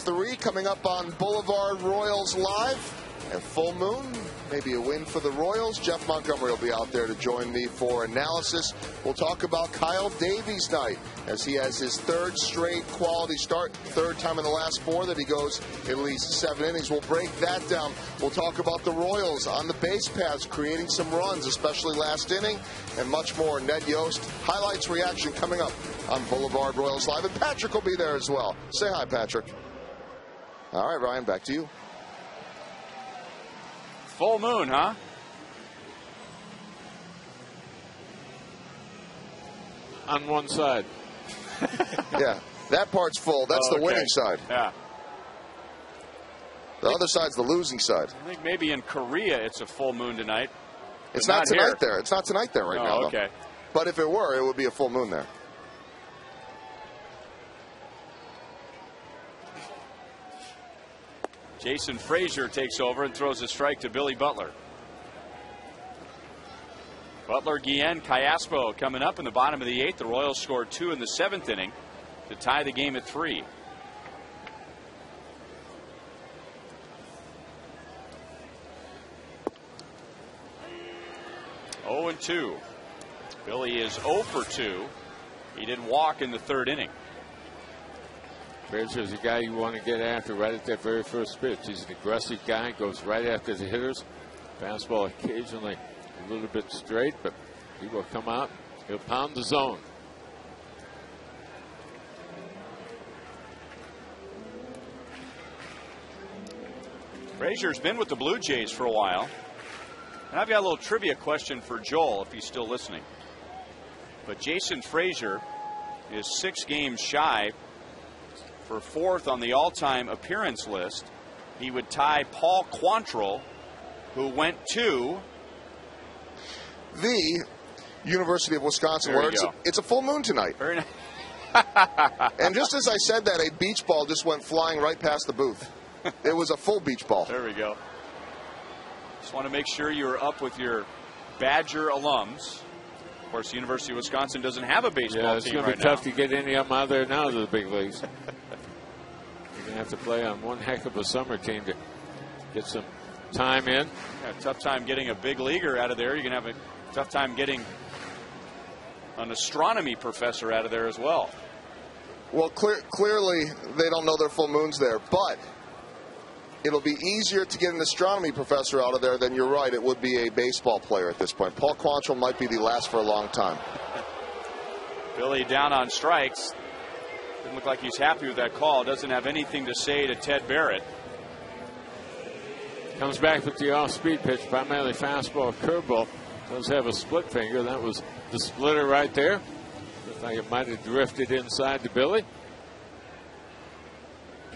3 coming up on Boulevard Royals Live. And full moon, maybe a win for the Royals. Jeff Montgomery will be out there to join me for analysis. We'll talk about Kyle Davies' night as he has his 3rd straight quality start, 3rd time in the last 4 that he goes at least 7 innings. We'll break that down. We'll talk about the Royals on the base paths, creating some runs, especially last inning, and much more. Ned Yost, highlights reaction coming up on Boulevard Royals Live. And Patrick will be there as well. Say hi, Patrick. All right, Ryan, back to you. Full moon, huh? On one side. Yeah, that part's full. That's the winning side. Yeah. The other side's the losing side. I think maybe in Korea it's a full moon tonight. It's not tonight here. there. It's not tonight there right now. Okay. Though. But if it were, it would be a full moon there. Jason Frazier takes over and throws a strike to Billy Butler. Butler, Guillen, Callaspo coming up in the bottom of the 8th. The Royals scored 2 in the 7th inning to tie the game at 3. Oh and 2. Billy is 0 for 2. He did walk in the 3rd inning. Frazier's a guy you want to get after right at that very first pitch. He's an aggressive guy, goes right after the hitters. Fastball occasionally a little bit straight, but he will come out. He'll pound the zone. Frazier's been with the Blue Jays for a while. And I've got a little trivia question for Joel if he's still listening. But Jason Frazier is 6 games shy for 4th on the all-time appearance list. He would tie Paul Quantrill, who went to the University of Wisconsin, where it's a full moon tonight. Very nice. And just as I said that, a beach ball just went flying right past the booth. It was a full beach ball. There we go. Just want to make sure you're up with your Badger alums. Of course, the University of Wisconsin doesn't have a baseball team. It's going to be tough to get any of them out there now to the big leagues. You're going to have to play on one heck of a summer team to get some time in. Yeah, tough time getting a big leaguer out of there. You're going to have a tough time getting an astronomy professor out of there as well. Well, clearly they don't know their full moons there, but it'll be easier to get an astronomy professor out of there than, you're right, it would be a baseball player at this point. Paul Quantrill might be the last for a long time. Billy down on strikes. Doesn't look like he's happy with that call. Doesn't have anything to say to Ted Barrett. Comes back with the off-speed pitch, primarily fastball, curveball. Does have a split finger. That was the splitter right there. Looked like it might have drifted inside to Billy.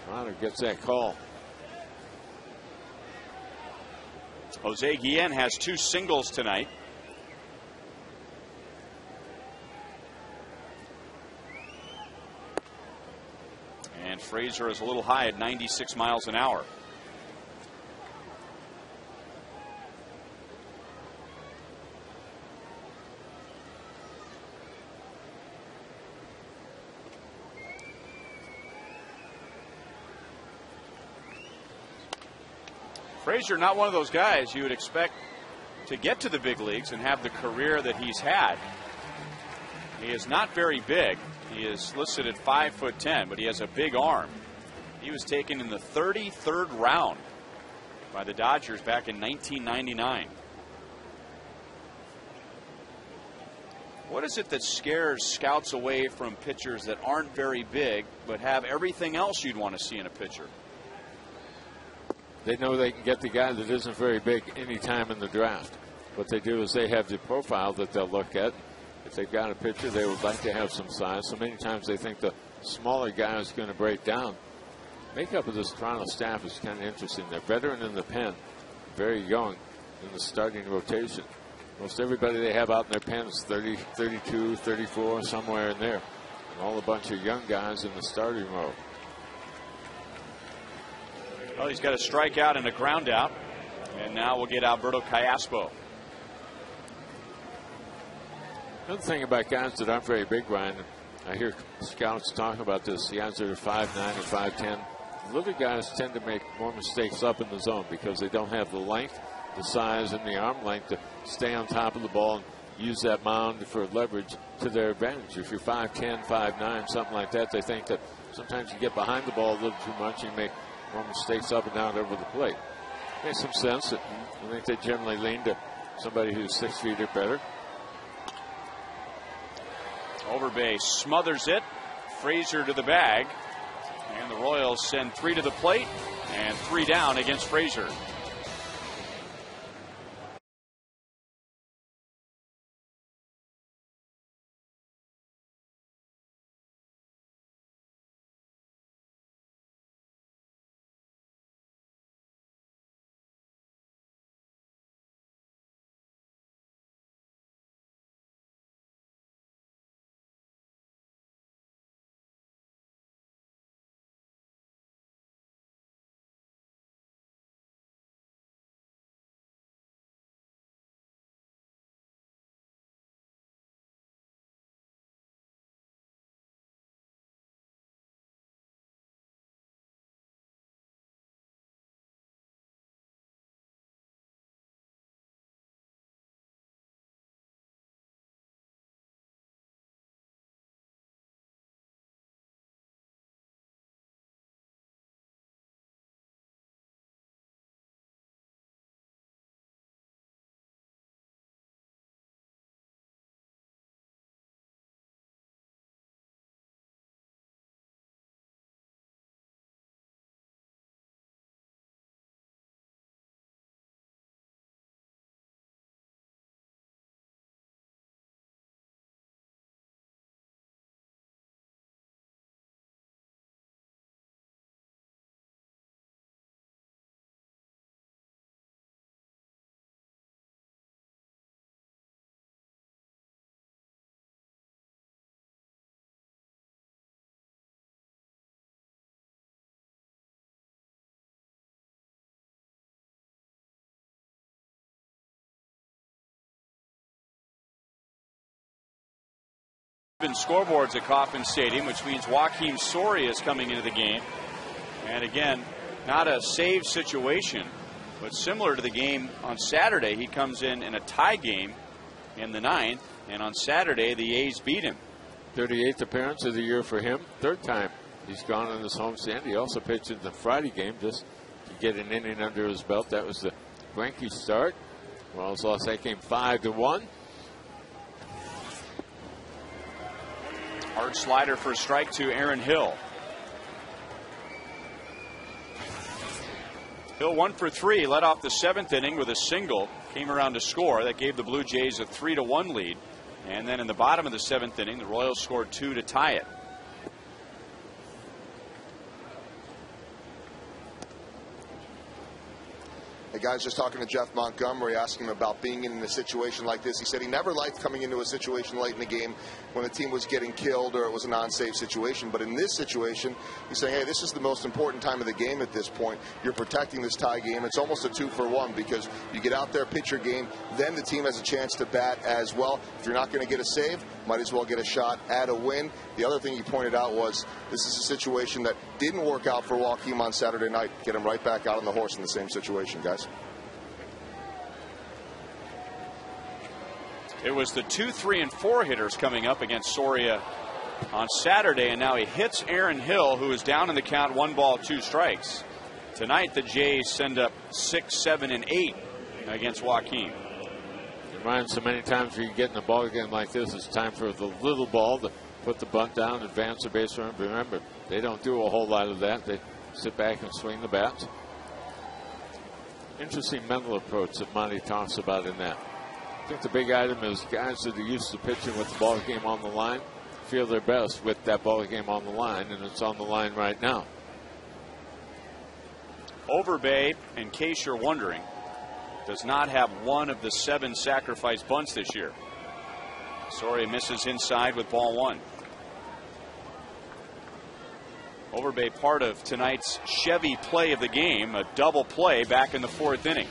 Connor gets that call. Jose Guillen has 2 singles tonight. And Frazier is a little high at 96 miles an hour. Frazier, not one of those guys you would expect to get to the big leagues and have the career that he's had. He is not very big. He is listed at 5'10", but he has a big arm. He was taken in the 33rd round by the Dodgers back in 1999. What is it that scares scouts away from pitchers that aren't very big but have everything else you'd want to see in a pitcher? They know they can get the guy that isn't very big any time in the draft. What they do is they have the profile that they'll look at. If they've got a pitcher, they would like to have some size. So many times they think the smaller guy is going to break down. Makeup of this Toronto staff is kind of interesting. They're veteran in the pen, very young in the starting rotation. Most everybody they have out in their pen is 30, 32, 34, somewhere in there. And all a bunch of young guys in the starting row. Well, he's got a strikeout and a ground out. And now we'll get Alberto Callaspo. Another thing about guys that aren't very big, Ryan, I hear scouts talk about this. The guys that are 5'9" and 5'10", little guys tend to make more mistakes up in the zone because they don't have the length, the size, and the arm length to stay on top of the ball and use that mound for leverage to their advantage. If you're 5'10", 5'9", something like that, they think that sometimes you get behind the ball a little too much and you make more mistakes up and down over the plate. Makes some sense. I think they generally lean to somebody who's 6 feet or better. Overbay smothers it. Frazier to the bag. And the Royals send 3 to the plate and 3 down against Frazier. Scoreboards at Kauffman Stadium, which means Joakim Soria is coming into the game. And again, not a save situation, but similar to the game on Saturday. He comes in a tie game in the 9th, and on Saturday the A's beat him. 38th appearance of the year for him. 3rd time he's gone on this homestand. He also pitched in the Friday game just to get an inning under his belt. That was the Greinke start. Royals lost that game 5-1. Hard slider for a strike to Aaron Hill. Hill 1 for 3, led off the 7th inning with a single. Came around to score. That gave the Blue Jays a 3-1 lead. And then in the bottom of the 7th inning, the Royals scored 2 to tie it. Hey guys, just talking to Jeff Montgomery, asking him about being in a situation like this. He said he never liked coming into a situation late in the game when the team was getting killed or it was a non-save situation. But in this situation, he's saying, hey, this is the most important time of the game at this point. You're protecting this tie game. It's almost a 2-for-1 because you get out there, pitch your game, then the team has a chance to bat as well. If you're not going to get a save, might as well get a shot at a win. The other thing he pointed out was this is a situation that didn't work out for Joakim on Saturday night. Get him right back out on the horse in the same situation, guys. It was the 2, 3, and 4 hitters coming up against Soria on Saturday, and now he hits Aaron Hill, who is down in the count, 1 ball, 2 strikes. Tonight, the Jays send up 6, 7, and 8 against Joakim. It reminds so many times when you get in a ball game like this, it's time for the little ball to put the bunt down, advance the base runner. Remember, they don't do a whole lot of that. They sit back and swing the bats. Interesting mental approach that Monty talks about in that. I think the big item is guys that are used to pitching with the ball game on the line feel their best with that ball game on the line, and it's on the line right now. Overbay, in case you're wondering, does not have one of the 7 sacrifice bunts this year. Soria misses inside with ball 1. Overbay part of tonight's Chevy play of the game, a double play back in the 4th inning.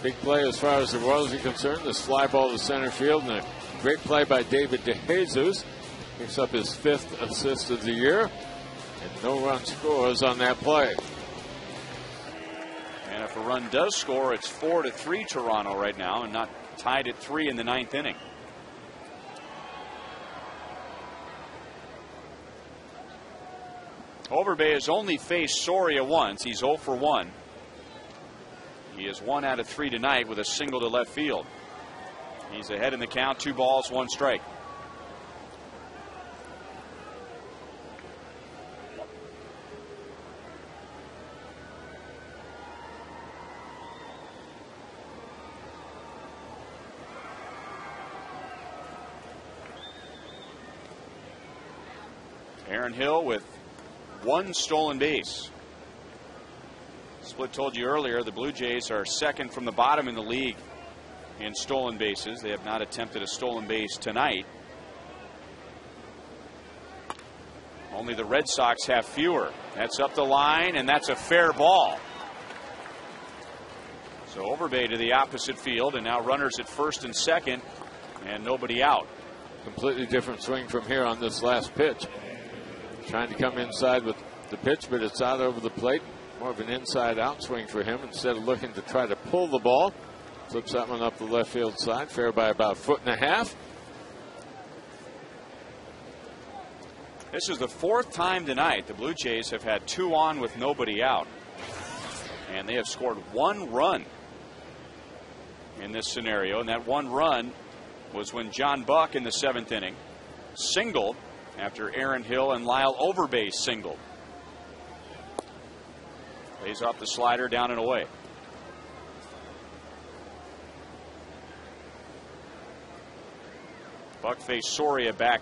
Big play as far as the Royals are concerned. This fly ball to center field, and a great play by David DeJesus. Picks up his 5th assist of the year. And no run scores on that play. And if a run does score, it's 4-3 Toronto right now, and not tied at 3 in the 9th inning. Overbay has only faced Soria once. He's 0 for 1. He is 1 out of 3 tonight with a single to left field. He's ahead in the count, 2 balls, 1 strike. Aaron Hill with 1 stolen base. Split told you earlier the Blue Jays are second from the bottom in the league in stolen bases. They have not attempted a stolen base tonight. Only the Red Sox have fewer. That's up the line, and that's a fair ball. So Overbay to the opposite field, and now runners at first and second, and nobody out. Completely different swing from here on this last pitch. Trying to come inside with the pitch, but it's out over the plate. More of an inside out swing for him instead of looking to try to pull the ball. Flips that one up the left field side, fair by about 1.5 feet. This is the 4th time tonight the Blue Jays have had 2 on with nobody out. And they have scored 1 run in this scenario. And that 1 run was when John Buck in the 7th inning singled after Aaron Hill and Lyle Overbay singled. Lays off the slider down and away. Buck faced Soria back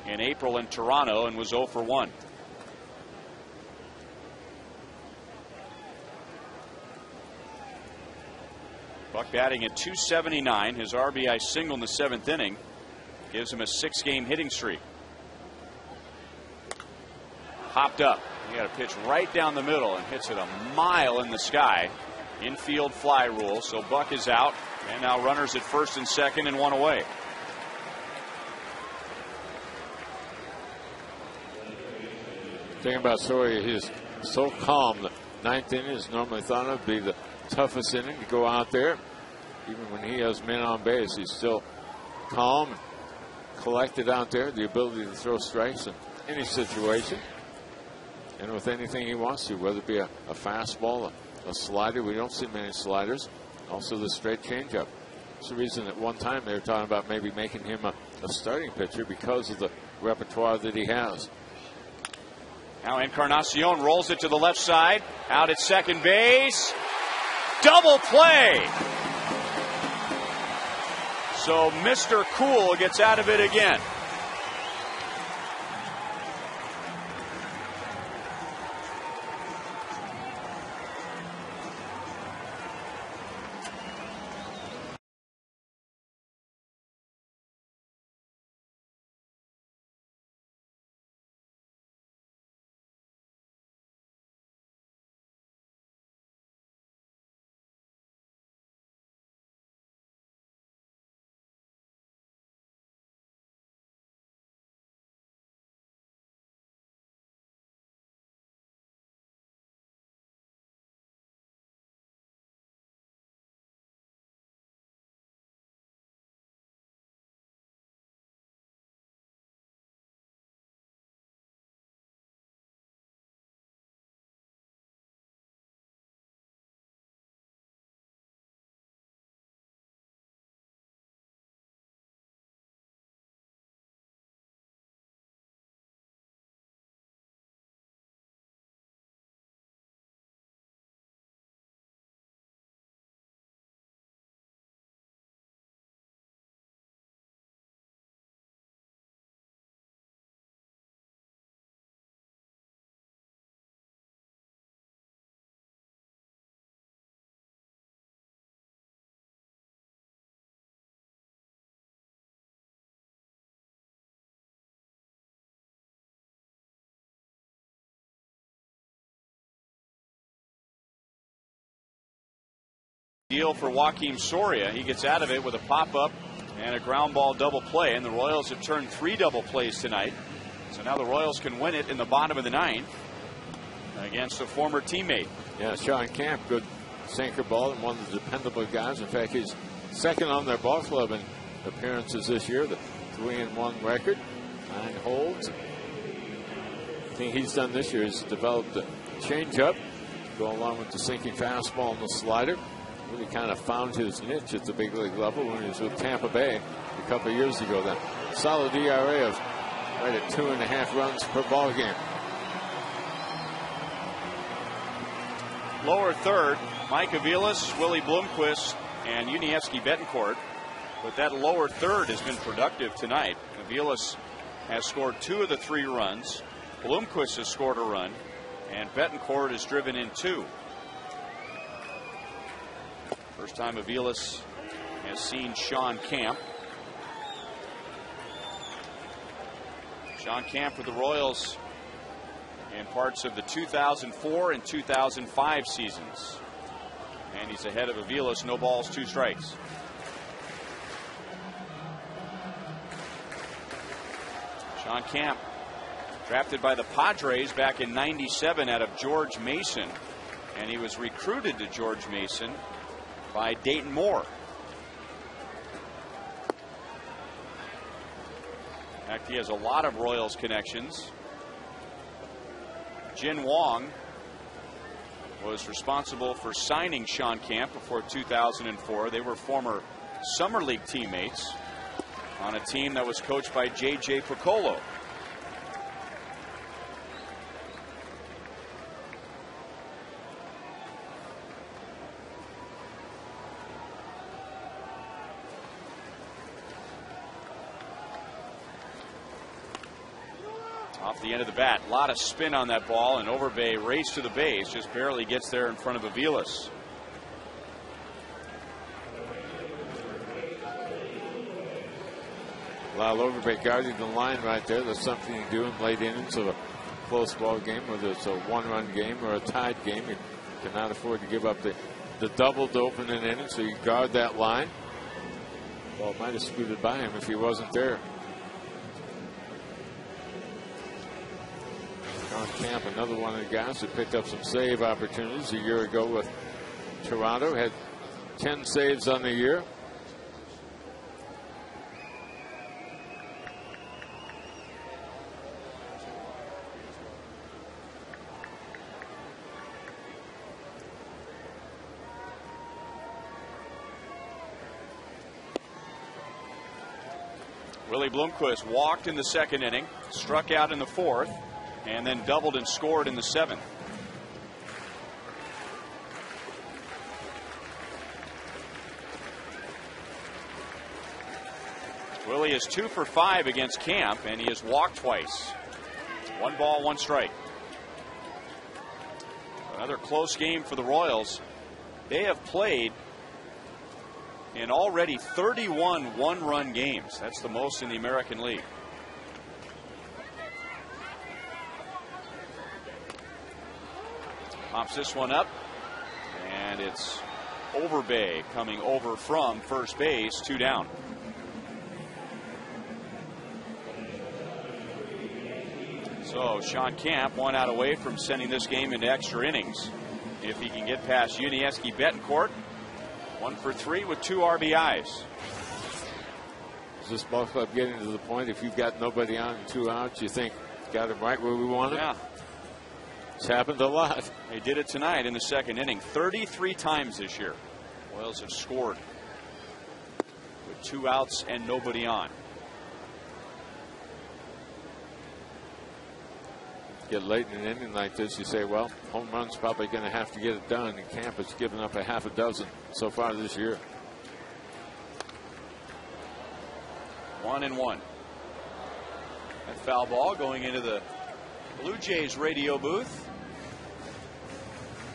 in April in Toronto and was 0 for 1. Buck batting at .279. His RBI single in the 7th inning gives him a 6-game hitting streak. Hopped up. He got a pitch right down the middle and hits it a mile in the sky. Infield fly rule. So Buck is out, and now runners at first and second and 1 away. Thing about Soria, he's so calm. The 9th inning is normally thought of to be the toughest inning to go out there. Even when he has men on base, he's still calm and collected out there. The ability to throw strikes in any situation and with anything he wants to, whether it be a fastball, a slider. We don't see many sliders. Also the straight changeup. It's the reason at one time they were talking about maybe making him a starting pitcher because of the repertoire that he has. Now Encarnacion rolls it to the left side. Out at second base. Double play. So Mr. Cool gets out of it again. Deal for Joakim Soria. He gets out of it with a pop-up and a ground ball double play. And the Royals have turned 3 double plays tonight. So now the Royals can win it in the bottom of the ninth against a former teammate. Yeah, Sean Camp, good sinker ball and one of the dependable guys. In fact, he's second on their ball club in appearances this year. The 3-1 record, 9 holds. The thing he's done this year is developed a changeup to go along with the sinking fastball and the slider. Really kind of found his niche at the big league level when he was with Tampa Bay a couple of years ago. That solid ERA of right at 2.5 runs per ball game. Lower third, Mike Aviles, Willie Bloomquist, and Yuniesky Betancourt. But that lower third has been productive tonight. Aviles has scored 2 of the 3 runs. Bloomquist has scored a run, and Betancourt has driven in 2. First time Aviles has seen Sean Camp. Sean Camp for the Royals in parts of the 2004 and 2005 seasons. And he's ahead of Aviles, no balls, 2 strikes. Sean Camp, drafted by the Padres back in '97 out of George Mason. And he was recruited to George Mason by Dayton Moore. In fact, he has a lot of Royals connections. Jin Wong was responsible for signing Sean Camp before 2004. They were former Summer League teammates on a team that was coached by J.J. Piccolo. Off the end of the bat, a lot of spin on that ball, and Overbay race to the base, just barely gets there in front of Aviles. Lyle Overbay guarding the line right there. That's something you do in late innings of a close ball game, whether it's a 1-run game or a tied game. You cannot afford to give up the double to open an inning, so you guard that line. Well, it might have scooted by him if he wasn't there. Sean Camp, another one of the guys that picked up some save opportunities a year ago with Toronto. Had 10 saves on the year. Willie Bloomquist walked in the second inning, struck out in the fourth, and then doubled and scored in the seventh. Willie is 2 for 5 against Camp, and he has walked twice. 1 ball, 1 strike. Another close game for the Royals. They have played in already 31 one-run games. That's the most in the American League. Pops this one up, and it's Overbay coming over from first base, 2 down. So Sean Camp 1 out away from sending this game into extra innings. If he can get past Yuniesky Betancourt, 1 for 3 with 2 RBIs. Is this ball club getting to the point, if you've got nobody on and 2 outs, you think got him right where we want him? Yeah. It's happened a lot. They did it tonight in the second inning. 33 times this year. Royals have scored with 2 outs and nobody on. Get late in an inning like this, you say, well, home run's probably going to have to get it done. And Camp has given up a half a dozen so far this year. 1-1. That foul ball going into the Blue Jays radio booth.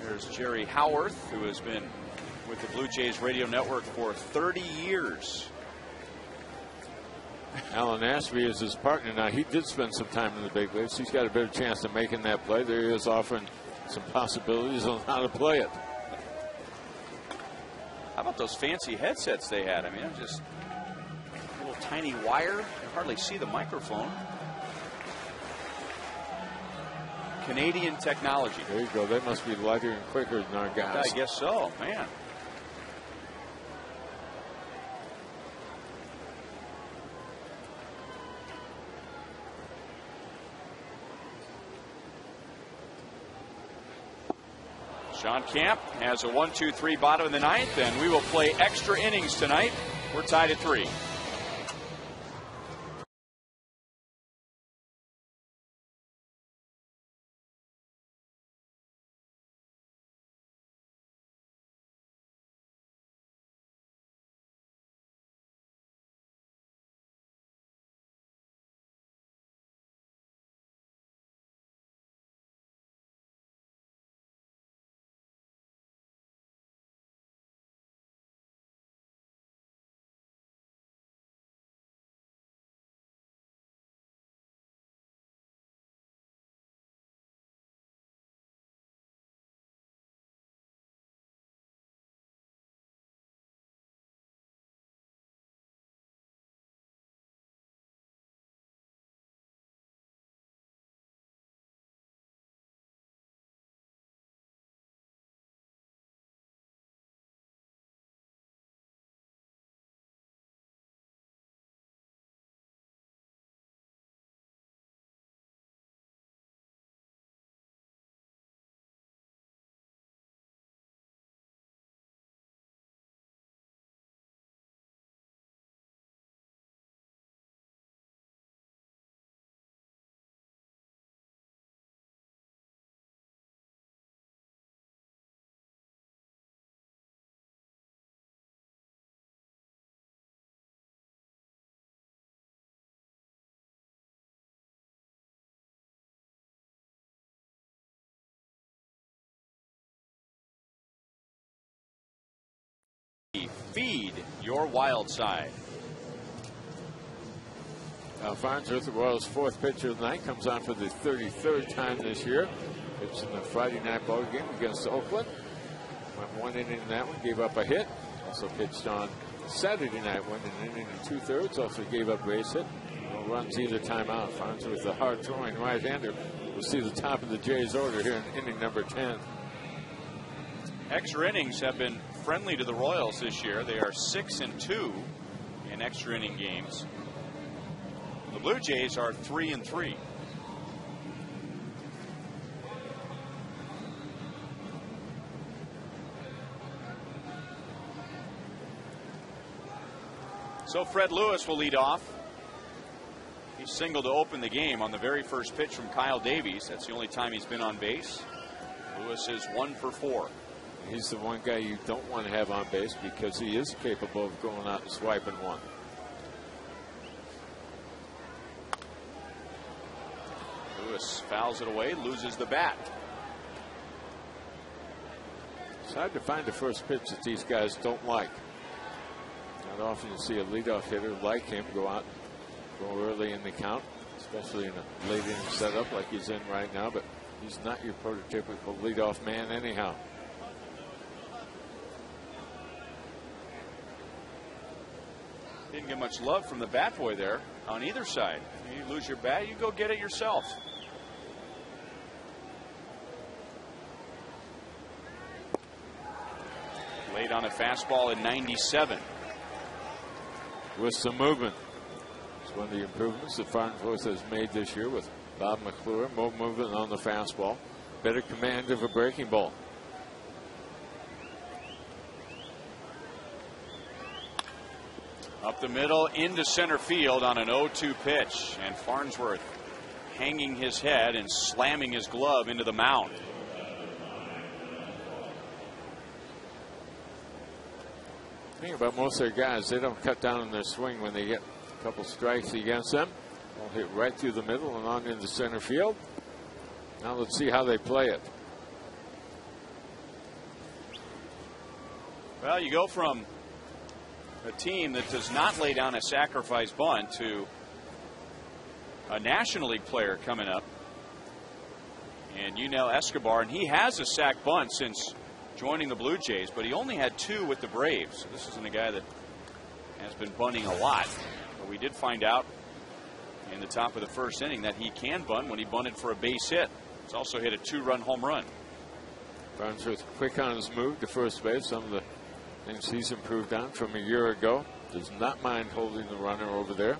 There's Jerry Howarth, who has been with the Blue Jays radio network for 30 years. Alan Ashby is his partner. Now, he did spend some time in the big leagues. He's got a better chance of making that play. There he is offering some possibilities on how to play it. How about those fancy headsets they had? I mean, just a little tiny wire. You can hardly see the microphone. Canadian technology. There you go. They must be lighter and quicker than our guys. I guess so, man. Sean Camp has a 1-2-3 bottom of the ninth, and we will play extra innings tonight. We're tied at 3. Feed your wild side. Farnsworth, the Royals' 4th pitcher of the night, comes on for the 33rd time this year. Pitched in the Friday night ball game against Oakland. Went 1 inning in that one, gave up a hit. Also pitched on Saturday night, went an inning and 2/3. Also gave up a base hit. No runs either time out. Farnsworth, the hard-throwing right-hander. We'll see the top of the Jays' order here in inning number 10. Extra innings have been friendly to the Royals this year. They are 6-2 in extra inning games. The Blue Jays are 3-3. So Fred Lewis will lead off. He singled to open the game on the very first pitch from Kyle Davies. That's the only time he's been on base. Lewis is 1 for 4. He's the one guy you don't want to have on base because he is capable of going out and swiping one. Lewis fouls it away, loses the bat. It's hard to find the first pitch that these guys don't like. Not often you see a leadoff hitter like him go out, go early in the count, especially in a late inning setup like he's in right now, but he's not your prototypical leadoff man anyhow. Didn't get much love from the bat boy there on either side. You lose your bat, you go get it yourself. Late on a fastball at 97. With some movement. It's one of the improvements that Farnsworth has made this year with Bob McClure. More movement on the fastball. Better command of a breaking ball. Up the middle into center field on an 0-2 pitch. And Farnsworth hanging his head and slamming his glove into the mound. The thing about most of their guys, they don't cut down on their swing when they get a couple strikes against them. They'll hit right through the middle and on into center field. Now let's see how they play it. Well, you go from a team that does not lay down a sacrifice bunt to a National League player coming up. And Yunel Escobar, and he has a sac bunt since joining the Blue Jays, but he only had 2 with the Braves. So this isn't a guy that has been bunting a lot. But we did find out in the top of the first inning that he can bunt when he bunted for a base hit. He's also hit a 2-run home run. Farnsworth quick on his move to first base. Some of the things he's improved on from a year ago. Does not mind holding the runner over there.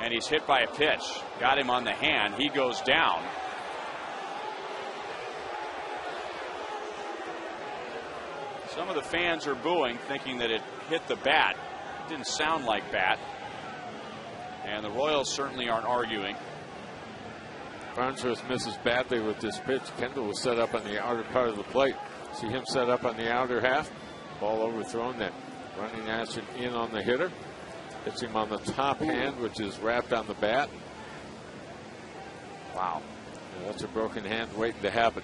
And he's hit by a pitch. Got him on the hand. He goes down. Some of the fans are booing, thinking that it hit the bat. It didn't sound like bat. And the Royals certainly aren't arguing. Farnsworth misses badly with this pitch. Kendall was set up on the outer part of the plate. See him set up on the outer half. Ball overthrown. That running action in on the hitter. Hits him on the top hand, which is wrapped on the bat. Wow. Yeah, that's a broken hand waiting to happen.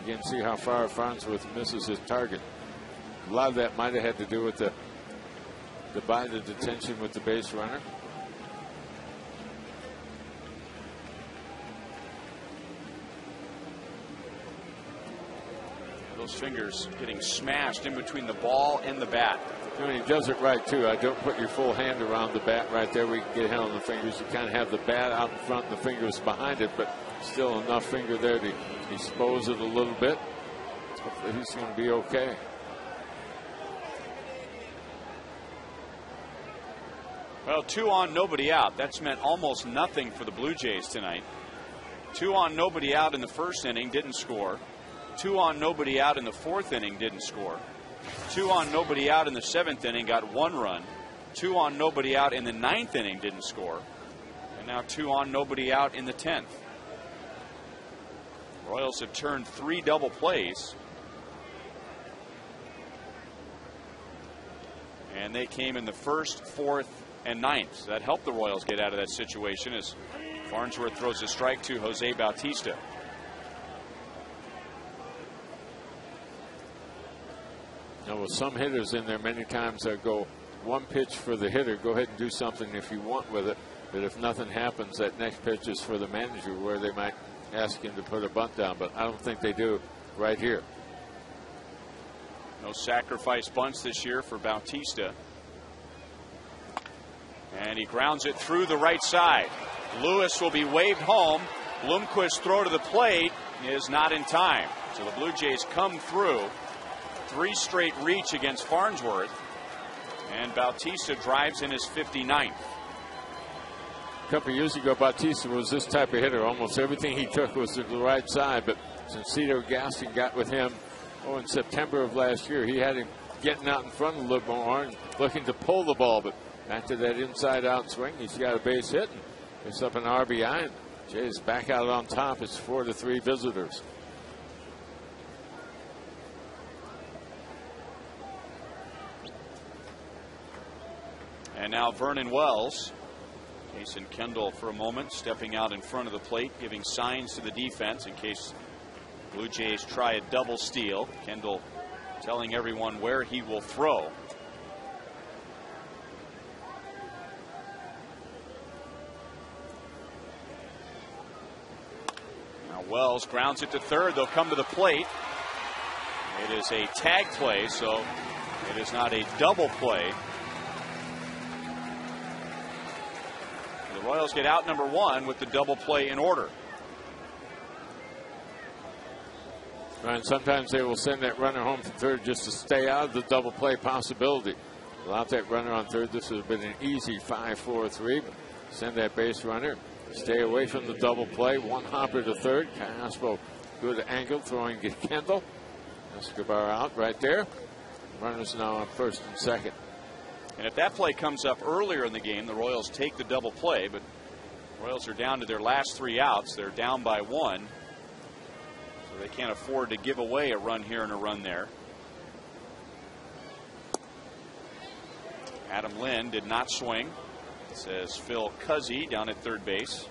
Again, see how far Farnsworth misses his target. A lot of that might have had to do with the divided attention with the base runner. Those fingers getting smashed in between the ball and the bat. I mean, he does it right too. I don't put your full hand around the bat right there. We can get hit on the fingers. You kind of have the bat out in front and the fingers behind it, but still enough finger there to expose it a little bit. Hopefully he's going to be okay. Well, 2 on, nobody out. That's meant almost nothing for the Blue Jays tonight. 2 on, nobody out in the first inning, didn't score. 2 on, nobody out in the 4th inning, didn't score. 2 on, nobody out in the 7th inning, got 1 run. 2 on, nobody out in the 9th inning, didn't score. And now 2 on, nobody out in the 10th. Royals have turned 3 double plays. And they came in the 1st, 4th, and 9th. So that helped the Royals get out of that situation as Farnsworth throws a strike to Jose Bautista. Now, with some hitters in there, many times they go one pitch for the hitter. Go ahead and do something if you want with it. But if nothing happens, that next pitch is for the manager, where they might ask him to put a bunt down. But I don't think they do right here. No sacrifice bunts this year for Bautista. And he grounds it through the right side. Lewis will be waved home. Blomquist's throw to the plate is not in time. So the Blue Jays come through. 3 straight reach against Farnsworth. And Bautista drives in his 59th. A couple of years ago, Bautista was this type of hitter. Almost everything he took was to the right side. But since Cito Gaston got with him in September of last year, he had him getting out in front a little more and looking to pull the ball. But after that inside out swing, he's got a base hit and picks up an RBI. And Jays back out on top. It's 4-3 visitors. And now Vernon Wells. Jason Kendall for a moment stepping out in front of the plate, giving signs to the defense in case Blue Jays try a double steal. Kendall telling everyone where he will throw. Now Wells grounds it to third. They'll come to the plate. It is a tag play, so it is not a double play. The Royals get out number 1 with the double play in order. And sometimes they will send that runner home from third just to stay out of the double play possibility. Without that runner on third, this would have been an easy 5-4-3. But send that base runner, stay away from the double play. 1 hopper to third. Caspo, good angle, throwing to Kendall. Escobar out right there. Runners now on first and second. And if that play comes up earlier in the game, the Royals take the double play. But the Royals are down to their last 3 outs. They're down by 1. So they can't afford to give away a run here and a run there. Adam Lynn did not swing, says Phil Cuzzy down at third base.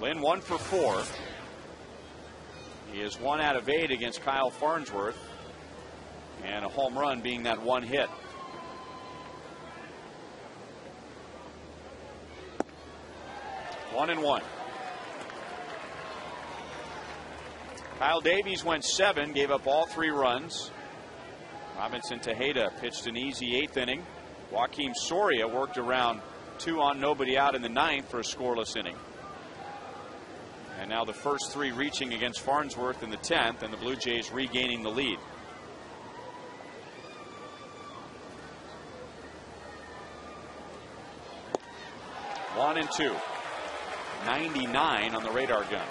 Lynn 1 for 4. He is 1 out of 8 against Kyle Farnsworth. And a home run being that 1 hit. 1-1. Kyle Davies went 7, gave up all 3 runs. Robinson Tejeda pitched an easy 8th inning. Joaquim Soria worked around 2 on, nobody out in the 9th for a scoreless inning. And now the first 3 reaching against Farnsworth in the 10th, and the Blue Jays regaining the lead. One and 2. 99 on the radar gun.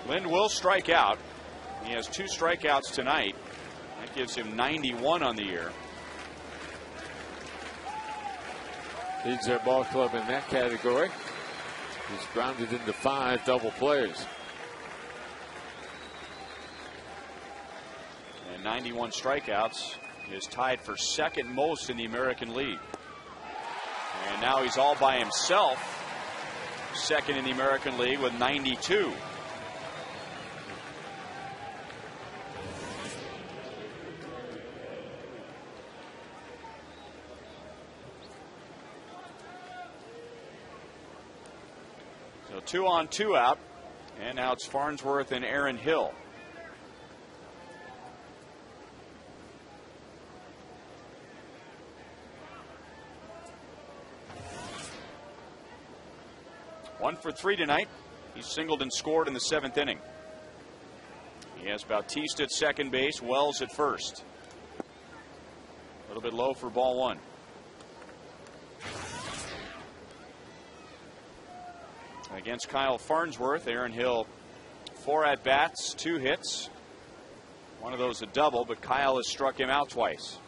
Lind will strike out. He has 2 strikeouts tonight. That gives him 91 on the year. Leads their ball club in that category. He's grounded into 5 double plays. And 91 strikeouts is tied for 2nd most in the American League. And now he's all by himself, 2nd in the American League with 92. So 2 on, 2 out, and now it's Farnsworth and Aaron Hill. One for 3 tonight. He singled and scored in the 7th inning. He has Bautista at second base, Wells at first. A little bit low for ball 1. Against Kyle Farnsworth, Aaron Hill 4 at-bats, 2 hits. One of those a double, but Kyle has struck him out twice.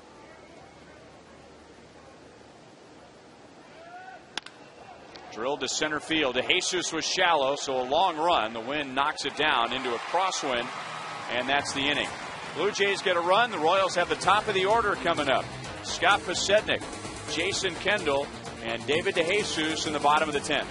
Drilled to center field. DeJesus was shallow, so a long run. The wind knocks it down into a crosswind, and that's the inning. Blue Jays get a run. The Royals have the top of the order coming up. Scott Posednik, Jason Kendall, and David DeJesus in the bottom of the 10th.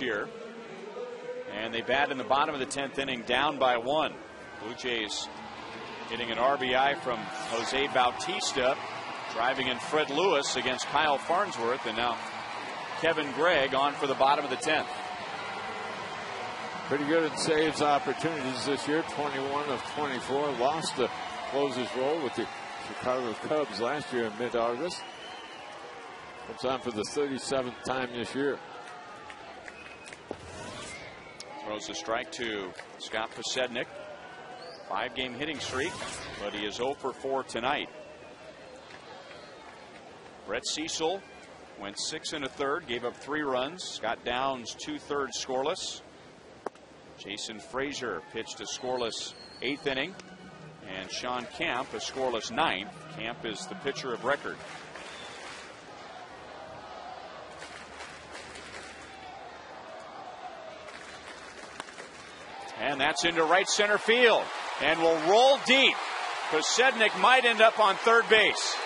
Year, and they bat in the bottom of the 10th inning, down by 1. Blue Jays getting an RBI from Jose Bautista, driving in Fred Lewis against Kyle Farnsworth, and now Kevin Gregg on for the bottom of the 10th. Pretty good at saves opportunities this year. 21 of 24. Lost the closer's role with the Chicago Cubs last year in mid-August. Comes on for the 37th time this year. Throws a strike to Scott Posednik. 5-game hitting streak, but he is 0 for 4 tonight. Brett Cecil went 6 1/3, gave up 3 runs. Scott Downs 2/3 scoreless. Jason Frazier pitched a scoreless 8th inning, and Sean Camp a scoreless 9th. Camp is the pitcher of record. And that's into right center field. And will roll deep. Posednik might end up on third base.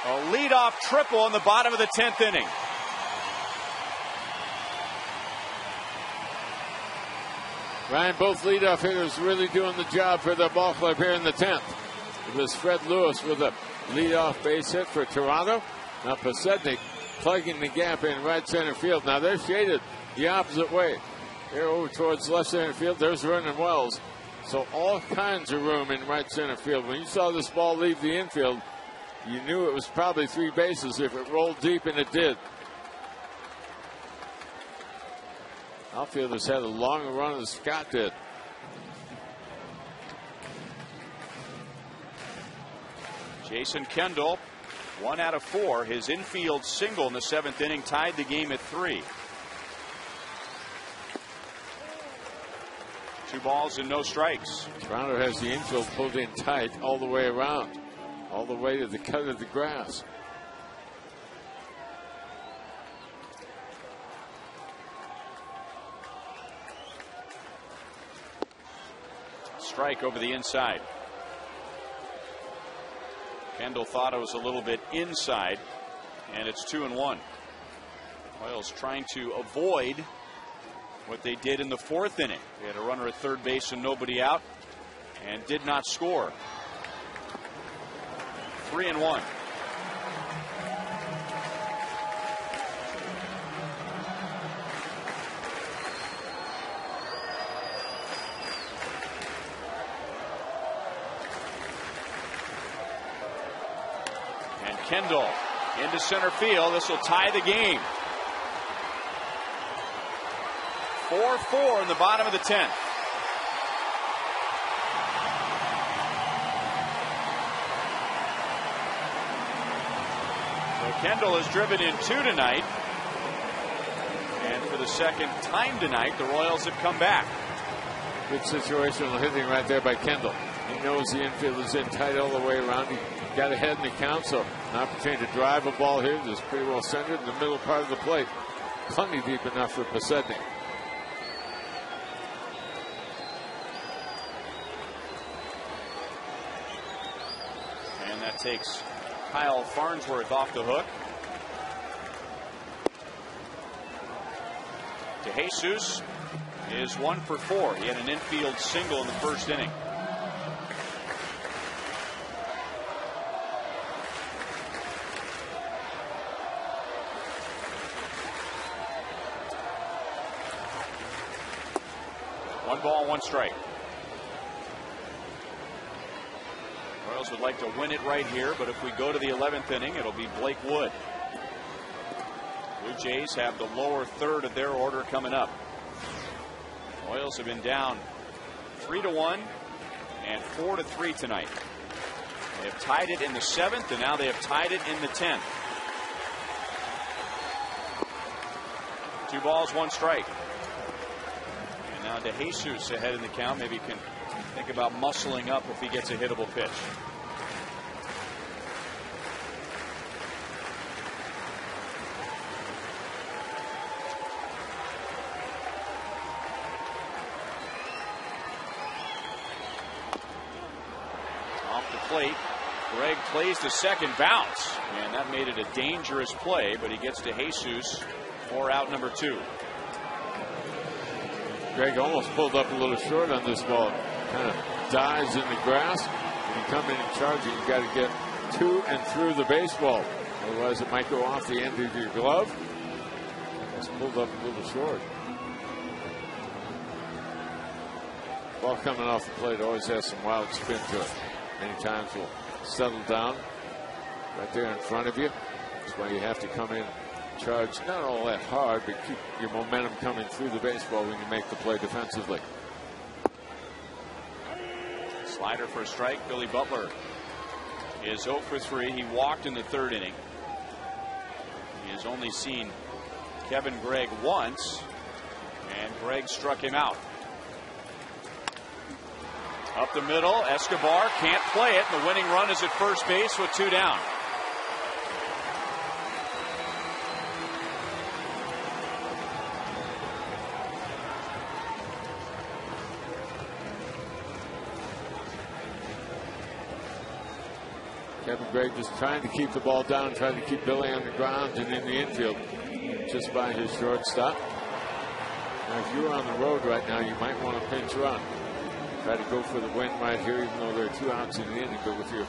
A leadoff triple in the bottom of the 10th inning. Ryan, both leadoff hitters really doing the job for the ball club here in the 10th. It was Fred Lewis with a leadoff base hit for Toronto. Now Posednik plugging the gap in right center field. Now they're shaded the opposite way. They're over towards left center field. There's Vernon Wells. So all kinds of room in right center field. When you saw this ball leave the infield, you knew it was probably three bases if it rolled deep, and it did. Outfielders had a longer run than Scott did. Jason Kendall, 1 out of 4. His infield single in the 7th inning tied the game at 3. 2 balls and no strikes. Toronto has the infield pulled in tight all the way around, all the way to the cut of the grass. Strike over the inside. Kendall thought it was a little bit inside, and it's 2-1. Royals trying to avoid what they did in the 4th inning. They had a runner at third base and nobody out, and did not score. 3-1. And Kendall into center field. This will tie the game. 4-4 in the bottom of the 10th. So Kendall has driven in 2 tonight. And for the second time tonight, the Royals have come back. Good situational hitting right there by Kendall. He knows the infield is in tight all the way around. He got ahead in the count, so an opportunity to drive a ball here that's pretty well centered in the middle part of the plate. Plenty deep enough for Posednik. And that takes Kyle Farnsworth off the hook. DeJesus is 1 for 4. He had an infield single in the 1st inning. One ball, 1 strike. Royals would like to win it right here, but if we go to the 11th inning, it'll be Blake Wood. Blue Jays have the lower third of their order coming up. Royals have been down 3-1 and 4-3 tonight. They have tied it in the 7th, and now they have tied it in the 10th. 2 balls, 1 strike. And now DeJesus ahead in the count. Maybe can think about muscling up if he gets a hittable pitch. Off the plate, Greg plays the second bounce, and that made it a dangerous play, but he gets DeJesus for out number 2. Greg almost pulled up a little short on this ball. Kind of dives in the grass. When you come in and charge it, you got to get to and through the baseball. Otherwise, it might go off the end of your glove. Just pulled up a little short. Ball coming off the plate always has some wild spin to it. Many times will settle down right there in front of you. That's why you have to come in, charge not all that hard, but keep your momentum coming through the baseball when you make the play defensively. Slider for a strike. Billy Butler is 0 for 3. He walked in the 3rd inning. He has only seen Kevin Gregg once, and Gregg struck him out. Up the middle, Escobar can't play it. The winning run is at first base with 2 down. Kevin Gregg just trying to keep the ball down, trying to keep Billy on the ground and in the infield just by his shortstop. Now, if you're on the road right now, you might want to pinch run. Try to go for the win right here, even though there are 2 outs in the inning. But if you're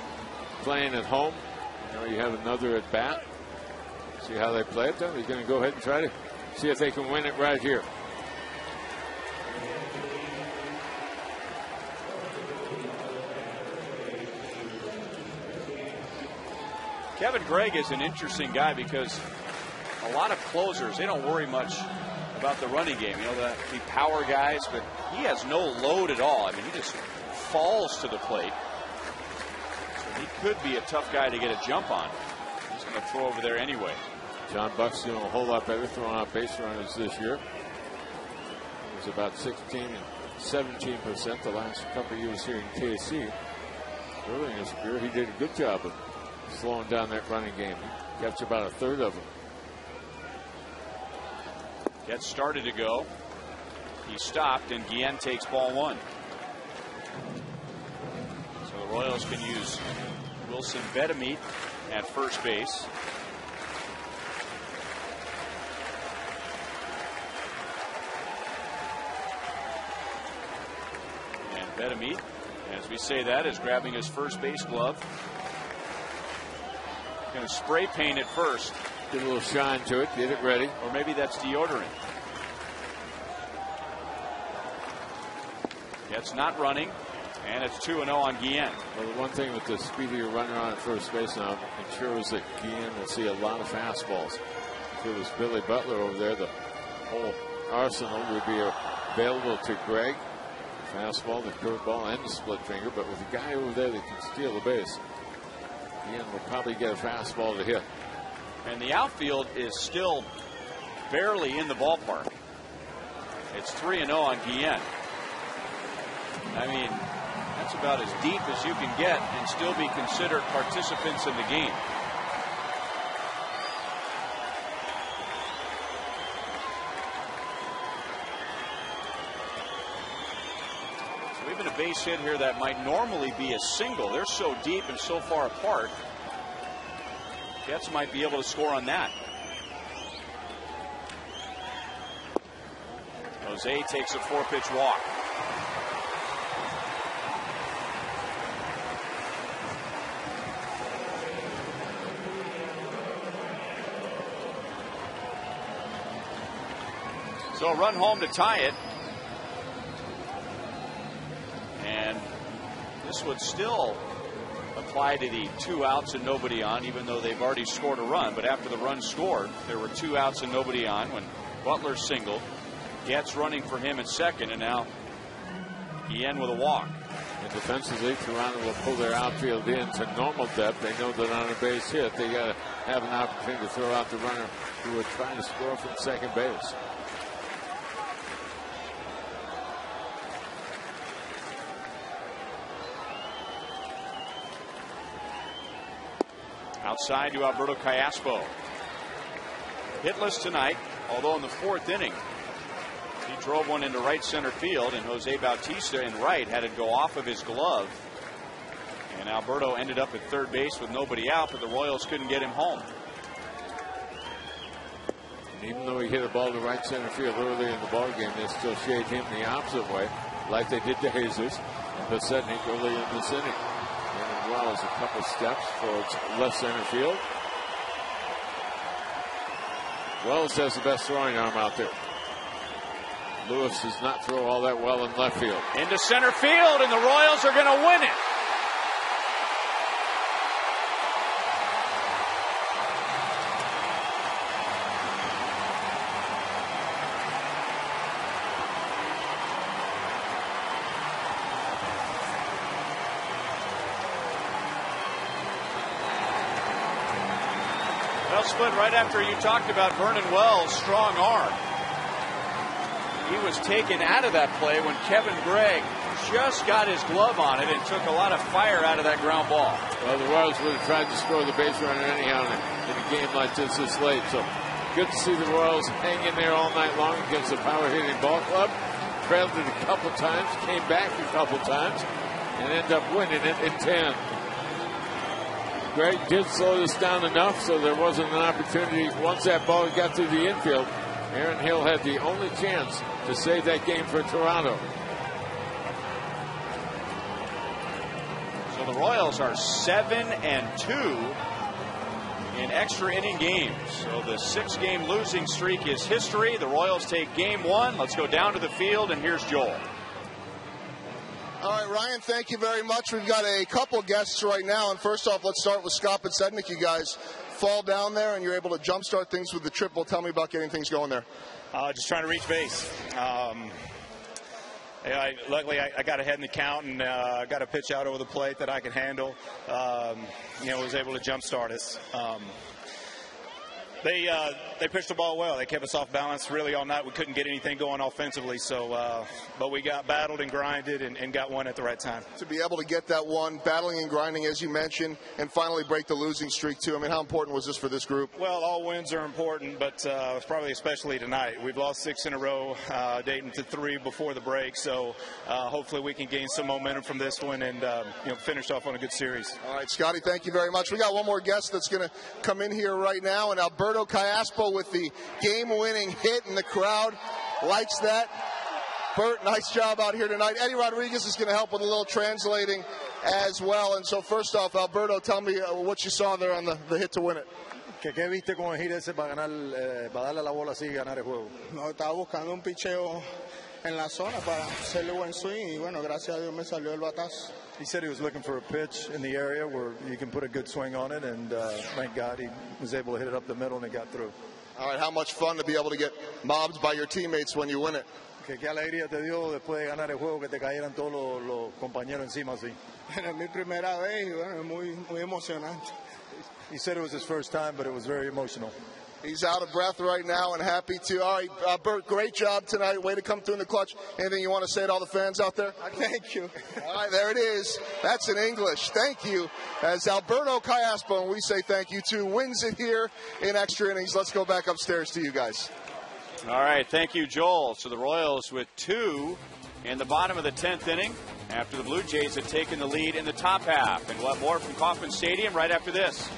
playing at home, you know you have another at bat. See how they play it, though. He's going to go ahead and try to see if they can win it right here. Kevin Gregg is an interesting guy because a lot of closers, they don't worry much about the running game. You know, the power guys, but he has no load at all. I mean, he just falls to the plate. So he could be a tough guy to get a jump on. He's going to throw over there anyway. John Buck's doing a whole lot better throwing out base runners this year. It was about 16 and 17% the last couple of years here in KC. Early in his career, he did a good job of slowing down that running game. He kept about a third of them. Gets started to go. He stopped, and Guillen takes ball 1. So the Royals can use Wilson Betemit at first base. And Betemit, as we say that, is grabbing his first base glove. Going to spray paint it first. Get a little shine to it, get it ready. Or maybe that's deodorant. It's not running, and it's 2-0 on Guillen. Well, the one thing with the speedier runner on at first base now ensures that Guillen will see a lot of fastballs. If it was Billy Butler over there, the whole arsenal would be available to Gregg. Fastball, the curveball, and the split finger. But with a guy over there that can steal the base, Guillen will probably get a fastball to hit. And the outfield is still barely in the ballpark. It's 3-0 on Guillen. I mean, that's about as deep as you can get and still be considered participants in the game. So even a base hit here that might normally be a single, they're so deep and so far apart. Jets might be able to score on that. Jose takes a 4-pitch walk. So a run home to tie it. And this would still apply to the 2 outs and nobody on, even though they've already scored a run. But after the run scored, there were 2 outs and nobody on when Butler singled. Getz running for him at second, and now Guillen with a walk. And defensively, Toronto will pull their outfield in to normal depth. They know that on a base hit, they got to have an opportunity to throw out the runner who would try to score from second base. Outside to Alberto Callaspo. Hitless tonight, although in the 4th inning, he drove one into right center field, and Jose Bautista in right had it go off of his glove. And Alberto ended up at third base with nobody out, but the Royals couldn't get him home. And even though he hit a ball to right center field earlier in the ballgame, they still shade him the opposite way, like they did to Jesus and Besetnik early in this inning. And as well as a couple steps towards left center field. Wells has the best throwing arm out there. Lewis does not throw all that well in left field. Into center field, and the Royals are going to win it. Well, Split, right after you talked about Vernon Wells' strong arm, he was taken out of that play when Kevin Gregg just got his glove on it and took a lot of fire out of that ground ball. Well, the Royals would have tried to score the base runner anyhow in a game like this late. So good to see the Royals hang in there all night long against the power hitting ball club. Trailed it a couple times, came back a couple times, and ended up winning it in 10. great. Did slow this down enough so there wasn't an opportunity. Once that ball got through the infield, Aaron Hill had the only chance to save that game for Toronto. So the Royals are 7-2 in extra inning games. So the 6-game losing streak is history. The Royals take game 1. Let's go down to the field, and here's Joel. All right, Ryan, thank you very much. We've got a couple guests right now, and first off, let's start with Scott and Sednick. You guys fall down there, and you're able to jumpstart things with the triple. Tell me about getting things going there. Just trying to reach base. Luckily, I got ahead in the count and got a pitch out over the plate that I could handle. Was able to jumpstart us. They pitched the ball well. They kept us off balance really all night. We couldn't get anything going offensively, but we got battled and grinded and got one at the right time. To be able to get that one, battling and grinding, as you mentioned, and finally break the losing streak, too. I mean, how important was this for this group? Well, all wins are important, but probably especially tonight. We've lost 6 in a row, dating to 3 before the break, so hopefully we can gain some momentum from this one and finish off on a good series. All right, Scotty, thank you very much. We got one more guest that's going to come in here right now, and Alberto Callaspo with the game-winning hit, and the crowd likes that. Bert, nice job out here tonight. Eddie Rodriguez is going to help with a little translating as well. And so first off, Alberto, tell me what you saw there on the hit to win it. ¿Qué viste con el hit ese para darle la bola así y ganar el juego? No, estaba buscando un picheo en la zona para hacerle buen swing y bueno, gracias a Dios me salió el batazo. He said he was looking for a pitch in the area where you can put a good swing on it, and thank God he was able to hit it up the middle and it got through. All right, how much fun to be able to get mobbed by your teammates when you win it. Qué alegría te dio después de ganar el juego que te cayeran todos los compañeros encima así. Es mi primera vez y bueno, es muy emocionante. He said it was his first time, but it was very emotional. He's out of breath right now and happy to. All right, Bert, great job tonight. Way to come through in the clutch. Anything you want to say to all the fans out there? Thank you. All right, there it is. That's in English. Thank you. As Alberto Callaspo, and we say thank you to, wins it here in extra innings. Let's go back upstairs to you guys. All right, thank you, Joel. So the Royals with 2 in the bottom of the 10th inning after the Blue Jays had taken the lead in the top half. And we'll have more from Kauffman Stadium right after this.